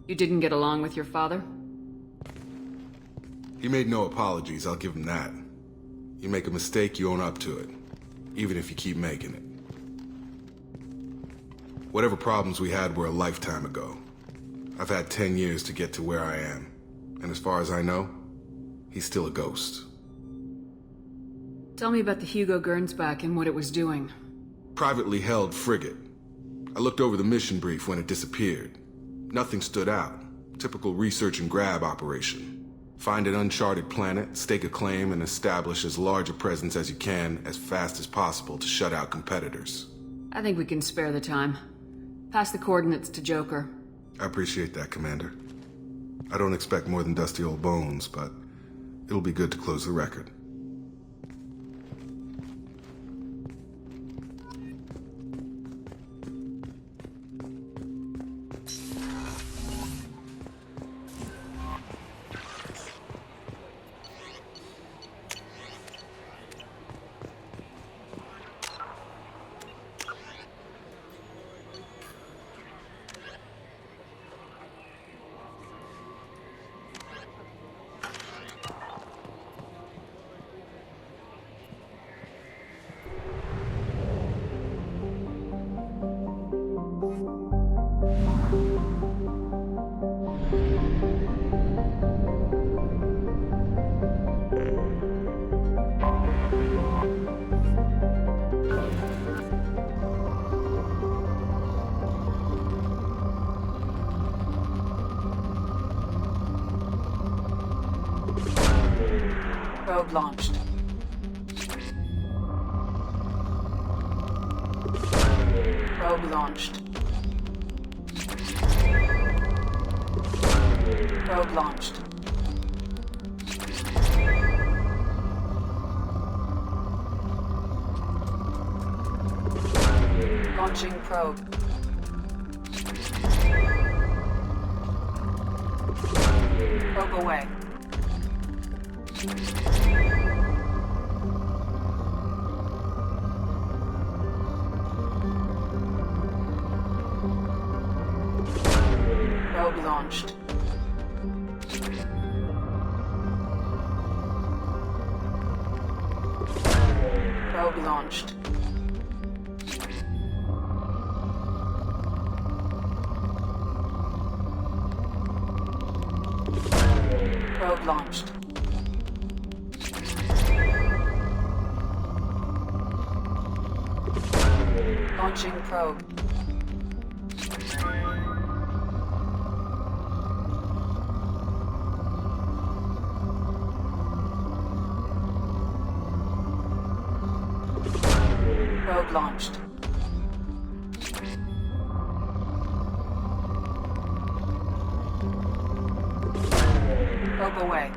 You didn't get along with your father?
He made no apologies, I'll give him that. You make a mistake, you own up to it, even if you keep making it. Whatever problems we had were a lifetime ago. I've had 10 years to get to where I am, and as far as I know, he's still a ghost.
Tell me about the Hugo Gernsback and what it was doing.
Privately held frigate. I looked over the mission brief when it disappeared. Nothing stood out. Typical research and grab operation. Find an uncharted planet, stake a claim, and establish as large a presence as you can as fast as possible to shut out competitors.
I think we can spare the time. Pass the coordinates to Joker.
I appreciate that, Commander. I don't expect more than dusty old bones, but it'll be good to close the record.
Probe launched. Probe launched. Probe launched. Launching probe. Probe away. Probe launched. Probe launched. Probe launched. Launching probe. Probe launched. Probe away.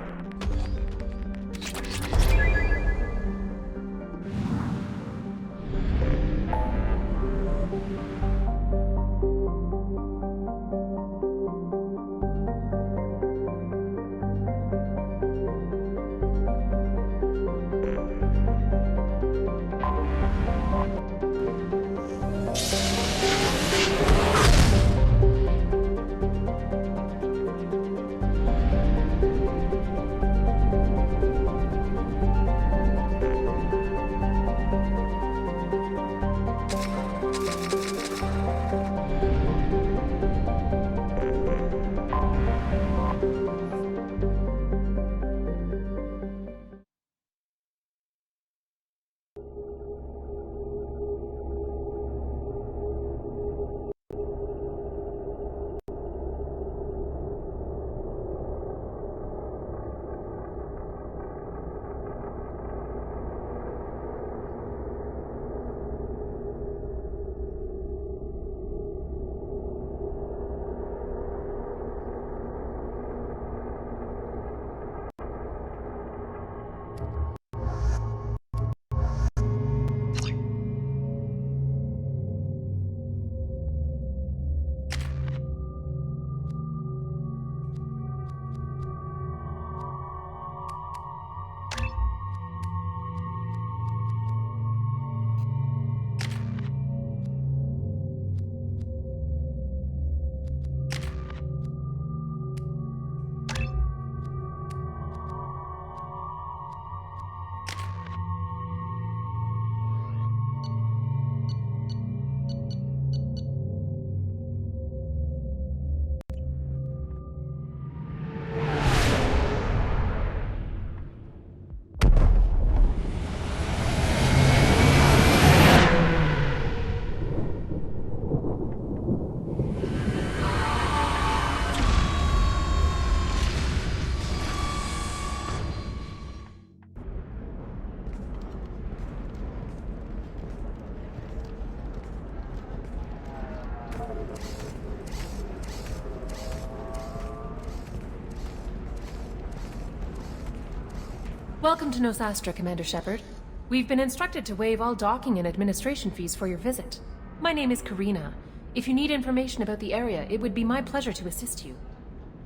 Welcome to Nosastra, Commander Shepard. We've been instructed to waive all docking and administration fees for your visit. My name is Karina. If you need information about the area, it would be my pleasure to assist you.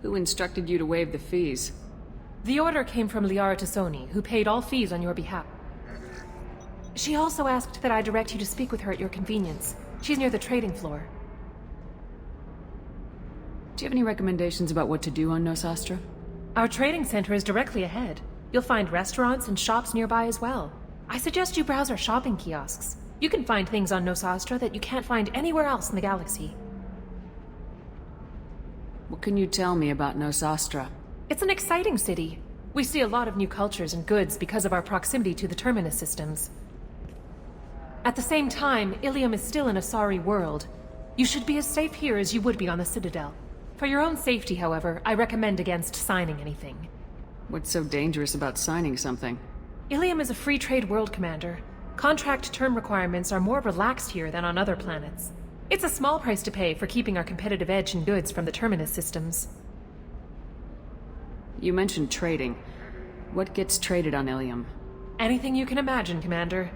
Who instructed you to waive the fees?
The order came from Liara Tassoni, who paid all fees on your behalf. She also asked that I direct you to speak with her at your convenience. She's near the trading floor.
Do you have any recommendations about what to do on Nosastra?
Our trading center is directly ahead. You'll find restaurants and shops nearby as well. I suggest you browse our shopping kiosks. You can find things on Nosastra that you can't find anywhere else in the galaxy.
What can you tell me about Nosastra?
It's an exciting city. We see a lot of new cultures and goods because of our proximity to the Terminus systems. At the same time, Ilium is still an Asari world. You should be as safe here as you would be on the Citadel. For your own safety, however, I recommend against signing anything.
What's so dangerous about signing something?
Ilium is a free trade world, Commander. Contract term requirements are more relaxed here than on other planets. It's a small price to pay for keeping our competitive edge in goods from the Terminus systems.
You mentioned trading. What gets traded on Ilium?
Anything you can imagine, Commander.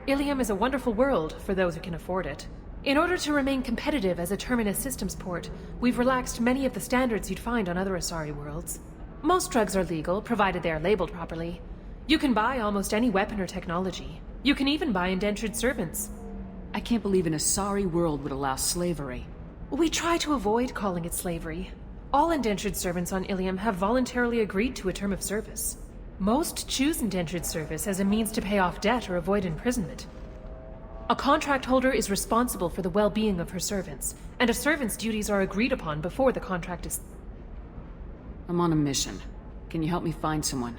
Ilium is a wonderful world for those who can afford it. In order to remain competitive as a Terminus systems port, we've relaxed many of the standards you'd find on other Asari worlds. Most drugs are legal, provided they are labeled properly. You can buy almost any weapon or technology. You can even buy indentured servants.
I can't believe an Asari world would allow slavery.
We try to avoid calling it slavery. All indentured servants on Ilium have voluntarily agreed to a term of service. Most choose indentured service as a means to pay off debt or avoid imprisonment. A contract holder is responsible for the well-being of her servants, and a servant's duties are agreed upon before the contract is...
I'm on a mission. Can you help me find someone?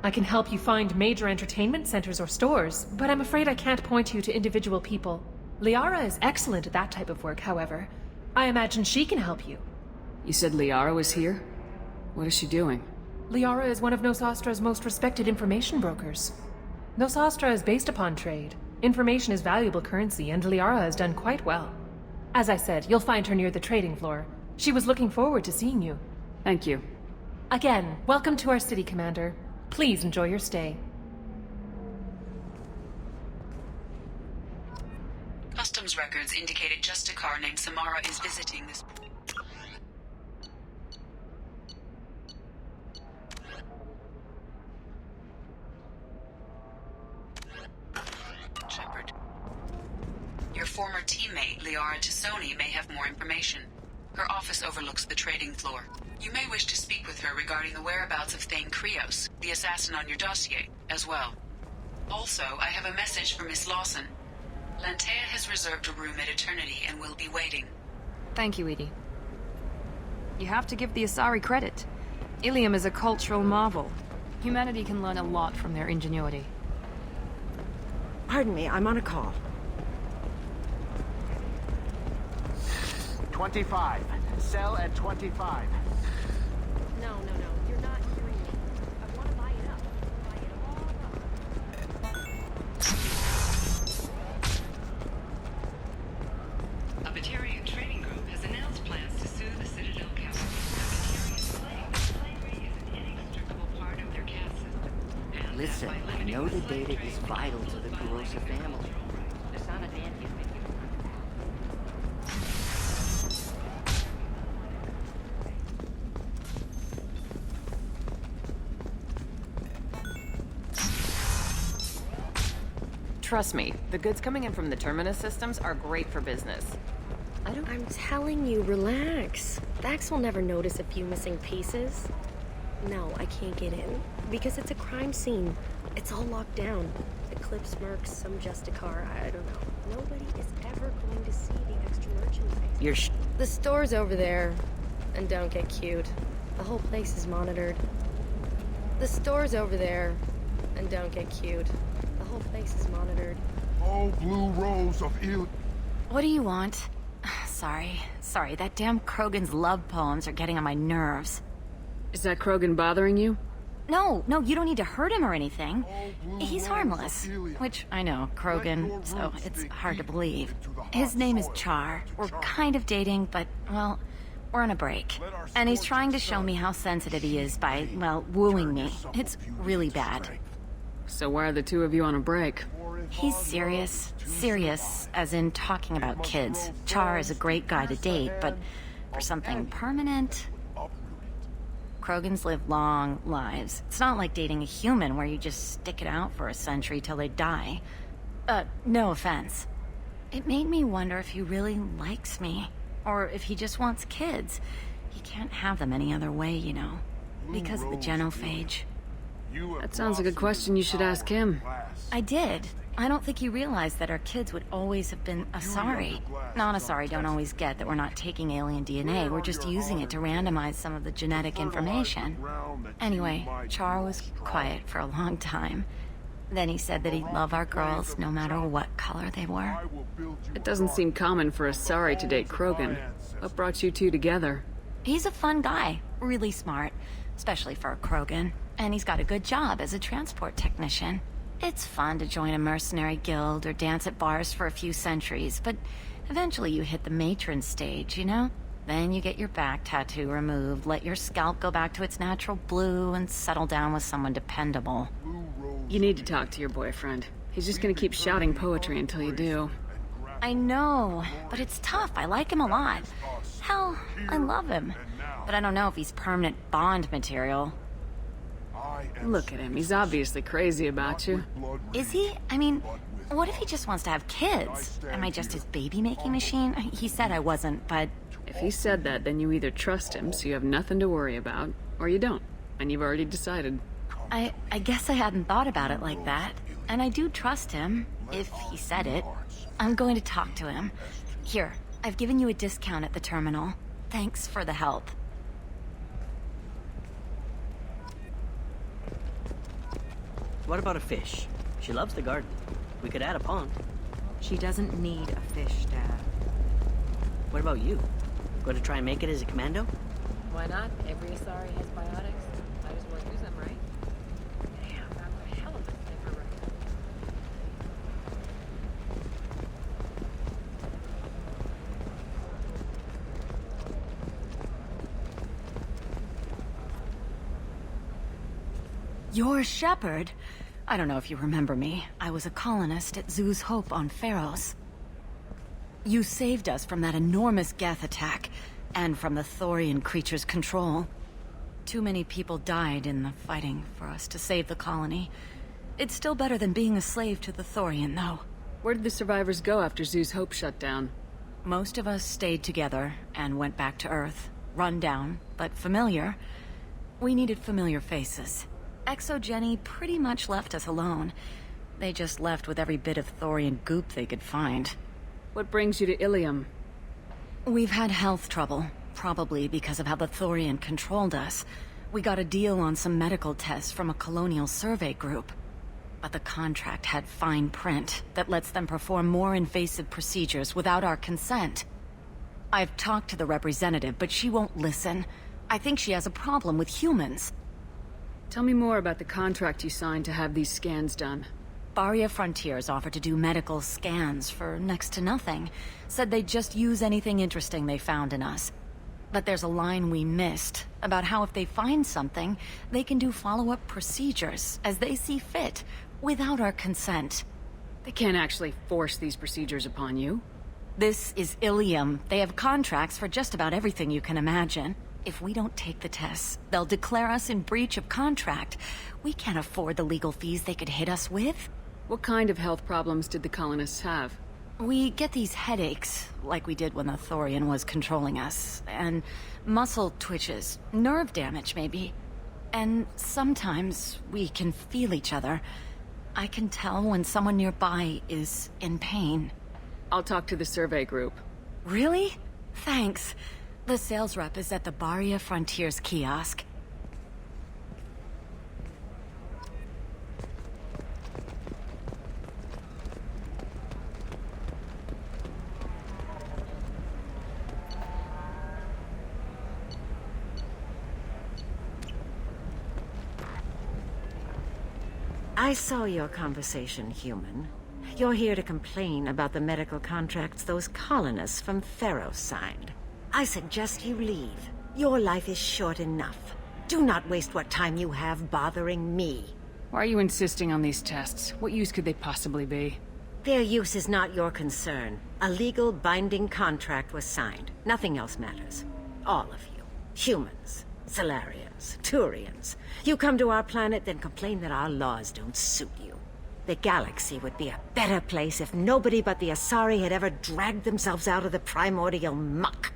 I can help you find major entertainment centers or stores, but I'm afraid I can't point you to individual people. Liara is excellent at that type of work, however. I imagine she can help you.
You said Liara was here? What is she doing?
Liara is one of Nosastra's most respected information brokers. Nosastra is based upon trade. Information is valuable currency, and Liara has done quite well. As I said, you'll find her near the trading floor. She was looking forward to seeing you.
Thank you.
Again, welcome to our city, Commander. Please enjoy your stay.
Customs records indicated just a car named Samara is visiting this... Shepard. Your former teammate, Liara Tassoni, may have more information. Her office overlooks the trading floor. You may wish to speak with her regarding the whereabouts of Thane Krios, the assassin on your dossier, as well. Also, I have a message for Miss Lawson. Lantea has reserved a room at Eternity and will be waiting.
Thank you, Edie. You have to give the Asari credit. Ilium is a cultural marvel. Humanity can learn a lot from their ingenuity.
Pardon me, I'm on a call.
25. Sell at 25.
No, you're not hearing me. I want to buy it up. Buy it all up.
A Batarian trading group has announced plans to sue the Citadel Council. The Batarians claim that slavery is an inextricable part of their caste system. And
Listen, I know the data is vital to the Kurosa family. It's not a damn
Trust me, the goods coming in from the Terminus systems are great for business.
I'm telling you, relax. Vax will never notice a few missing pieces. No, I can't get in. Because it's a crime scene. It's all locked down. Eclipse mercs, some Justicar, I don't know. Nobody is ever going to see the extra merchandise. The store's over there. And don't get cute. The whole place is monitored. The store's over there. And don't get cute. The whole place is monitored.
Oh, blue rose of ill...
What do you want? Sorry, that damn Krogan's love poems are getting on my nerves.
Is that Krogan bothering you?
No, you don't need to hurt him or anything. He's harmless. Which, I know, Krogan, so it's hard to believe. His name is Char. We're kind of dating, but, well, We're on a break. And he's trying to show me how sensitive he is by, well, wooing me. It's really bad.
So why are the two of you on a break?
He's serious. Serious, as in talking about kids. Char is a great guy to date, but for something permanent... Krogans live long lives. It's not like dating a human where you just stick it out for a century till they die. No offense. It made me wonder if he really likes me, or if he just wants kids. He can't have them any other way, you know, because of the genophage.
That sounds like a question you should ask him.
I did. I don't think he realized that our kids would always have been Asari. Non-Asari don't always get that we're not taking alien DNA, we're just using it to randomize some of the genetic information. Anyway, Char was quiet for a long time. Then he said that he'd love our girls no matter what color they were.
It doesn't seem common for Asari to date Krogan. What brought you two together?
He's a fun guy, really smart, especially for a Krogan. And he's got a good job as a transport technician. It's fun to join a mercenary guild or dance at bars for a few centuries, but eventually you hit the matron stage, you know? Then you get your back tattoo removed, let your scalp go back to its natural blue, and settle down with someone dependable.
You need to talk to your boyfriend. He's just gonna keep shouting poetry until you do.
I know, but it's tough. I like him a lot. Hell, I love him. But I don't know if he's permanent Bond material.
Look at him. He's obviously crazy about you.
Is he? I mean, what if he just wants to have kids? Am I just his baby-making machine? He said I wasn't, but...
If he said that, then you either trust him, so you have nothing to worry about, or you don't, and you've already decided.
I guess I hadn't thought about it like that. And I do trust him, if he said it. I'm going to talk to him. Here, I've given you a discount at the terminal. Thanks for the help.
What about a fish? She loves the garden. We could add a pond.
She doesn't need a fish, Dad.
What about you? Going to try and make it as a commando?
Why not? Every Asari has biotics. Might as well use them, right? Damn, that's a hell of a sniffer right
You're Shepard? I don't know if you remember me. I was a colonist at Zoo's Hope on Pharos. You saved us from that enormous Geth attack, and from the Thorian creature's control. Too many people died in the fighting for us to save the colony. It's still better than being a slave to the Thorian, though.
Where did the survivors go after Zoo's Hope shut down?
Most of us stayed together and went back to Earth. Run down, but familiar. We needed familiar faces. Exogeny pretty much left us alone. They just left with every bit of Thorian goop they could find.
What brings you to Ilium?
We've had health trouble, probably because of how the Thorian controlled us. We got a deal on some medical tests from a colonial survey group. But the contract had fine print that lets them perform more invasive procedures without our consent. I've talked to the representative, but she won't listen. I think she has a problem with humans.
Tell me more about the contract you signed to have these scans done.
Barria Frontiers offered to do medical scans for next to nothing. Said they'd just use anything interesting they found in us. But there's a line we missed about how if they find something, they can do follow-up procedures as they see fit, without our consent.
They can't actually force these procedures upon you.
This is Ilium. They have contracts for just about everything you can imagine. If we don't take the tests, they'll declare us in breach of contract. We can't afford the legal fees they could hit us with.
What kind of health problems did the colonists have?
We get these headaches, like we did when the Thorian was controlling us, and muscle twitches, nerve damage maybe. And sometimes we can feel each other. I can tell when someone nearby is in pain.
I'll talk to the survey group.
Really? Thanks. The sales rep is at the Barria Frontiers kiosk.
I saw your conversation, human. You're here to complain about the medical contracts those colonists from Pharos signed. I suggest you leave. Your life is short enough. Do not waste what time you have bothering me.
Why are you insisting on these tests? What use could they possibly be?
Their use is not your concern. A legal binding contract was signed. Nothing else matters. All of you. Humans, Solarians, Turians. You come to our planet, then complain that our laws don't suit you. The galaxy would be a better place if nobody but the Asari had ever dragged themselves out of the primordial muck.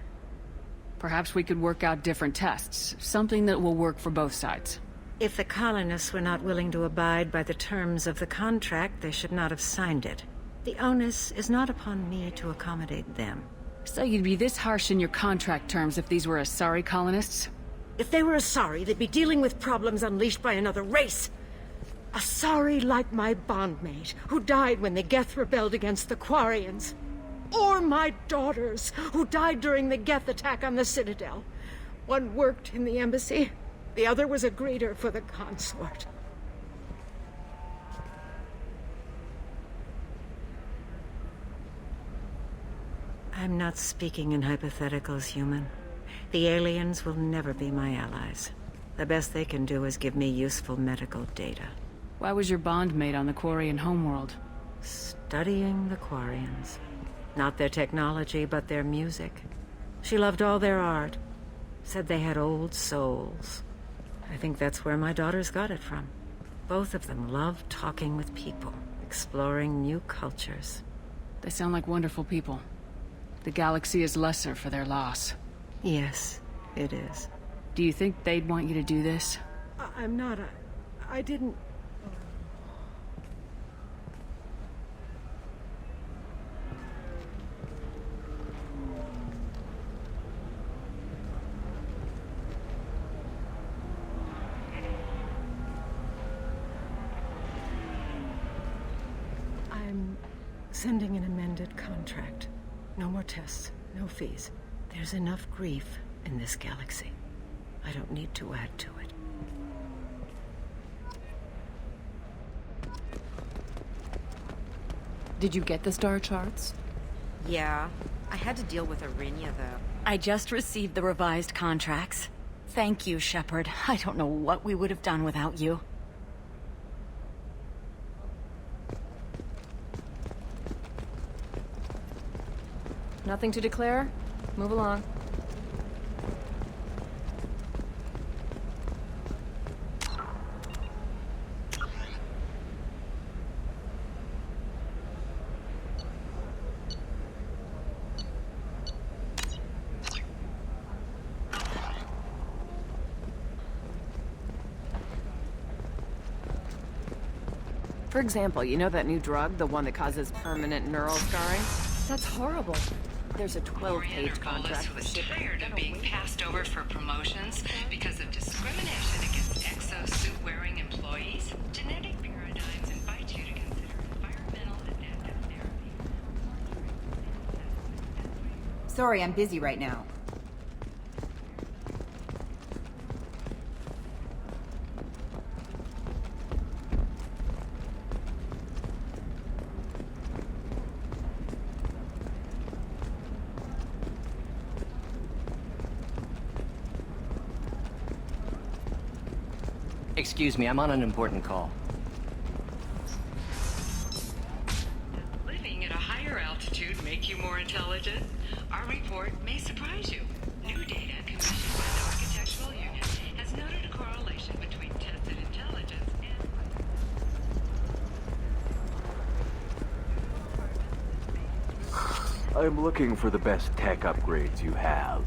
Perhaps we could work out different tests. Something that will work for both sides.
If the colonists were not willing to abide by the terms of the contract, they should not have signed it. The onus is not upon me to accommodate them.
So you'd be this harsh in your contract terms if these were Asari colonists?
If they were Asari, they'd be dealing with problems unleashed by another race. Asari like my bondmate, who died when the Geth rebelled against the Quarians. Or my daughters, who died during the Geth attack on the Citadel. One worked in the embassy, the other was a greeter for the consort. I'm not speaking in hypotheticals, human. The aliens will never be my allies. The best they can do is give me useful medical data.
Why was your bondmate on the Quarian homeworld?
Studying the Quarians. Not their technology, but their music. She loved all their art. Said they had old souls. I think that's where my daughters got it from. Both of them love talking with people, exploring new cultures.
They sound like wonderful people. The galaxy is lesser for their loss.
Yes, it is.
Do you think they'd want you to do this?
I'm not. I didn't... I'm sending an amended contract. No more tests, no fees. There's enough grief in this galaxy. I don't need to add to it.
Did you get the star charts?
Yeah. I had to deal with Arinia, though. I just received the revised contracts. Thank you, Shepard. I don't know what we would have done without you.
Nothing to declare? Move along. For example, you know that new drug, the one that causes permanent neural scarring? That's horrible. There's a 12-page contract
was tired of being passed over for promotions because of discrimination against exosuit-wearing employees. Genetic paradigms invite you to consider environmental adaptive therapy.
Sorry, I'm busy right now.
Excuse me, I'm on an important call.
Living at a higher altitude make you more intelligent? Our report may surprise you. New data commissioned by the Architectural Union has noted a correlation between tested intelligence and...
I'm looking for the best tech upgrades you have.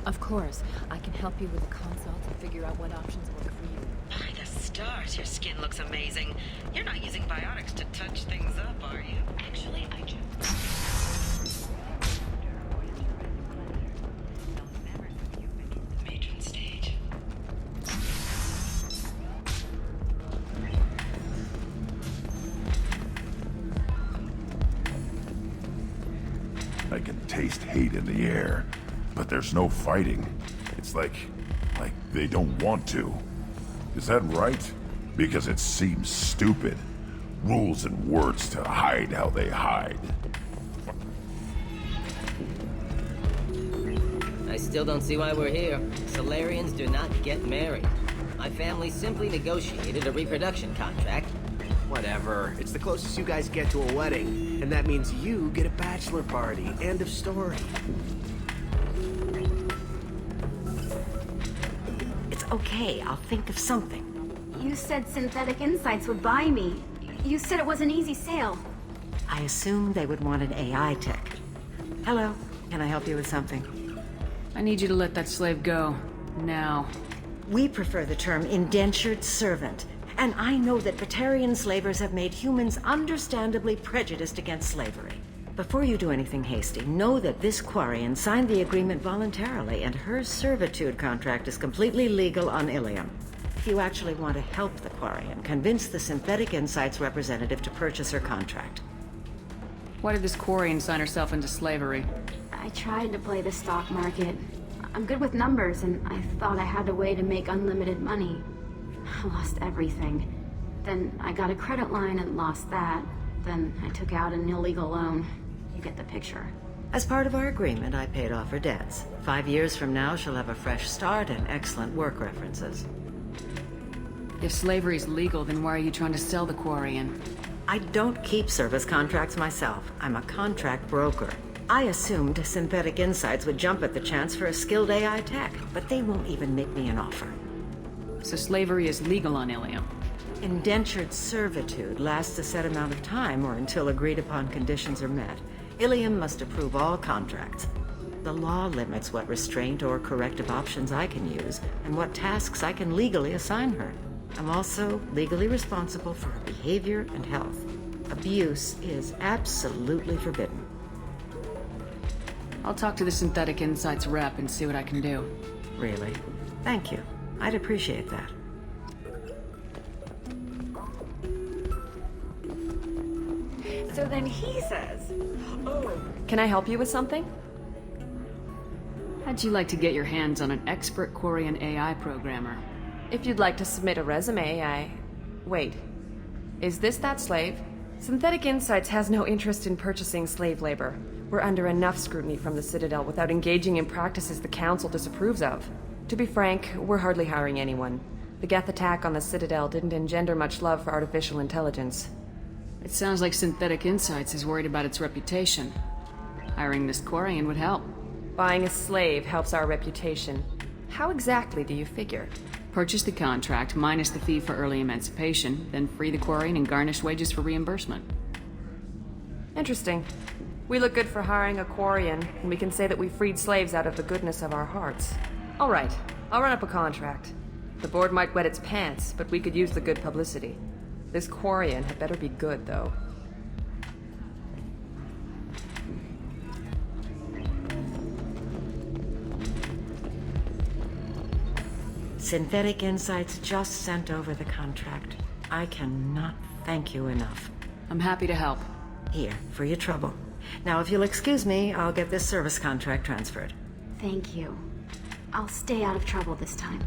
Of course. I can help you with a consult and figure out what options work for you.
By the stars, your skin looks amazing. You're not using biotics to touch things up, are you?
Actually, I just... Matron stage.
I can taste hate in the air, but there's no fighting. It's like they don't want to. Is that right? Because it seems stupid. Rules and words to hide how they hide.
I still don't see why we're here. Solarians do not get married. My family simply negotiated a reproduction contract.
Whatever. It's the closest you guys get to a wedding. And that means you get a bachelor party. End of story.
It's okay. I'll think of something.
You said Synthetic Insights would buy me. You said it was an easy sale.
I assumed they would want an AI tech. Hello. Can I help you with something?
I need you to let that slave go. Now.
We prefer the term indentured servant. And I know that Batarian slavers have made humans understandably prejudiced against slavery. Before you do anything hasty, know that this Quarian signed the agreement voluntarily, and her servitude contract is completely legal on Ilium. If you actually want to help the Quarian, convince the Synthetic Insights representative to purchase her contract.
Why did this Quarian sign herself into slavery?
I tried to play the stock market. I'm good with numbers, and I thought I had a way to make unlimited money. I lost everything. Then I got a credit line and lost that. Then I took out an illegal loan. You get the picture.
As part of our agreement, I paid off her debts. 5 years from now, she'll have a fresh start and excellent work references.
If slavery's legal, then why are you trying to sell the Quarian?
I don't keep service contracts myself. I'm a contract broker. I assumed Synthetic Insights would jump at the chance for a skilled AI tech, but they won't even make me an offer.
So slavery is legal on Ilium?
Indentured servitude lasts a set amount of time or until agreed upon conditions are met. Ilium must approve all contracts. The law limits what restraint or corrective options I can use and what tasks I can legally assign her. I'm also legally responsible for her behavior and health. Abuse is absolutely forbidden.
I'll talk to the Synthetic Insights rep and see what I can do.
Really? Thank you. I'd appreciate that.
So then he says, "Oh,
Can I help you with something?
How'd you like to get your hands on an expert Quarian AI programmer?
If you'd like to submit a resume, Wait. Is this that slave? Synthetic Insights has no interest in purchasing slave labor. We're under enough scrutiny from the Citadel without engaging in practices the Council disapproves of. To be frank, we're hardly hiring anyone. The Geth attack on the Citadel didn't engender much love for artificial intelligence.
It sounds like Synthetic Insights is worried about its reputation. Hiring this Quarian would help.
Buying a slave helps our reputation. How exactly do you figure?
Purchase the contract, minus the fee for early emancipation, then free the Quarian and garnish wages for reimbursement.
Interesting. We look good for hiring a Quarian, and we can say that we freed slaves out of the goodness of our hearts. All right, I'll run up a contract. The board might wet its pants, but we could use the good publicity. This Quarian had better be good, though.
Synthetic Insights just sent over the contract. I cannot thank you enough.
I'm happy to help.
Here, for your trouble. Now, if you'll excuse me, I'll get this service contract transferred.
thank you. I'll stay out of trouble this time."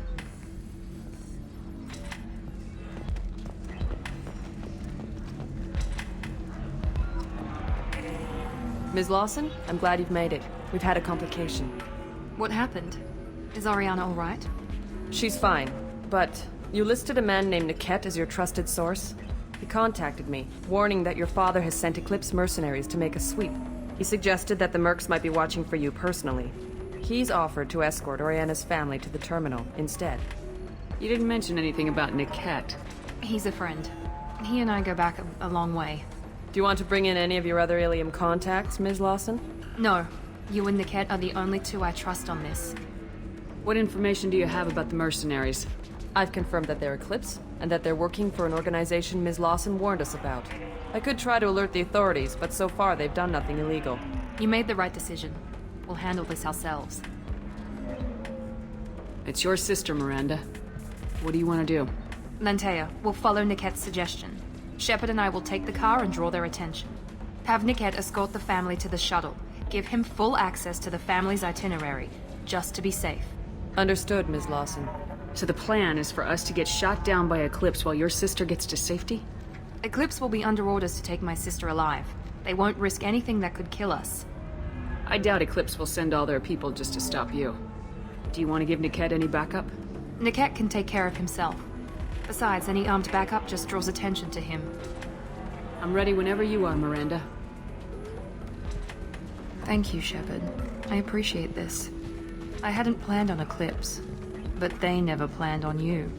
Ms. Lawson, I'm glad you've made it. We've had a complication.
What happened? Is Ariana all right?
She's fine, but you listed a man named Niket as your trusted source. He contacted me, warning that your father has sent Eclipse mercenaries to make a sweep. He suggested that the Mercs might be watching for you personally. He's offered to escort Oriana's family to the terminal instead.
You didn't mention anything about Niket.
He's a friend. He and I go back a long way.
Do you want to bring in any of your other Ilium contacts, Ms. Lawson?
No. You and Niket are the only two I trust on this.
What information do you have about the mercenaries?
I've confirmed that they're Eclipse, and that they're working for an organization Ms. Lawson warned us about. I could try to alert the authorities, but so far they've done nothing illegal.
You made the right decision. We'll handle this ourselves.
It's your sister, Miranda. What do you want to do?
Lantea, we'll follow Niket's suggestion. Shepard and I will take the car and draw their attention. Have Niket escort the family to the shuttle. Give him full access to the family's itinerary, just to be safe.
Understood, Ms. Lawson.
So the plan is for us to get shot down by Eclipse while your sister gets to safety?
Eclipse will be under orders to take my sister alive. They won't risk anything that could kill us.
I doubt Eclipse will send all their people just to stop you. Do you want to give Niket any backup?
Niket can take care of himself. Besides, any armed backup just draws attention to him.
I'm ready whenever you are, Miranda.
Thank you, Shepard. I appreciate this. I hadn't planned on Eclipse, but they never planned on you.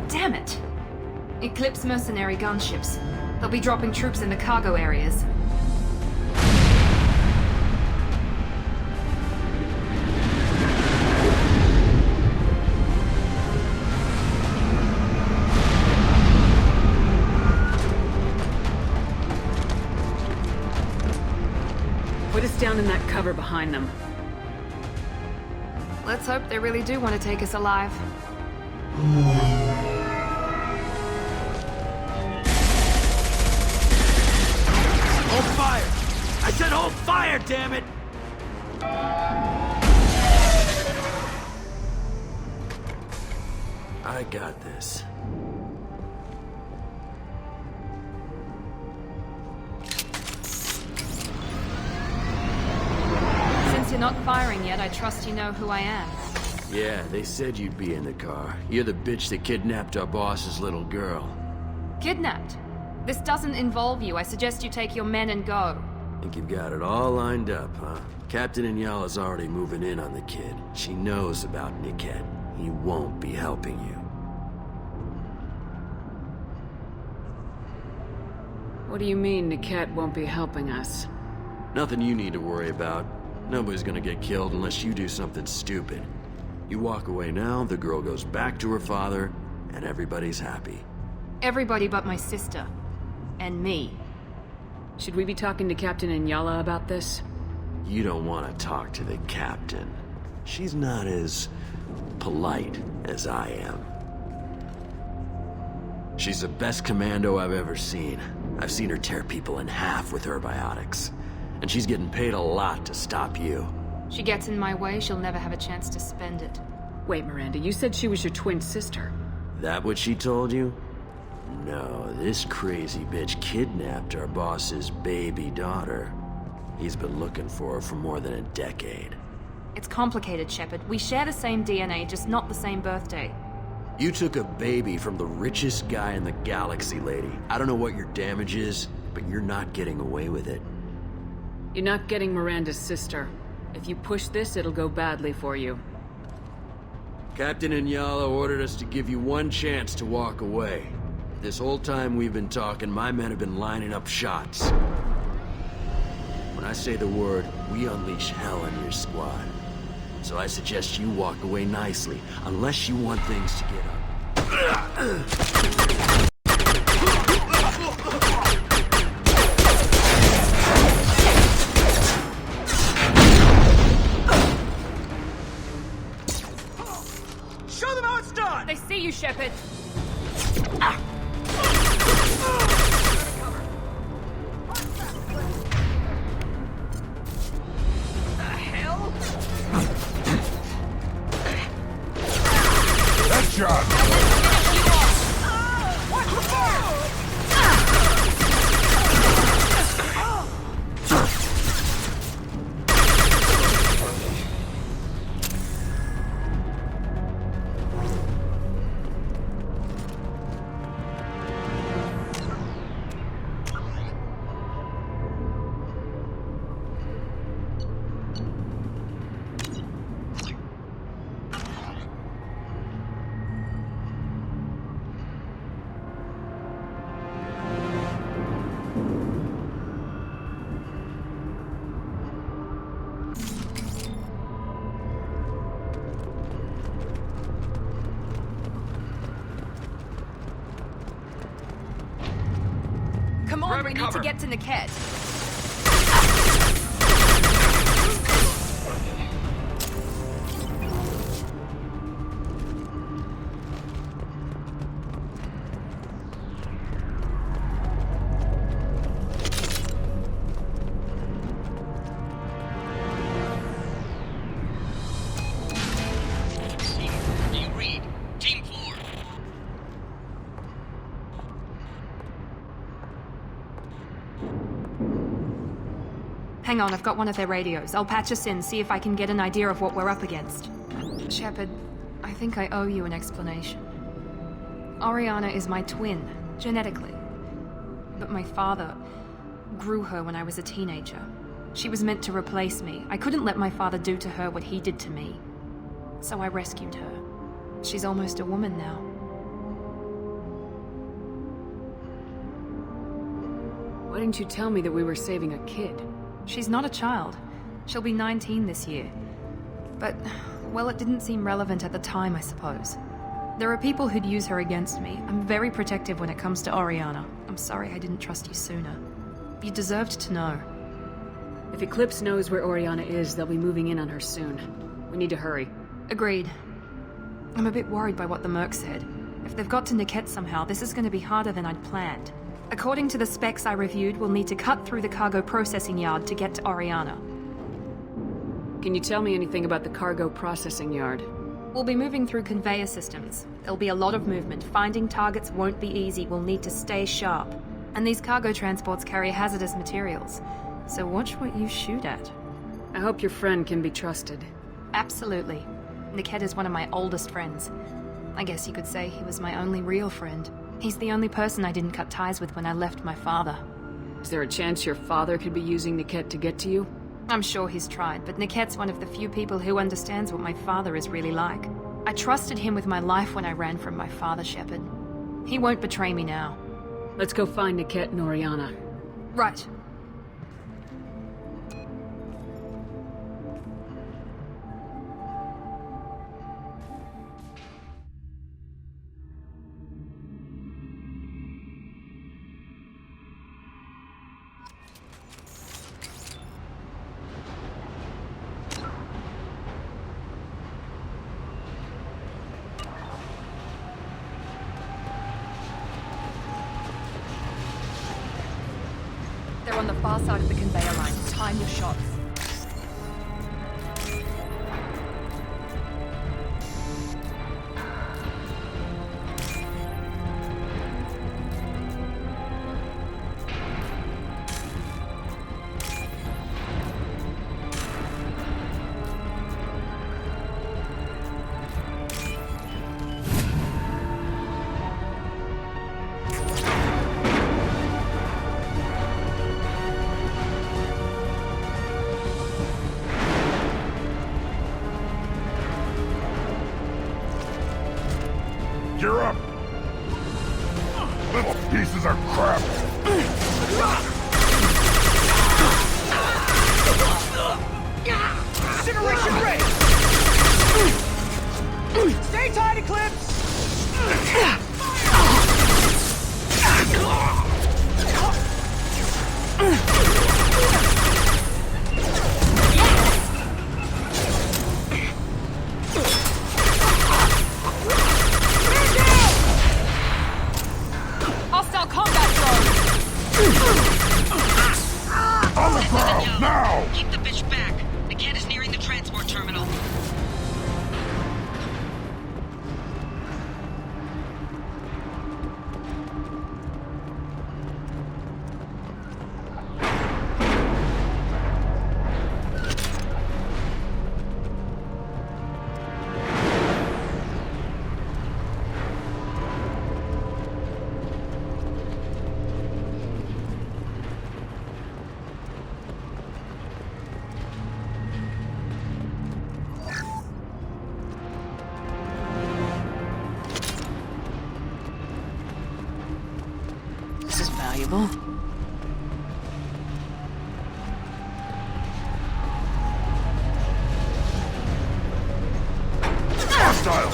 Damn it! Eclipse mercenary gunships. They'll be dropping troops in the cargo areas.
Put us down in that cover behind them.
Let's hope they really do want to take us alive.
Hold fire! I said hold fire, damn it! I got this.
Since you're not firing yet, I trust you know who I am.
Yeah, they said you'd be in the car. You're the bitch that kidnapped our boss's little girl.
Kidnapped? This doesn't involve you. I suggest you take your men and go.
Think you've got it all lined up, huh? Captain Inyala's already moving in on the kid. She knows about Niket. He won't be helping you.
What do you mean Niket won't be helping us?
Nothing you need to worry about. Nobody's gonna get killed unless you do something stupid. You walk away now, the girl goes back to her father, and everybody's happy.
Everybody but my sister. And me.
Should we be talking to Captain Inyala about this?
You don't want to talk to the captain. She's not as polite as I am. She's the best commando I've ever seen. I've seen her tear people in half with her biotics. And she's getting paid a lot to stop you.
She gets in my way, she'll never have a chance to spend it.
Wait, Miranda, you said she was your twin sister.
That what she told you? No, this crazy bitch kidnapped our boss's baby daughter. He's been looking for her for more than a decade.
It's complicated, Shepard. We share the same DNA, just not the same birthday.
You took a baby from the richest guy in the galaxy, lady. I don't know what your damage is, but you're not getting away with it.
You're not getting Miranda's sister. If you push this, it'll go badly for you.
Captain Inyala ordered us to give you one chance to walk away. This whole time we've been talking, my men have been lining up shots. When I say the word, we unleash hell on your squad. So I suggest you walk away nicely, unless you want things to get up. Show them how it's done!
They see you, Shepard. long do I need to get to Niket? Hang on, I've got one of their radios. I'll patch us in, see if I can get an idea of what we're up against. Shepard, I think I owe you an explanation. Oriana is my twin, genetically. But my father grew her when I was a teenager. She was meant to replace me. I couldn't let my father do to her what he did to me. So I rescued her. She's almost a woman now.
Why didn't you tell me that we were saving a kid?
She's not a child. She'll be 19 this year. But, well, it didn't seem relevant at the time, I suppose. There are people who'd use her against me. I'm very protective when it comes to Oriana. I'm sorry I didn't trust you sooner. You deserved to know.
If Eclipse knows where Oriana is, they'll be moving in on her soon. We need to hurry.
Agreed. I'm a bit worried by what the Merc said. If they've got to Niket somehow, this is going to be harder than I'd planned. According to the specs I reviewed, we'll need to cut through the cargo processing yard to get to Oriana.
Can you tell me anything about the cargo processing yard?
We'll be moving through conveyor systems. There'll be a lot of movement. Finding targets won't be easy. We'll need to stay sharp. And these cargo transports carry hazardous materials. So watch what you shoot at.
I hope your friend can be trusted.
Absolutely. Niket is one of my oldest friends. I guess you could say he was my only real friend. He's the only person I didn't cut ties with when I left my father.
Is there a chance your father could be using Niket to get to you?
I'm sure he's tried, but Niket's one of the few people who understands what my father is really like. I trusted him with my life when I ran from my father, Shepard. He won't betray me now.
Let's go find Niket and Oriana.
Right. They're on the far side of the conveyor line. Time your shots.
You're up! Little pieces of crap!
Incineration ray! Stay tight, Eclipse!
Hostile combat drone!
On the ground, now!
Keep the bitch back. The cat is nearing the transport terminal.
This is valuable.
Hostile!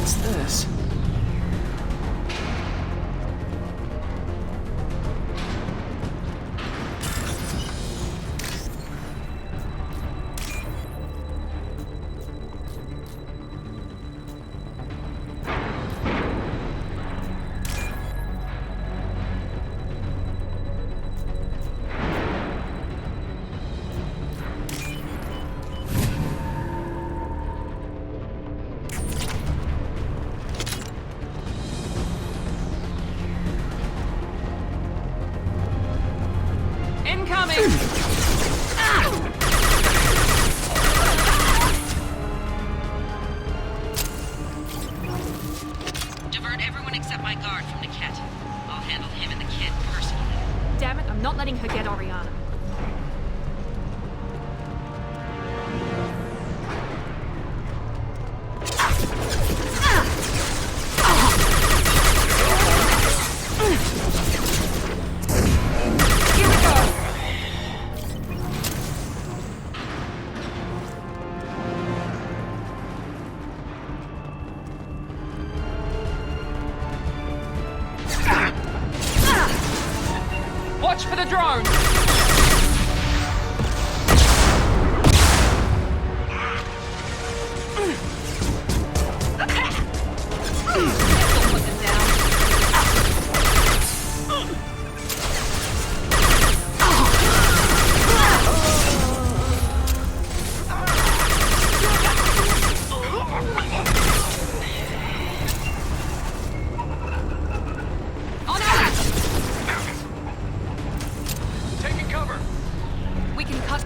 What's this?
Divert everyone except my guard from Niket. I'll handle him and the kid personally.
Damn it, I'm not letting her get Oriana.
Watch for the drone!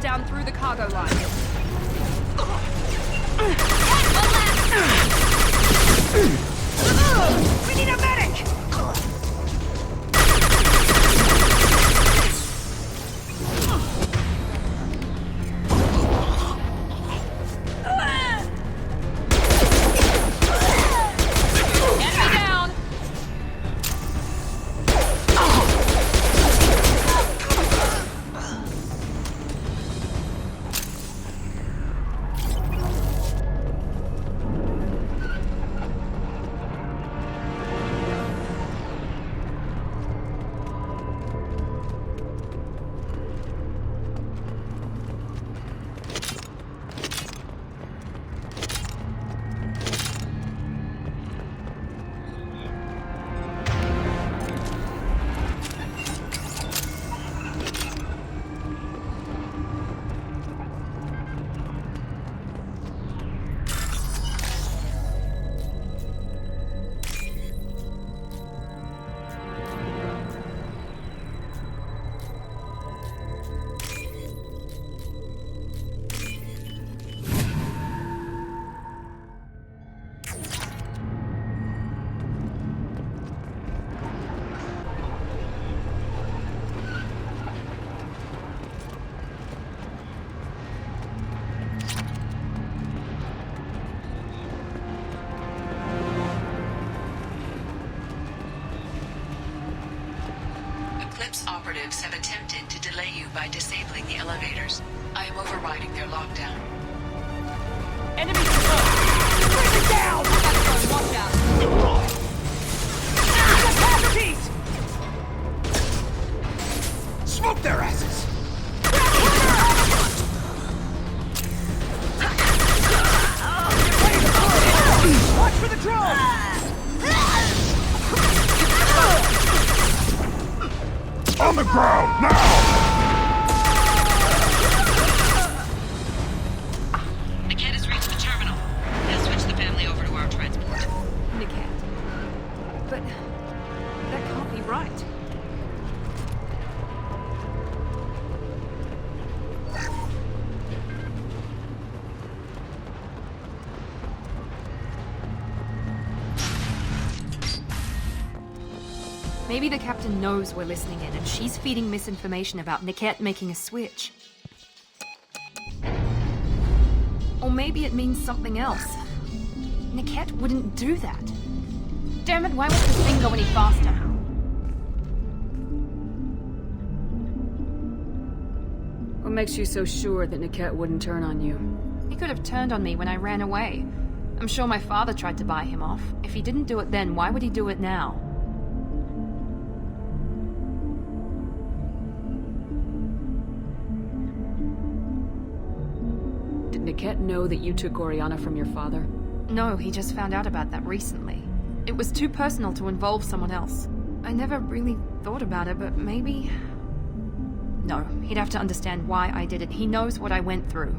Down through the cargo line.
We need a medic!
Enemy down!
Operatives have attempted to delay you by disabling the elevators. I am overriding their lockdown.
Enemy control!
Bring it down!
Watch out!
Casualties! Smoke their asses! Watch for the drone!
On the ground, now!
Niket has reached the terminal. They'll switch the family over to our transport.
Niket. But that can't be right.
Maybe the captain knows we're listening in, and she's feeding misinformation about Niket making a switch. Or maybe it means something else. Niket wouldn't do that. Damn it, why won't this thing go any faster?
What makes you so sure that Niket wouldn't turn on you?
He could have turned on me when I ran away. I'm sure my father tried to buy him off. If he didn't do it then, why would he do it now?
Did Niket know that you took Oriana from your father?
No, he just found out about that recently. It was too personal to involve someone else. I never really thought about it, but maybe... No, he'd have to understand why I did it. He knows what I went through.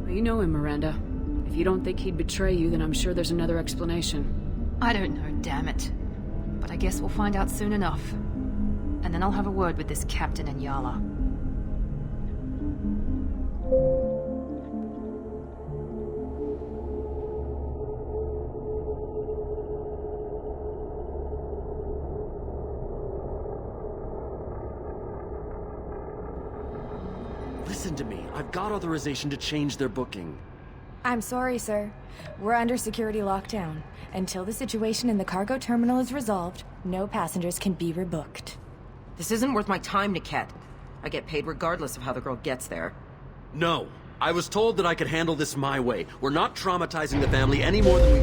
You know him, Miranda. If you don't think he'd betray you, then I'm sure there's another explanation.
I don't know, damn it. But I guess we'll find out soon enough. And then I'll have a word with this Captain Inyala.
Listen to me. I've got authorization to change their booking.
I'm sorry, sir. We're under security lockdown. Until the situation in the cargo terminal is resolved, no passengers can be rebooked.
This isn't worth my time, Niket. I get paid regardless of how the girl gets there.
No. I was told that I could handle this my way. We're not traumatizing the family any more than we...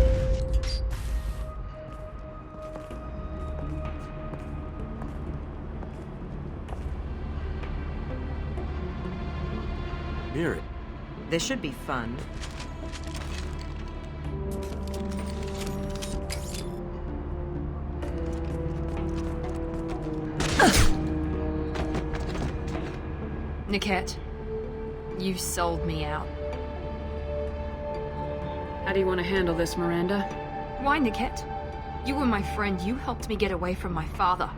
Miri.
This should be fun.
Niket, you sold me out.
How do you want to handle this, Miranda?
Why, Niket? You were my friend. You helped me get away from my father.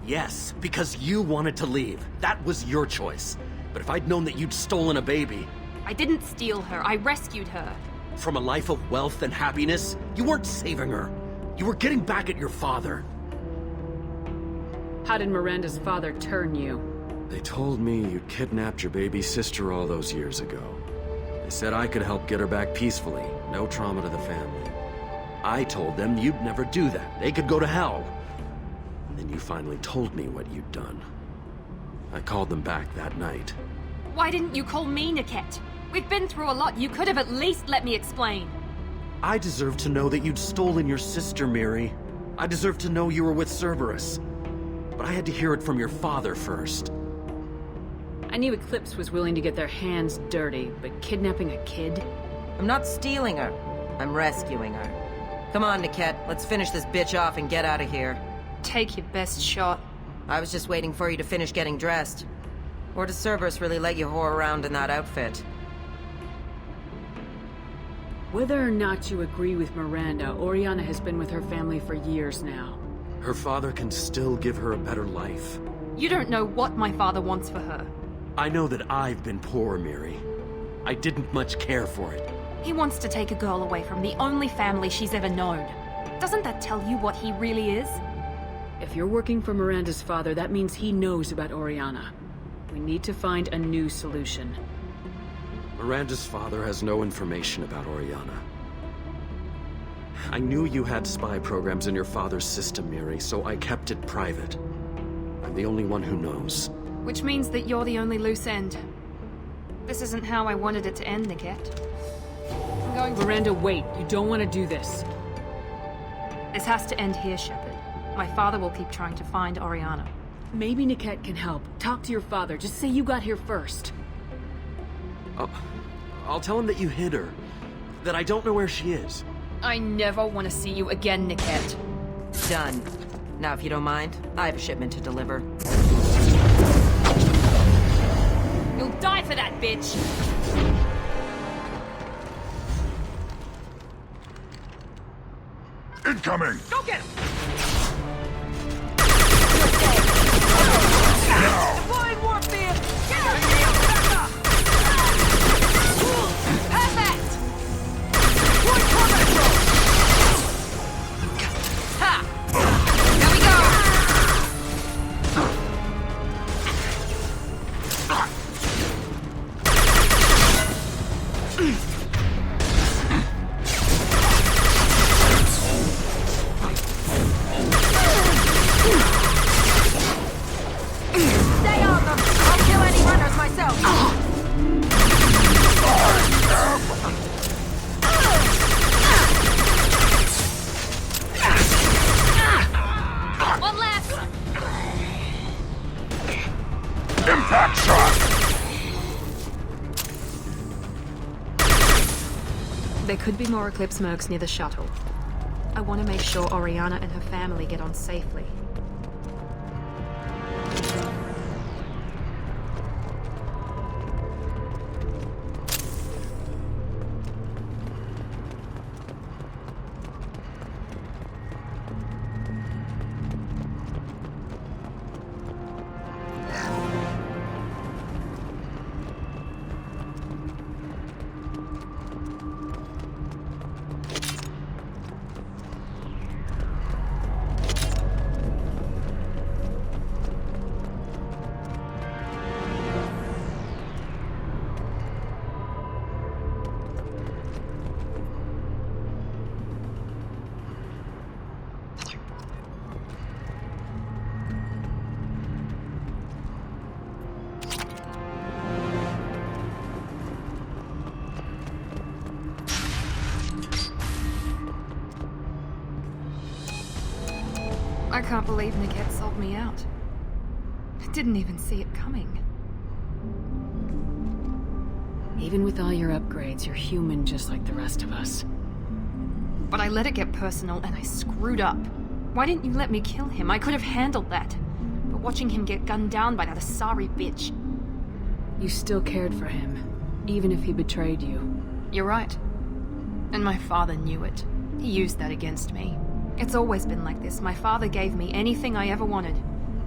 Yes, because you wanted to leave. That was your choice. But if I'd known that you'd stolen a baby...
I didn't steal her. I rescued her.
From a life of wealth and happiness, you weren't saving her. You were getting back at your father.
How did Miranda's father turn you?
They told me you kidnapped your baby sister all those years ago. They said I could help get her back peacefully. No trauma to the family. I told them you'd never do that. They could go to hell. And then you finally told me what you'd done. I called them back that night.
Why didn't you call me, Niket? We've been through a lot. You could have at least let me explain.
I deserve to know that you'd stolen your sister, Miri. I deserve to know you were with Cerberus. But I had to hear it from your father first.
I knew Eclipse was willing to get their hands dirty, but kidnapping a kid?
I'm not stealing her. I'm rescuing her. Come on, Niket. Let's finish this bitch off and get out of here.
Take your best shot.
I was just waiting for you to finish getting dressed. Or does Cerberus really let you whore around in that outfit?
Whether or not you agree with Miranda, Oriana has been with her family for years now.
Her father can still give her a better life.
You don't know what my father wants for her.
I know that I've been poor, Miri. I didn't much care for it.
He wants to take a girl away from the only family she's ever known. Doesn't that tell you what he really is?
If you're working for Miranda's father, that means he knows about Oriana. We need to find a new solution.
Miranda's father has no information about Oriana. I knew you had spy programs in your father's system, Miri, so I kept it private. I'm the only one who knows.
Which means that you're the only loose end. This isn't how I wanted it to end, Niket. I'm going to...
Miranda, wait. You don't want to do this.
This has to end here, Shepard. My father will keep trying to find Oriana.
Maybe Niket can help. Talk to your father. Just say you got here first.
I'll tell him that you hid her. That I don't know where she is.
I never want to see you again, Niket.
Done. Now, if you don't mind, I have a shipment to deliver.
You'll die for that, bitch!
Incoming!
Go get him!
Now!
Deploying warp beam! Get him!
Perfect!
One combat drone!
Ha! There we go!
more Eclipse mercs near the shuttle. I want to make sure Oriana and her family get on safely. I can't believe Niket sold me out. I didn't even see it coming.
Even with all your upgrades, you're human just like the rest of us.
But I let it get personal and I screwed up. Why didn't you let me kill him? I could have handled that. But watching him get gunned down by that Asari bitch...
You still cared for him, even if he betrayed you.
You're right. And my father knew it. He used that against me. It's always been like this. My father gave me anything I ever wanted.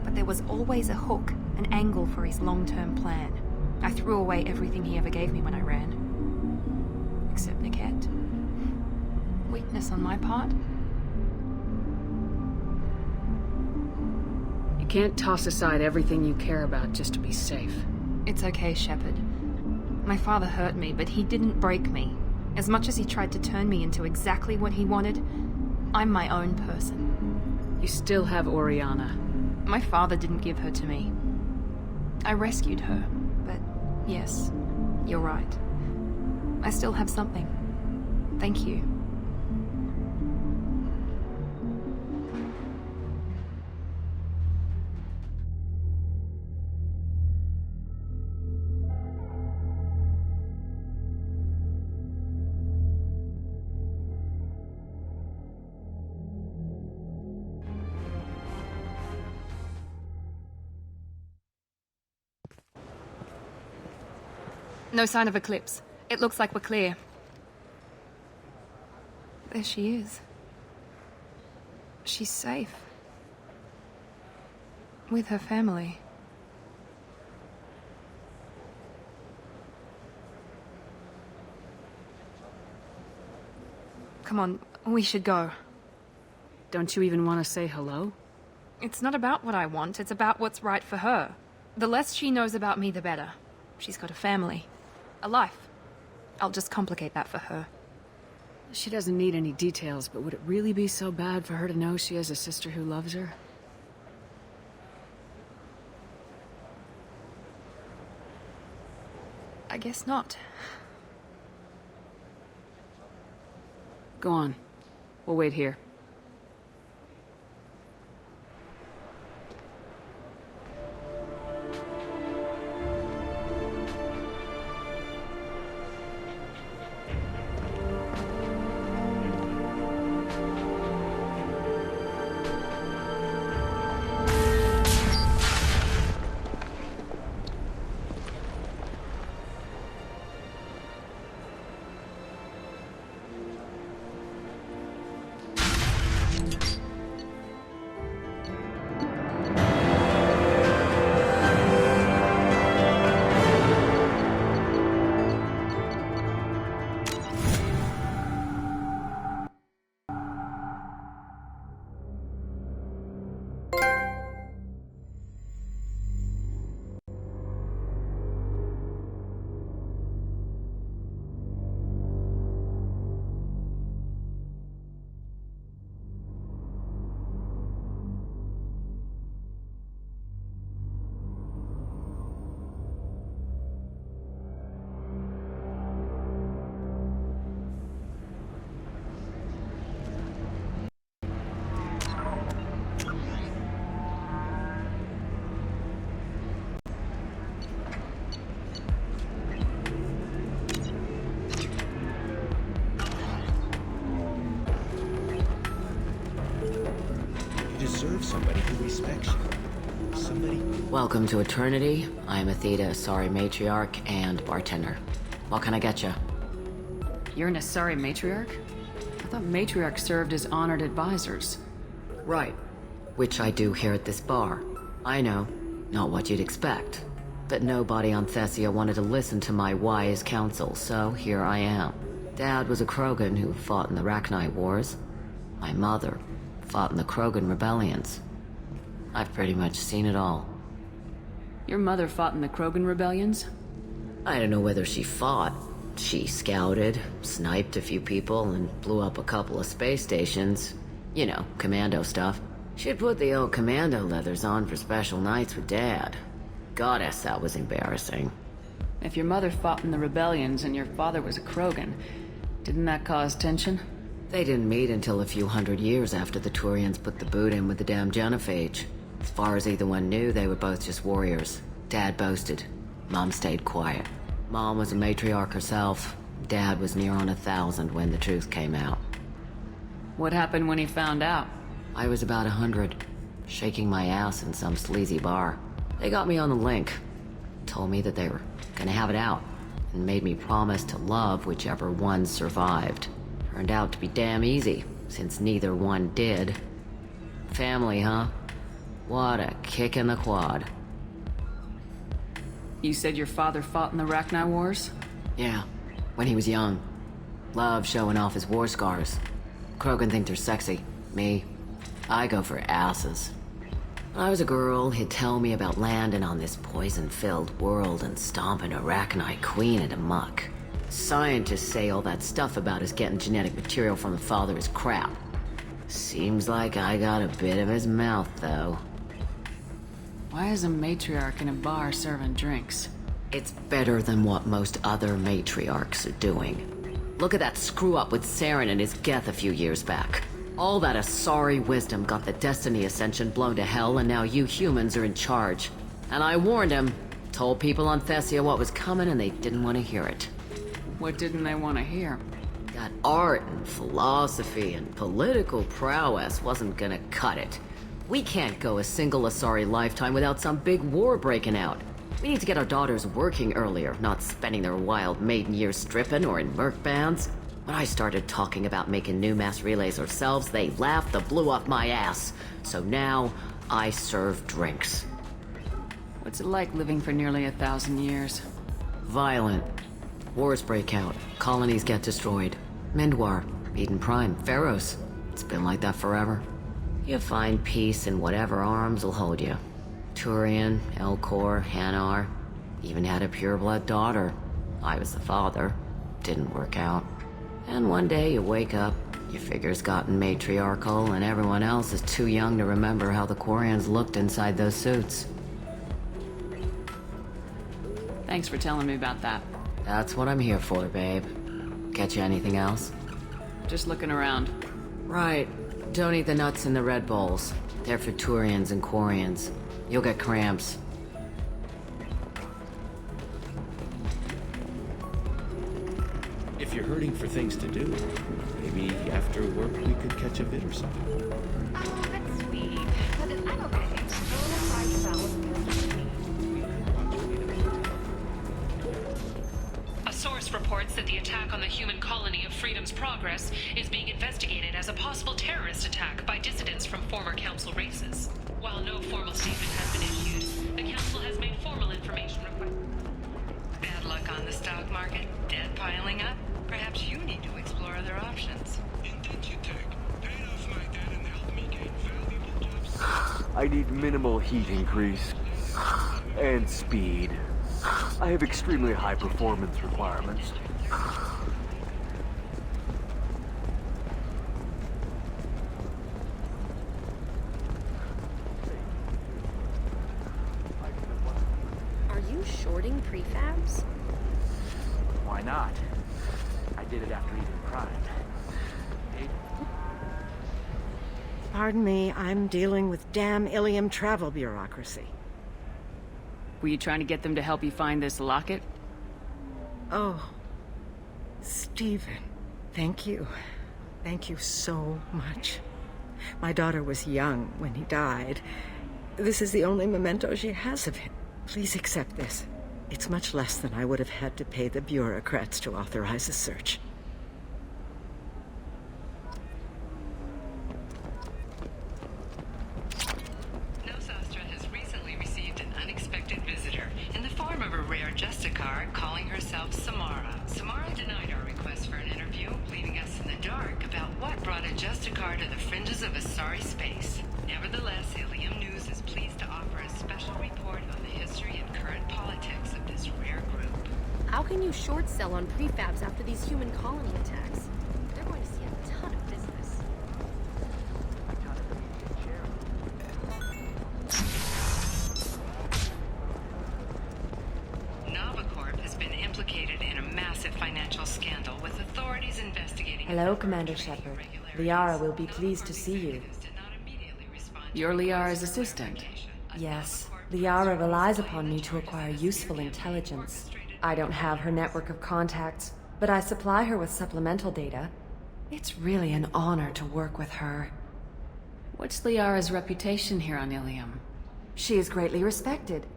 But there was always a hook, an angle for his long-term plan. I threw away everything he ever gave me when I ran. Except Niket. Weakness on my part.
You can't toss aside everything you care about just to be safe.
It's okay, Shepard. My father hurt me, but he didn't break me. As much as he tried to turn me into exactly what he wanted, I'm my own person.
You still have Oriana.
My father didn't give her to me. I rescued her, but yes, you're right. I still have something. Thank you. No sign of Eclipse. It looks like we're clear. There she is. She's safe. With her family. Come on, we should go.
Don't you even want to say hello?
It's not about what I want, it's about what's right for her. The less she knows about me, the better. She's got a family. A life. I'll just complicate that for her.
She doesn't need any details, but would it really be so bad for her to know she has a sister who loves her?
I guess not.
Go on. We'll wait here.
have somebody who respects you. Somebody...
Welcome to Eternity. I'm Athena, Asari matriarch and bartender. What can I get you?
You're an Asari matriarch? I thought matriarchs served as honored advisors.
Right. Which I do here at this bar. I know, not what you'd expect. But nobody on Thessia wanted to listen to my wise counsel, so here I am. Dad was a Krogan who fought in the Rachni Wars. My mother fought in the Krogan rebellions. I've pretty much seen it all.
Your mother fought in the Krogan rebellions?
I don't know whether she fought. She scouted, sniped a few people, and blew up a couple of space stations. You know, commando stuff. She'd put the old commando leathers on for special nights with Dad. Goddess, that was embarrassing.
If your mother fought in the rebellions and your father was a Krogan, didn't that cause tension?
They didn't meet until a few hundred years after the Turians put the boot in with the damn genophage. As far as either one knew, they were both just warriors. Dad boasted. Mom stayed quiet. Mom was a matriarch herself. Dad was near on 1,000 when the truth came out.
What happened when he found out?
I was about 100, shaking my ass in some sleazy bar. They got me on the link. Told me that they were gonna have it out, and made me promise to love whichever one survived. Turned out to be damn easy, since neither one did. Family, huh? What a kick in the quad.
You said your father fought in the Rachni Wars?
Yeah, when he was young. Loved showing off his war scars. Krogan think they're sexy. Me, I go for asses. When I was a girl, he'd tell me about landing on this poison-filled world and stomping a Rachni queen into muck. Scientists say all that stuff about us getting genetic material from the father is crap. Seems like I got a bit of his mouth, though.
Why is a matriarch in a bar serving drinks?
It's better than what most other matriarchs are doing. Look at that screw-up with Saren and his Geth a few years back. All that Asari wisdom got the Destiny Ascension blown to hell, and now you humans are in charge. And I warned him, told people on Thessia what was coming, and they didn't want to hear it.
What didn't they want to hear?
That art and philosophy and political prowess wasn't gonna cut it. We can't go a single Asari lifetime without some big war breaking out. We need to get our daughters working earlier, not spending their wild maiden years stripping or in merc bands. When I started talking about making new mass relays ourselves, they laughed the blue off my ass. So now, I serve drinks.
What's it like living for nearly 1,000 years?
Violent. Wars break out. Colonies get destroyed. Mindwar, Eden Prime, Pharaohs. It's been like that forever. You find peace in whatever arms will hold you. Turian, Elcor, Hanar. Even had a pureblood daughter. I was the father. Didn't work out. And one day you wake up, your figure's gotten matriarchal, and everyone else is too young to remember how the Quarians looked inside those suits.
Thanks for telling me about that.
That's what I'm here for, babe. Get you anything else?
Just looking around.
Right. Don't eat the nuts in the Red Bowls. They're for Turians and Quarians. You'll get cramps.
If you're hurting for things to do, maybe after work we could catch a bit or something.
Oh, that's sweet. But I'm okay.
A source reports that the attack on the human colony of Freedom's Progress is being investigated as a possible terrorist attack by dissidents from former Council races. While no formal statement has been issued, the Council has made formal information requests.
Bad luck on the stock market, debt piling up. Perhaps you need to explore other options.
I need minimal heat increase. And speed. I have extremely high performance requirements.
Are you shorting prefabs?
Why not? I did it after Eden Prime.
Pardon me, I'm dealing with damn Ilium travel bureaucracy.
Were you trying to get them to help you find this locket?
Oh, Stephen, thank you. Thank you so much. My daughter was young when he died. This is the only memento she has of him. Please accept this. It's much less than I would have had to pay the bureaucrats to authorize a search.
Nosastra has recently received an unexpected visitor in the form of a rare Justicar calling herself Samara. Samara denied our request for an interview, leaving us in the dark about what brought a Justicar to the fringes of Asari space. Nevertheless, Ilium News is pleased to offer a special report on the history and current politics of this rare group.
How can you short sell on prefabs after these human colony attacks? They're going to see a ton of business.
Novacorp has been implicated in a massive financial scandal with authorities investigating...
Hello, Commander Shepard. Liara will be pleased to see you.
You're Liara's assistant?
Yes. Liara relies upon me to acquire useful intelligence. I don't have her network of contacts, but I supply her with supplemental data. It's really an honor to work with her.
What's Liara's reputation here on Ilium?
She is greatly respected.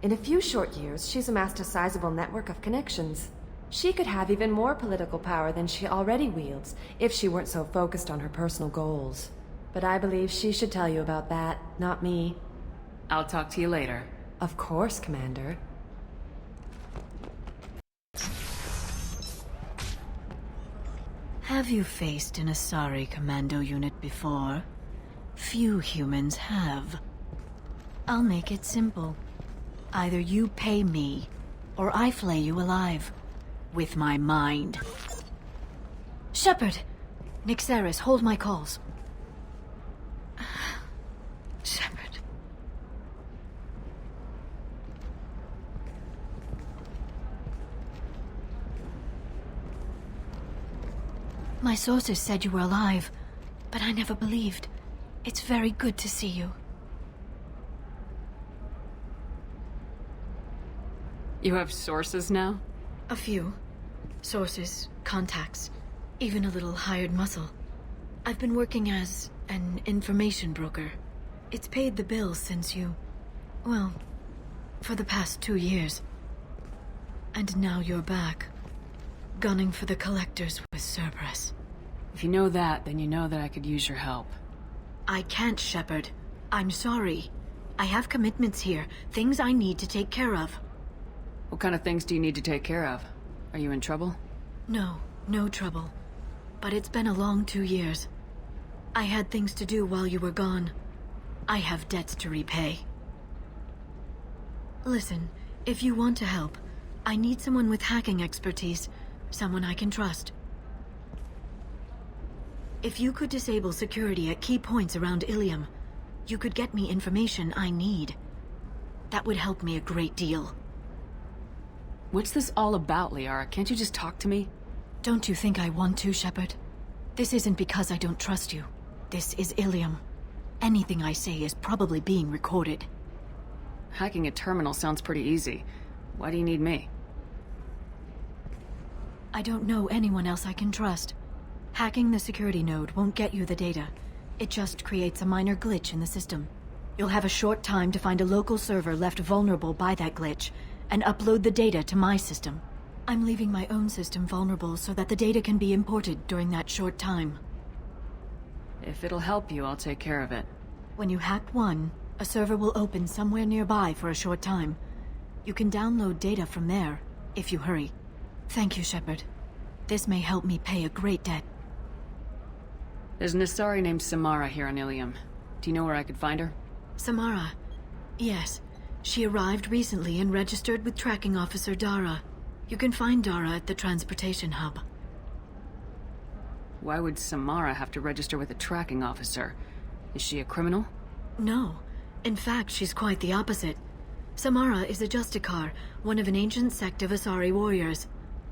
In a few short years, she's amassed a sizable network of connections. She could have even more political power than she already wields if she weren't so focused on her personal goals. But I believe she should tell you about that, not me.
I'll talk to you later.
Of course, Commander.
Have you faced an Asari commando unit before? Few humans have. I'll make it simple. Either you pay me, or I flay you alive. With my mind. Shepard! Nixeris, hold my calls. Shepard. My sources said you were alive, but I never believed. It's very good to see you.
You have sources now?
A few. Sources, contacts, even a little hired muscle. I've been working as an information broker. It's paid the bills since you... well, for the past 2 years. And now you're back, gunning for the collectors with Cerberus.
If you know that, then you know that I could use your help.
I can't, Shepard. I'm sorry. I have commitments here, things I need to take care of.
What kind of things do you need to take care of? Are you in trouble?
No, no trouble. But it's been a long 2 years. I had things to do while you were gone. I have debts to repay. Listen, if you want to help, I need someone with hacking expertise. Someone I can trust. If you could disable security at key points around Ilium, you could get me information I need. That would help me a great deal.
What's this all about, Liara? Can't you just talk to me?
Don't you think I want to, Shepard? This isn't because I don't trust you. This is Ilium. Anything I say is probably being recorded.
Hacking a terminal sounds pretty easy. Why do you need me?
I don't know anyone else I can trust. Hacking the security node won't get you the data. It just creates a minor glitch in the system. You'll have a short time to find a local server left vulnerable by that glitch, and upload the data to my system. I'm leaving my own system vulnerable so that the data can be imported during that short time.
If it'll help you, I'll take care of it.
When you hack one, a server will open somewhere nearby for a short time. You can download data from there, if you hurry. Thank you, Shepard. This may help me pay a great debt.
There's an Asari named Samara here on Ilium. Do you know where I could find her?
Samara? Yes. She arrived recently and registered with Tracking Officer Dara. You can find Dara at the transportation hub.
Why would Samara have to register with a tracking officer? Is she a criminal?
No. In fact, she's quite the opposite. Samara is a Justicar, one of an ancient sect of Asari warriors.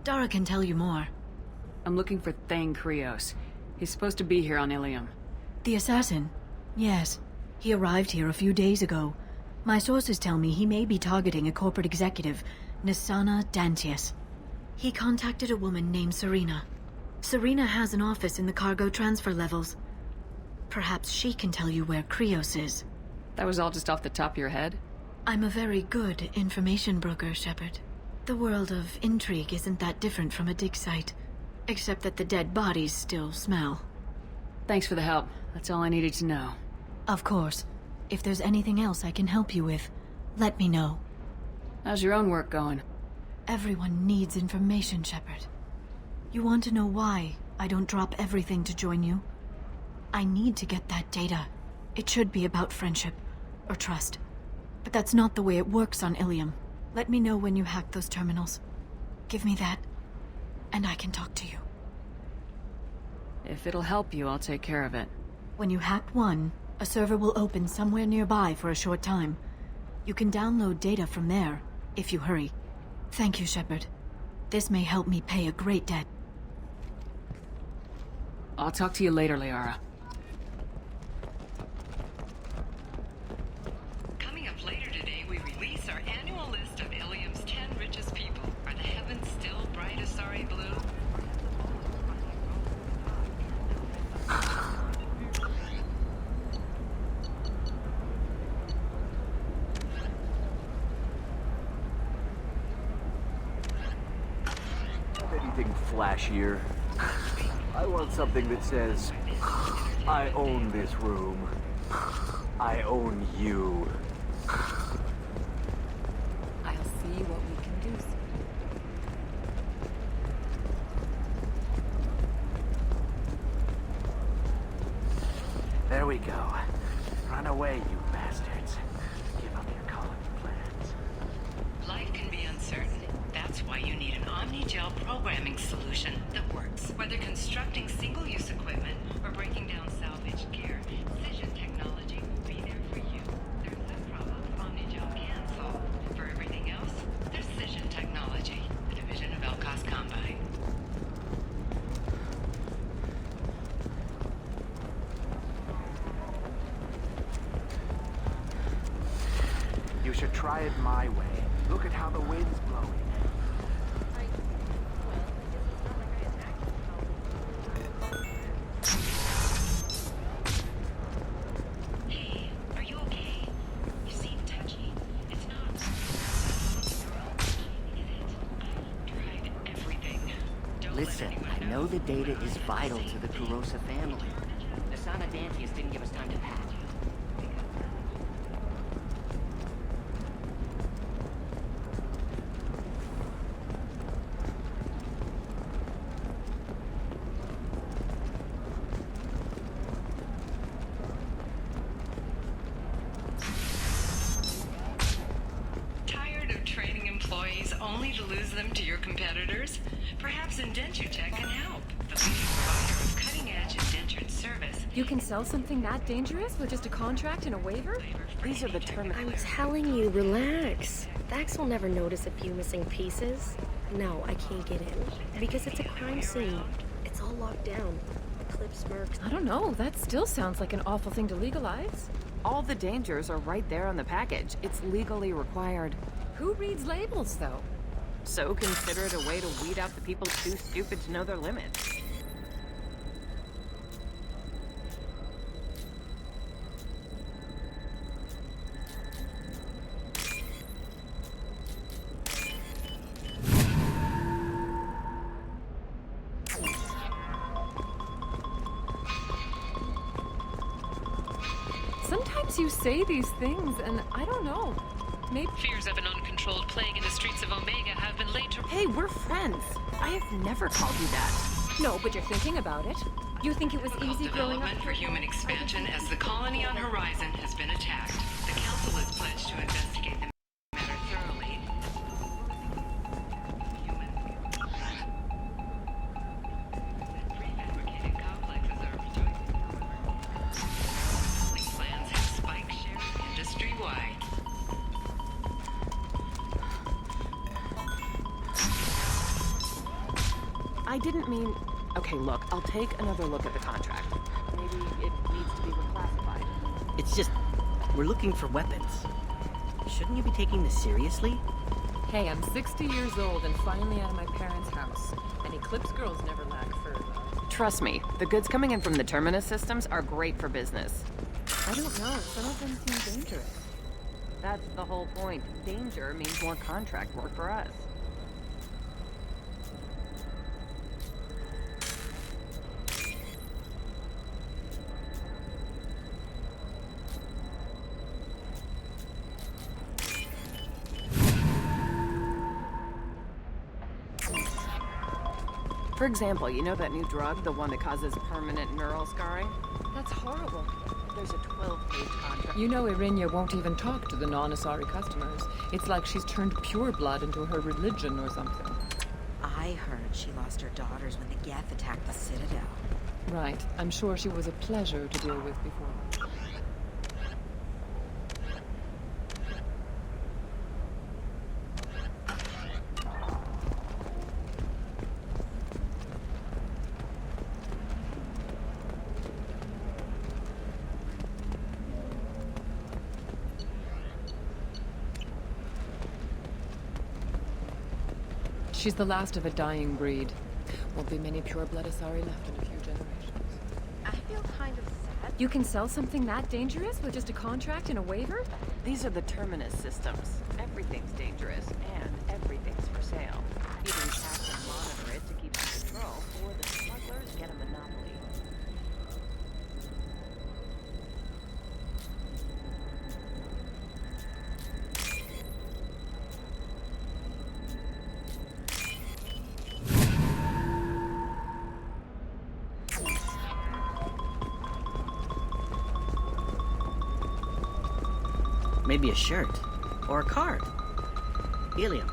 Dara can tell you more.
I'm looking for Thane Krios. He's supposed to be here on Ilium.
The assassin? Yes. He arrived here a few days ago. My sources tell me he may be targeting a corporate executive, Nisana Dantius. He contacted a woman named Serena. Serena has an office in the cargo transfer levels. Perhaps she can tell you where Krios is.
That was all just off the top of your head?
I'm a very good information broker, Shepard. The world of intrigue isn't that different from a dig site, except that the dead bodies still smell.
Thanks for the help. That's all I needed to know.
Of course. If there's anything else I can help you with, let me know.
How's your own work going?
Everyone needs information, Shepard. You want to know why I don't drop everything to join you? I need to get that data. It should be about friendship, or trust. But that's not the way it works on Ilium. Let me know when you hack those terminals. Give me that, and I can talk to you.
If it'll help you, I'll take care of it.
When you hack one, a server will open somewhere nearby for a short time. You can download data from there, if you hurry. Thank you, Shepard. This may help me pay a great debt.
I'll talk to you later, Liara.
Coming up later today, we release our annual list of Ilium's 10 richest people. Are the heavens still bright Asari blue?
Anything flashier? I want something that says, I own this room. I own you.
I'll see what we can do.
There we go. Run away, you bastards. Give up your colony plans.
Life can be uncertain. That's why you need an Omni-Gel programming solution that works. Whether constructing single-use equipment or breaking down salvaged gear, Cision technology will be there for you. There's this problem Omni-Gel can solve. For everything else, there's Cision technology, a division of Elcos Combine.
You should try it my way. Look at how the wind's blowing.
Hey, are you okay? You seem touchy. It's not... I tried everything.
Listen, I know the data is vital to the Kurosa family.
The Sana Dantius didn't give us time to pack.
Tired of training employees only to lose them to your competitors? Perhaps Indentutech can help. The leading provider of cutting-edge indentured service.
You can sell something that dangerous with just a contract and a waiver? These are the terminals.
I'm telling you, relax. Vax will never notice a few missing pieces. No, I can't get in. Because it's a crime scene. It's all locked down. Clip smirks.
I don't know. That still sounds like an awful thing to legalize.
All the dangers are right there on the package. It's legally required.
Who reads labels, though?
So consider it a way to weed out the people too stupid to know their limits.
Sometimes you say these things, and I don't know. Maybe
Fears of an uncontrolled plague in the streets of Omega have been laid to...
Hey, we're friends. I have never called you that.
No, but you're thinking about it. You think it was easy growing up?
Development for human expansion as the colony on Horizon has been attacked. The Council is pledged to investigate the matter thoroughly. Prefabricated complexes are plans have spike shares industry-wide.
I didn't mean... Okay, look, I'll take another look at the contract. Maybe it needs to be reclassified.
It's just, we're looking for weapons. Shouldn't you be taking this seriously?
Hey, I'm 60 years old and finally out of my parents' house. And Eclipse girls never lack for...
Trust me, the goods coming in from the Terminus systems are great for business.
I don't know. Some of them seem dangerous.
That's the whole point. Danger means more contract work for us. For example, you know that new drug, the one that causes permanent neural scarring? That's horrible. There's a 12-page contract.
You know Irinia won't even talk to the non-Asari customers. It's like she's turned pure blood into her religion or something.
I heard she lost her daughters when the Geth attacked the Citadel.
Right. I'm sure she was a pleasure to deal with before. She's the last of a dying breed. Won't be many pure-blood Asari left in a few generations.
I feel kind of sad. You can sell something that dangerous with just a contract and a waiver?
These are the Terminus systems. Everything's dangerous, and everything's for sale. Even cats and monitor it to keep some control, or the smugglers get a monopoly.
Maybe a shirt. Or a card. Helium.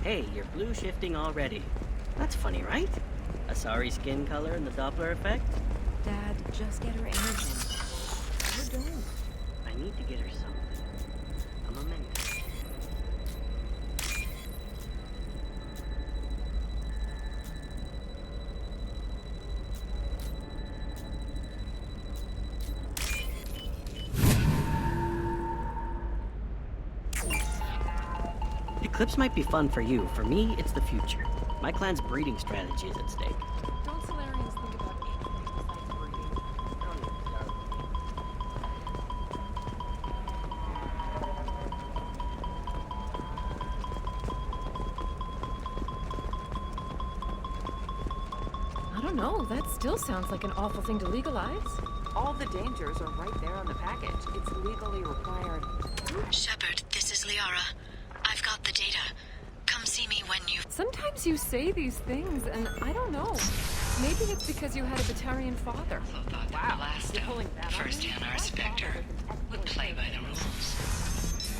Hey, you're blue shifting already. That's funny, right? Asari skin color and the Doppler effect?
Dad, just get her anything.
We're doing. I need to get her something. A memento. Eclipse might be fun for you. For me, it's the future. My clan's breeding strategy is at stake.
Don't Solarians think about anything besides breeding?
I don't know. That still sounds like an awful thing to legalize.
All the dangers are right there on the package. It's legally required.
Shepard, this is Liara. I've got the data. Come see me when you...
Sometimes you say these things, and I don't know. Maybe it's because you had a Batarian father.
Wow, first-hand our Spectre would play by the rules.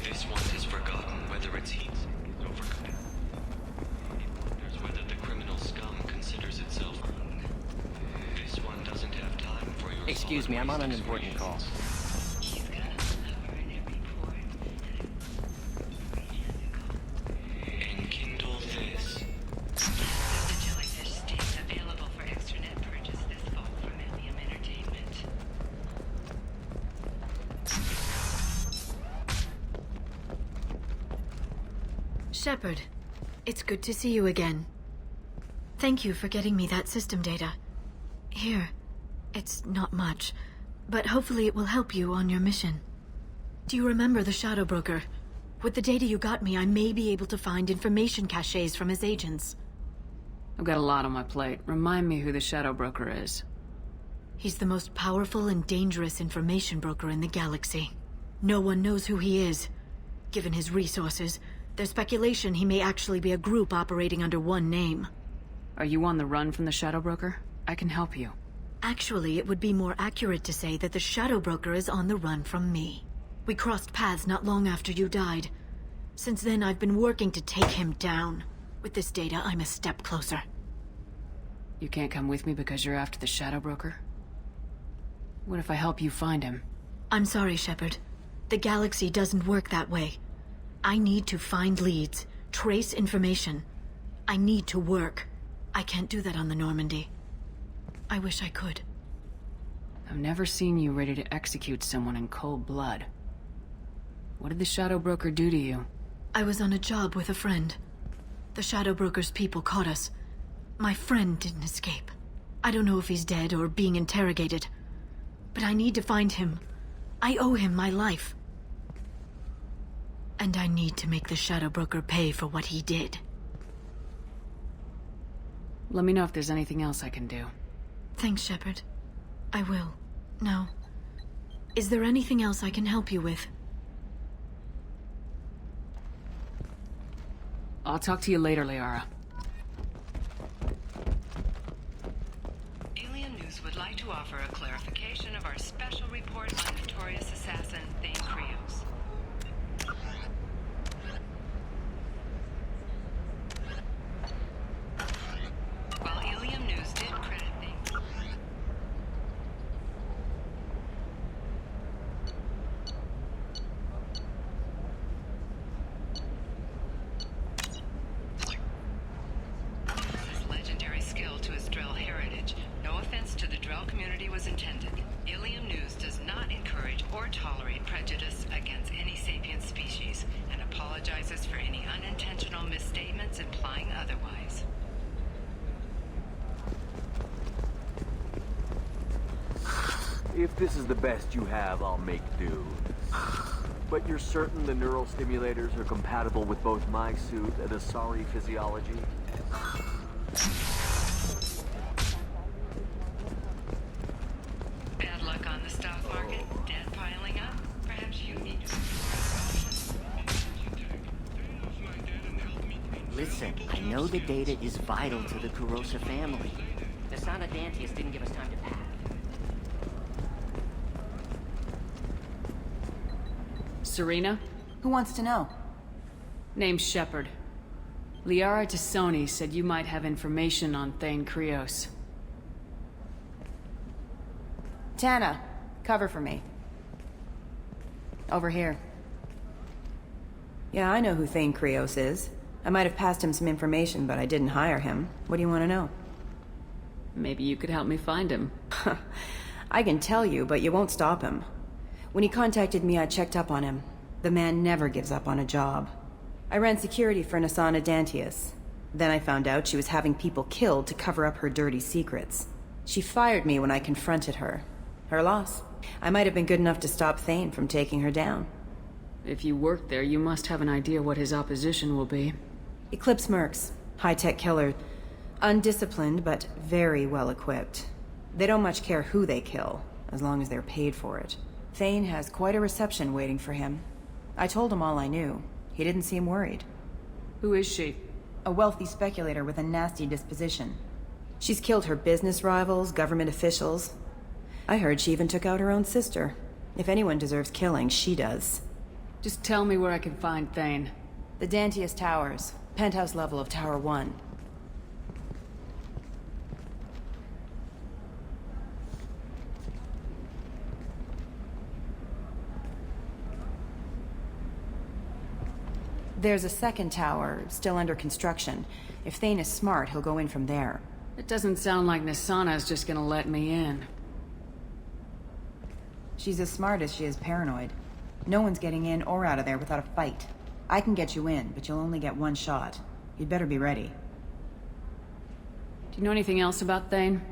This one has forgotten whether its heat sink is overcome. It wonders whether the criminal scum considers itself wrong. This one doesn't have time for your...
Excuse me, I'm on an important call.
Enkindle this.
The jellyfish stays available for extranet purchase this fall from Helium Entertainment.
Shepard, it's good to see you again. Thank you for getting me that system data. Here, it's not much, but hopefully it will help you on your mission. Do you remember the Shadow Broker? With the data you got me, I may be able to find information caches from his agents.
I've got a lot on my plate. Remind me who the Shadow Broker is.
He's the most powerful and dangerous information broker in the galaxy. No one knows who he is. Given his resources, there's speculation he may actually be a group operating under one name.
Are you on the run from the Shadow Broker? I can help you.
Actually, it would be more accurate to say that the Shadow Broker is on the run from me. We crossed paths not long after you died. Since then, I've been working to take him down. With this data, I'm a step closer.
You can't come with me because you're after the Shadow Broker? What if I help you find him?
I'm sorry, Shepard. The galaxy doesn't work that way. I need to find leads, trace information. I need to work. I can't do that on the Normandy. I wish I could.
I've never seen you ready to execute someone in cold blood. What did the Shadow Broker do to you?
I was on a job with a friend. The Shadow Broker's people caught us. My friend didn't escape. I don't know if he's dead or being interrogated. But I need to find him. I owe him my life. And I need to make the Shadow Broker pay for what he did.
Let me know if there's anything else I can do.
Thanks, Shepard. I will. Now, is there anything else I can help you with?
I'll talk to you later, Liara.
Alien News would like to offer a clarification of our special report on notorious assassin Thane Krios. While Alien News did credit Thane... his legendary skill to his Drell heritage, no offense to the Drell community was intended. Alien News does not encourage or tolerate prejudice against any sapient species, and apologizes for any unintentional misstatements implying otherwise.
If this is the best you have, I'll make do. But you're certain the neural stimulators are compatible with both my suit and Asari physiology?
Bad luck on the stock market, debt piling up. Perhaps you need to...
Listen, I know the data is vital to the Kurosa family. The Sana Dantius didn't give us time to pack.
Serena?
Who wants to know?
Name's Shepard. Liara Tassoni said you might have information on Thane Krios.
Tana, cover for me. Over here. Yeah, I know who Thane Krios is. I might have passed him some information, but I didn't hire him. What do you want to know?
Maybe you could help me find him.
I can tell you, but you won't stop him. When he contacted me, I checked up on him. The man never gives up on a job. I ran security for Nasana Dantius. Then I found out she was having people killed to cover up her dirty secrets. She fired me when I confronted her. Her loss. I might have been good enough to stop Thane from taking her down.
If you work there, you must have an idea what his opposition will be.
Eclipse mercs. High-tech killer. Undisciplined, but very well equipped. They don't much care who they kill, as long as they're paid for it. Thane has quite a reception waiting for him. I told him all I knew. He didn't seem worried.
Who is she?
A wealthy speculator with a nasty disposition. She's killed her business rivals, government officials. I heard she even took out her own sister. If anyone deserves killing, she does.
Just tell me where I can find Thane.
The Dantius Towers. Penthouse level of Tower 1. There's a second tower, still under construction. If Thane is smart, he'll go in from there.
It doesn't sound like Nasana's just gonna let me in.
She's as smart as she is paranoid. No one's getting in or out of there without a fight. I can get you in, but you'll only get one shot. You'd better be ready.
Do you know anything else about Thane?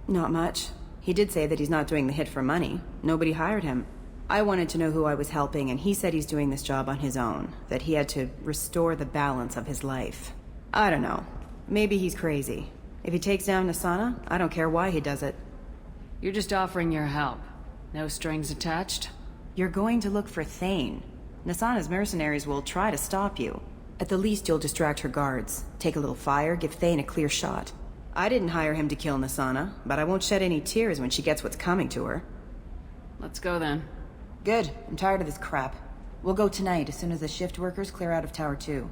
Not much. He did say that he's not doing the hit for money. Nobody hired him. I wanted to know who I was helping, and he said he's doing this job on his own. That he had to restore the balance of his life. I don't know. Maybe he's crazy. If he takes down Nasana, I don't care why he does it.
You're just offering your help. No strings attached?
You're going to look for Thane. Nasana's mercenaries will try to stop you. At the least, you'll distract her guards. Take a little fire, give Thane a clear shot. I didn't hire him to kill Nasana, but I won't shed any tears when she gets what's coming to her.
Let's go then.
Good. I'm tired of this crap. We'll go tonight as soon as the shift workers clear out of Tower 2.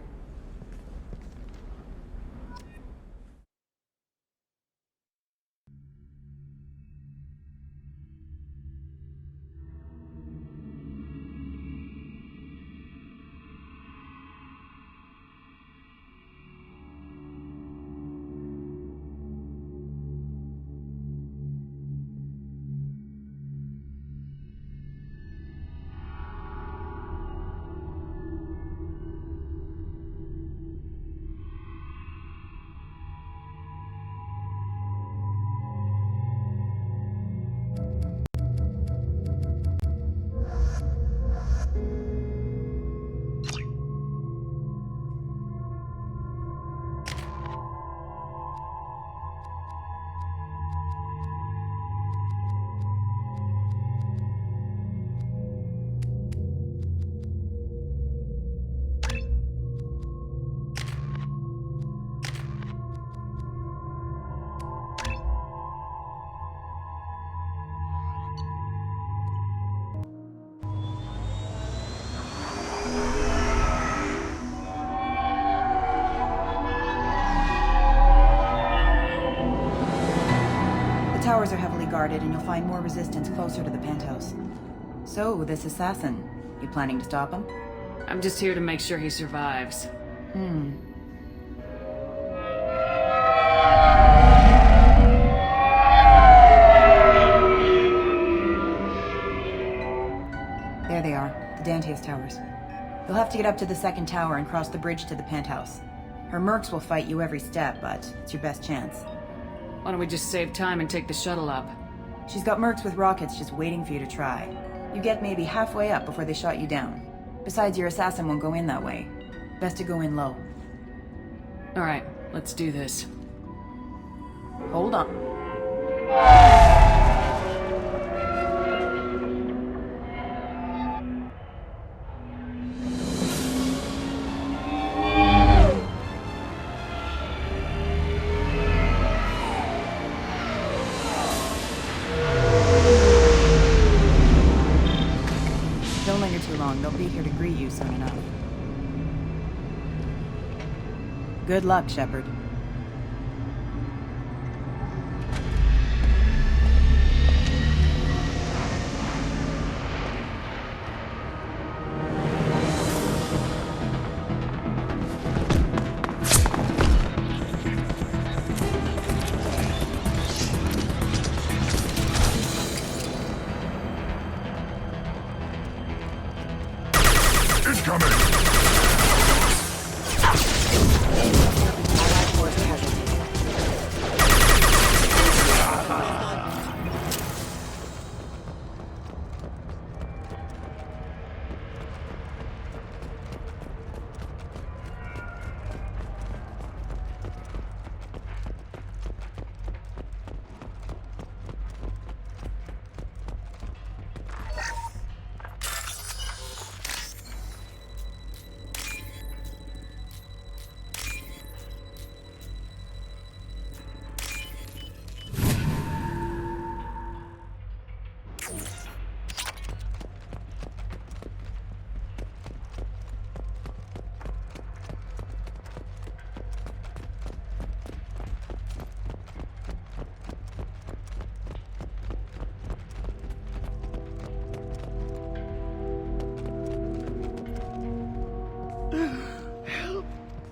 guarded, and you'll find more resistance closer to the penthouse. So, this assassin, you planning to stop him?
I'm just here to make sure he survives.
There they are, the Dantius Towers. You'll have to get up to the second tower and cross the bridge to the penthouse. Her mercs will fight you every step, but it's your best chance.
Why don't we just save time and take the shuttle up?
She's got mercs with rockets just waiting for you to try. You get maybe halfway up before they shot you down. Besides, your assassin won't go in that way. Best to go in low.
Alright, let's do this.
Hold on. Don't linger too long. They'll be here to greet you soon enough. Good luck, Shepard.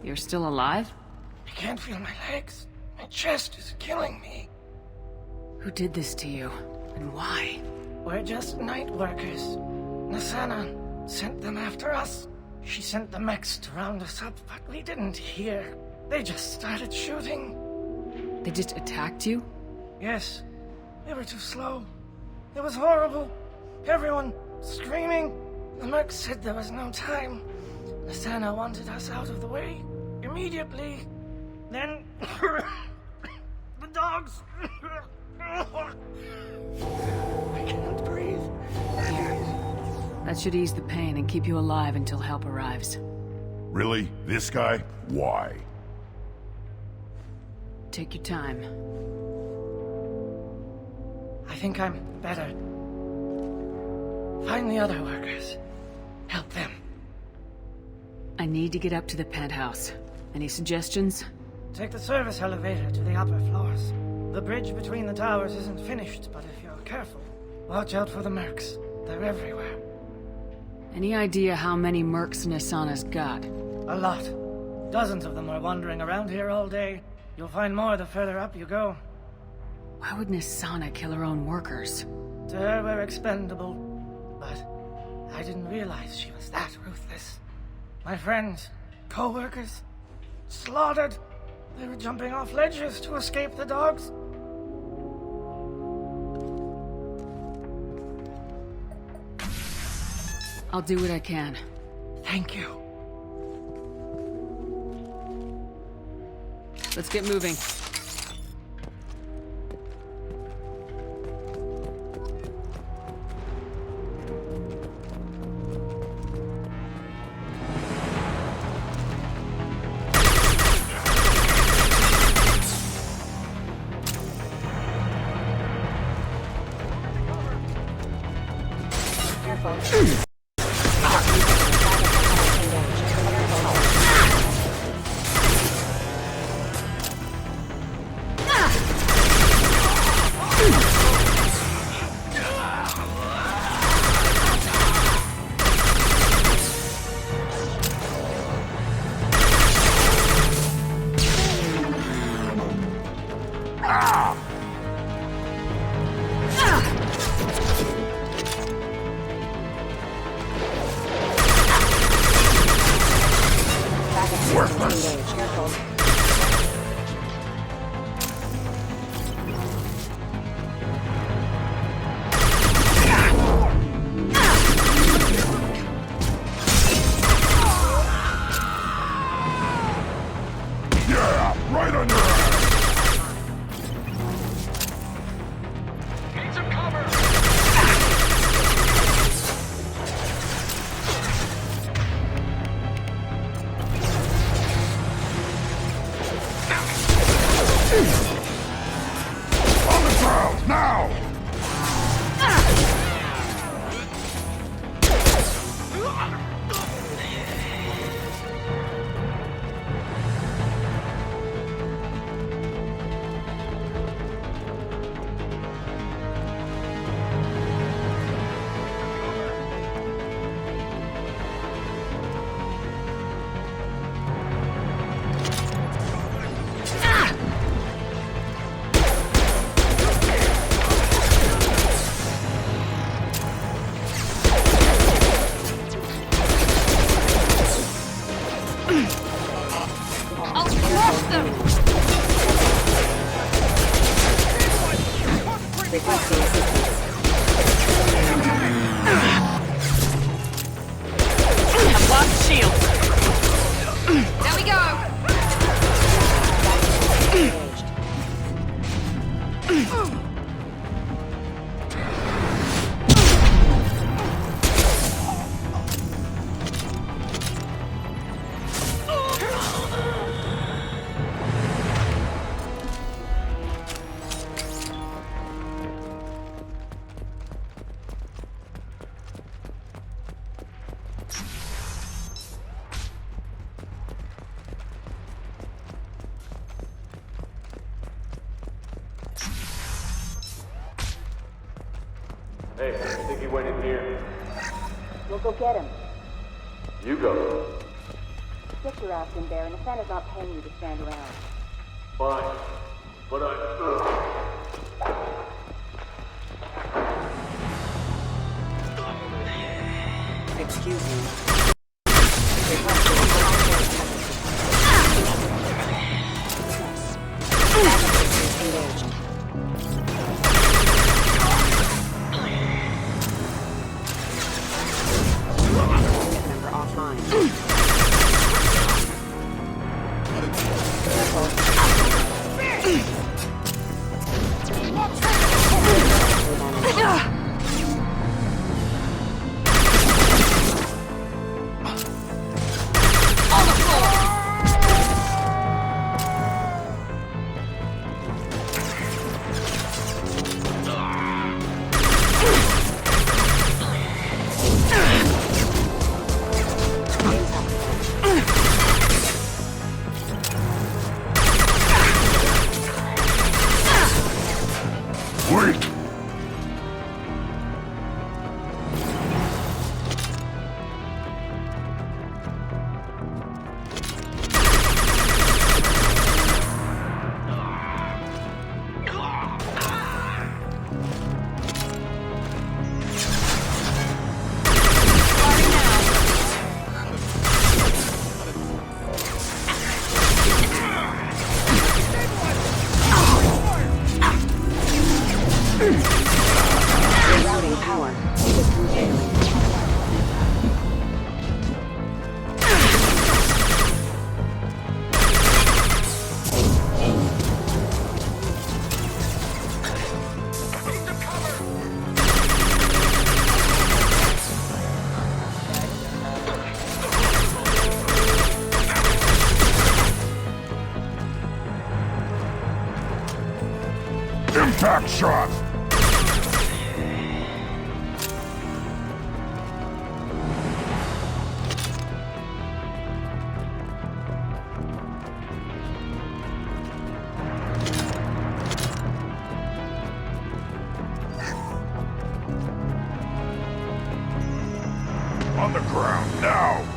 You're still alive?
I can't feel my legs. My chest is killing me.
Who did this to you? And why?
We're just night workers. Nasana sent them after us. She sent the mechs to round us up, but we didn't hear. They just started shooting.
They just attacked you?
Yes. They were too slow. It was horrible. Everyone screaming. The mercs said there was no time. Nasana wanted us out of the way. Immediately. Then... the dogs... I can't breathe.
Here. That should ease the pain and keep you alive until help arrives.
Really? This guy? Why?
Take your time.
I think I'm better. Find the other workers. Help them.
I need to get up to the penthouse. Any suggestions?
Take the service elevator to the upper floors. The bridge between the towers isn't finished, but if you're careful, watch out for the mercs. They're everywhere.
Any idea how many mercs Nasana's got?
A lot. Dozens of them are wandering around here all day. You'll find more the further up you go.
Why would Nasana kill her own workers?
To her, we're expendable. But I didn't realize she was that ruthless. My friends, co-workers, slaughtered. They were jumping off ledges to escape the dogs.
I'll do what I can.
Thank you.
Let's get moving.
he went in here.
We'll go get him.
You go.
Get your ass in there, and Asana's not paying you to stand around.
Fine. But
Excuse me. Member offline.
Impact shot! On the ground, now!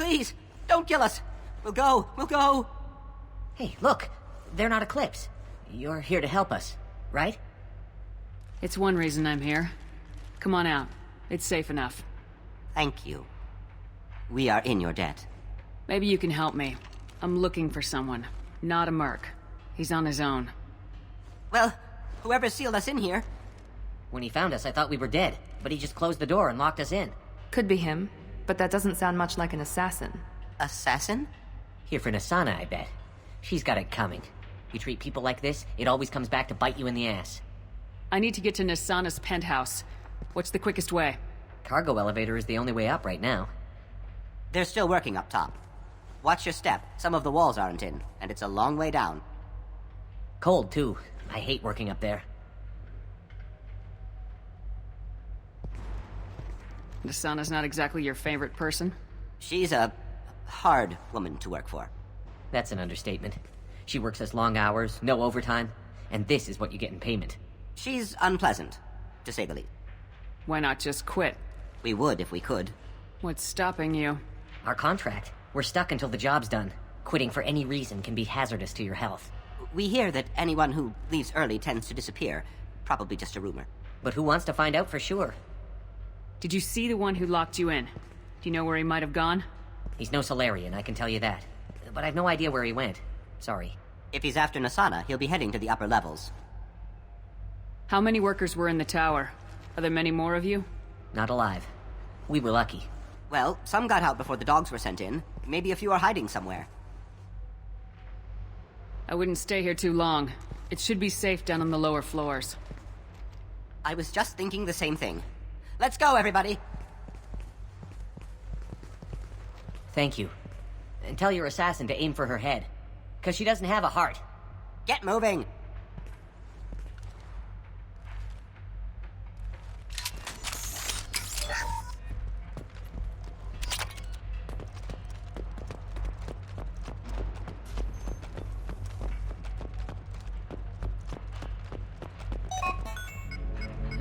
Please, don't kill us. We'll go. Hey, look. They're not Eclipse. You're here to help us, right?
It's one reason I'm here. Come on out. It's safe enough.
Thank you. We are in your debt.
Maybe you can help me. I'm looking for someone. Not a merc. He's on his own.
Well, whoever sealed us in here. When he found us, I thought we were dead, but he just closed the door and locked us in.
Could be him, but that doesn't sound much like an assassin.
Assassin? Here for Nasana, I bet. She's got it coming. You treat people like this, it always comes back to bite you in the ass.
I need to get to Nasana's penthouse. What's the quickest way?
Cargo elevator is the only way up right now. They're still working up top. Watch your step. Some of the walls aren't in, and it's a long way down. Cold, too. I hate working up there.
Nasana's not exactly your favorite person?
She's a hard woman to work for. That's an understatement. She works us long hours, no overtime, and this is what you get in payment. She's unpleasant, to say the least.
Why not just quit?
We would if we could.
What's stopping you?
Our contract. We're stuck until the job's done. Quitting for any reason can be hazardous to your health. We hear that anyone who leaves early tends to disappear. Probably just a rumor. But who wants to find out for sure?
Did you see the one who locked you in? Do you know where he might have gone?
He's no Solarian, I can tell you that. But I've no idea where he went. Sorry. If he's after Nasana, he'll be heading to the upper levels.
How many workers were in the tower? Are there many more of you?
Not alive. We were lucky. Well, some got out before the dogs were sent in. Maybe a few are hiding somewhere.
I wouldn't stay here too long. It should be safe down on the lower floors.
I was just thinking the same thing. Let's go, everybody! Thank you. And tell your assassin to aim for her head. 'Cause she doesn't have a heart. Get moving!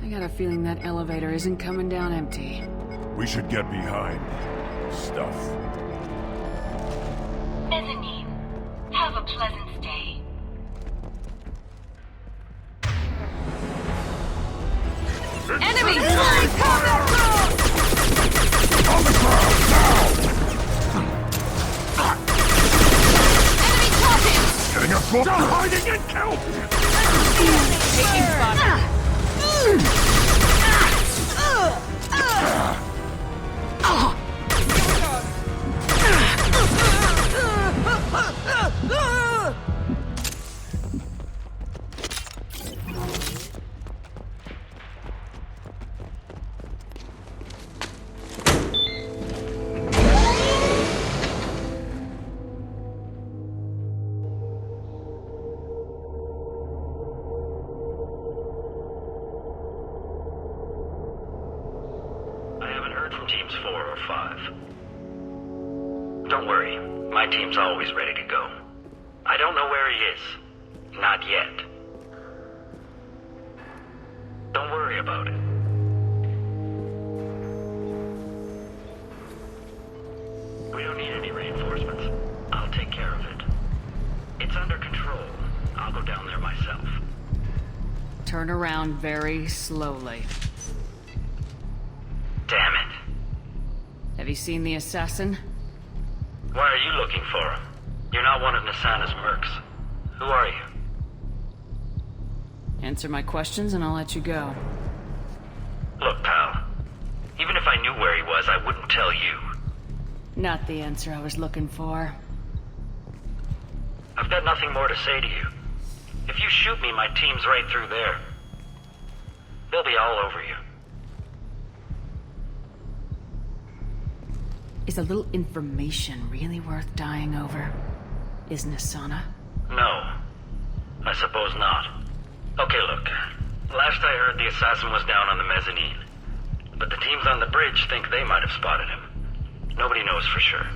I got a feeling that elevator isn't coming down empty.
We should get behind stuff.
Mezzanine. Have a pleasant stay.
Enemy!
On the ground, now!
Enemy talking!
Getting us both hiding and kill!
Taking fire.
Don't worry, my team's always ready to go. I don't know where he is. Not yet. Don't worry about it. We don't need any reinforcements. I'll take care of it. It's under control. I'll go down there myself.
Turn around very slowly.
Damn it.
Have you seen the assassin?
Why are you looking for him? You're not one of Nasana's mercs. Who are you?
Answer my questions and I'll let you go.
Look, pal. Even if I knew where he was, I wouldn't tell you.
Not the answer I was looking for.
I've got nothing more to say to you. If you shoot me, my team's right through there. They'll be all over you.
Is a little information really worth dying over? Is Nasana?
No. I suppose not. Okay, look. Last I heard, the assassin was down on the mezzanine. But the teams on the bridge think they might have spotted him. Nobody knows for sure.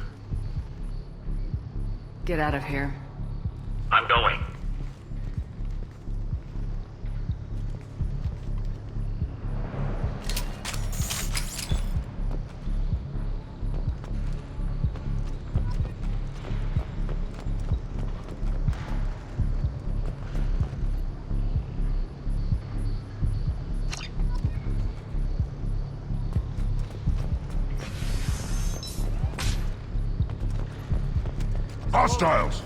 Get out of here.
I'm going.
Hostiles!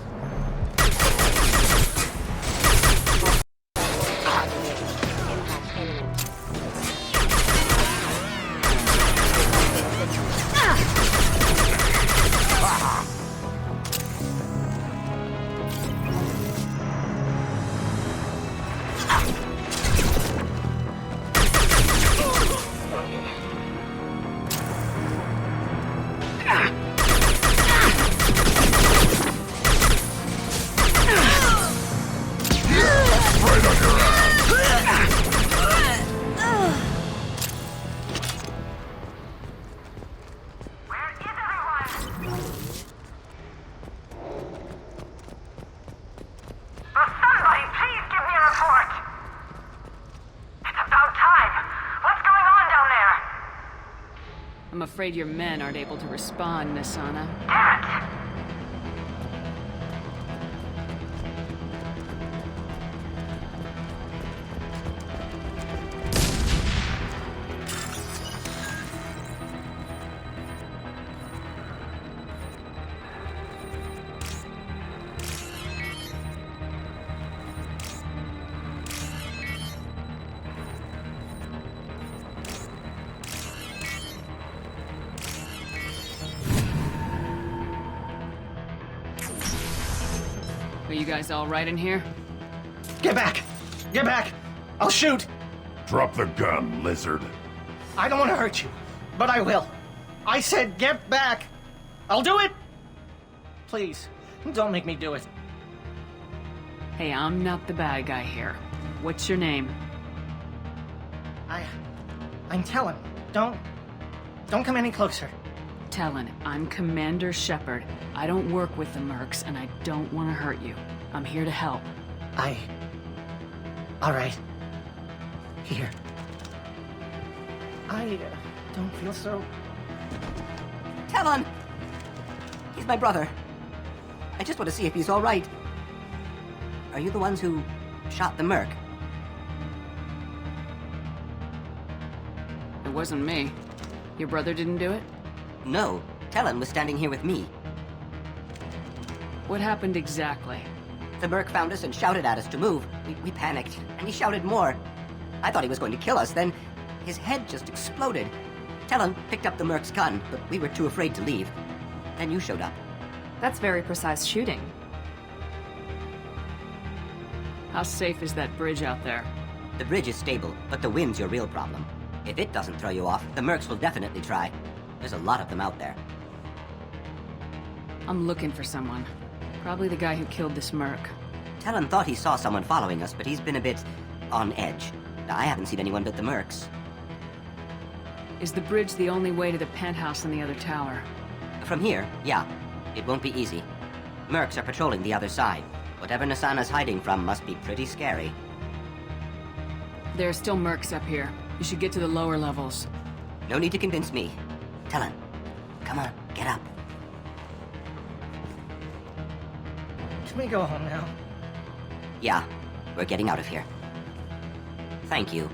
I'm afraid your men aren't able to respond, Nasana. Are you guys all right in here?
Get back! Get back! I'll shoot!
Drop the gun, lizard.
I don't want to hurt you, but I will. I said get back! I'll do it! Please, don't make me do it.
Hey, I'm not the bad guy here. What's your name?
I'm Talon. Don't come any closer.
Talon, I'm Commander Shepard. I don't work with the mercs, and I don't want to hurt you. I'm here to help.
All right. Here. I don't feel so...
Talon! He's my brother. I just want to see if he's all right. Are you the ones who shot the merc?
It wasn't me. Your brother didn't do it?
No. Talon was standing here with me.
What happened exactly?
The merc found us and shouted at us to move. We panicked, and he shouted more. I thought he was going to kill us, then his head just exploded. Talon picked up the merc's gun, but we were too afraid to leave. Then you showed up.
That's very precise shooting.
How safe is that bridge out there?
The bridge is stable, but the wind's your real problem. If it doesn't throw you off, the mercs will definitely try. There's a lot of them out there.
I'm looking for someone. Probably the guy who killed this merc.
Talon thought he saw someone following us, but he's been a bit on edge. I haven't seen anyone but the mercs.
Is the bridge the only way to the penthouse in the other tower?
From here, yeah. It won't be easy. Mercs are patrolling the other side. Whatever Nasana's hiding from must be pretty scary.
There are still mercs up here. You should get to the lower levels.
No need to convince me. Talon, come on, get up.
Can we go home now?
Yeah, we're getting out of here. Thank you.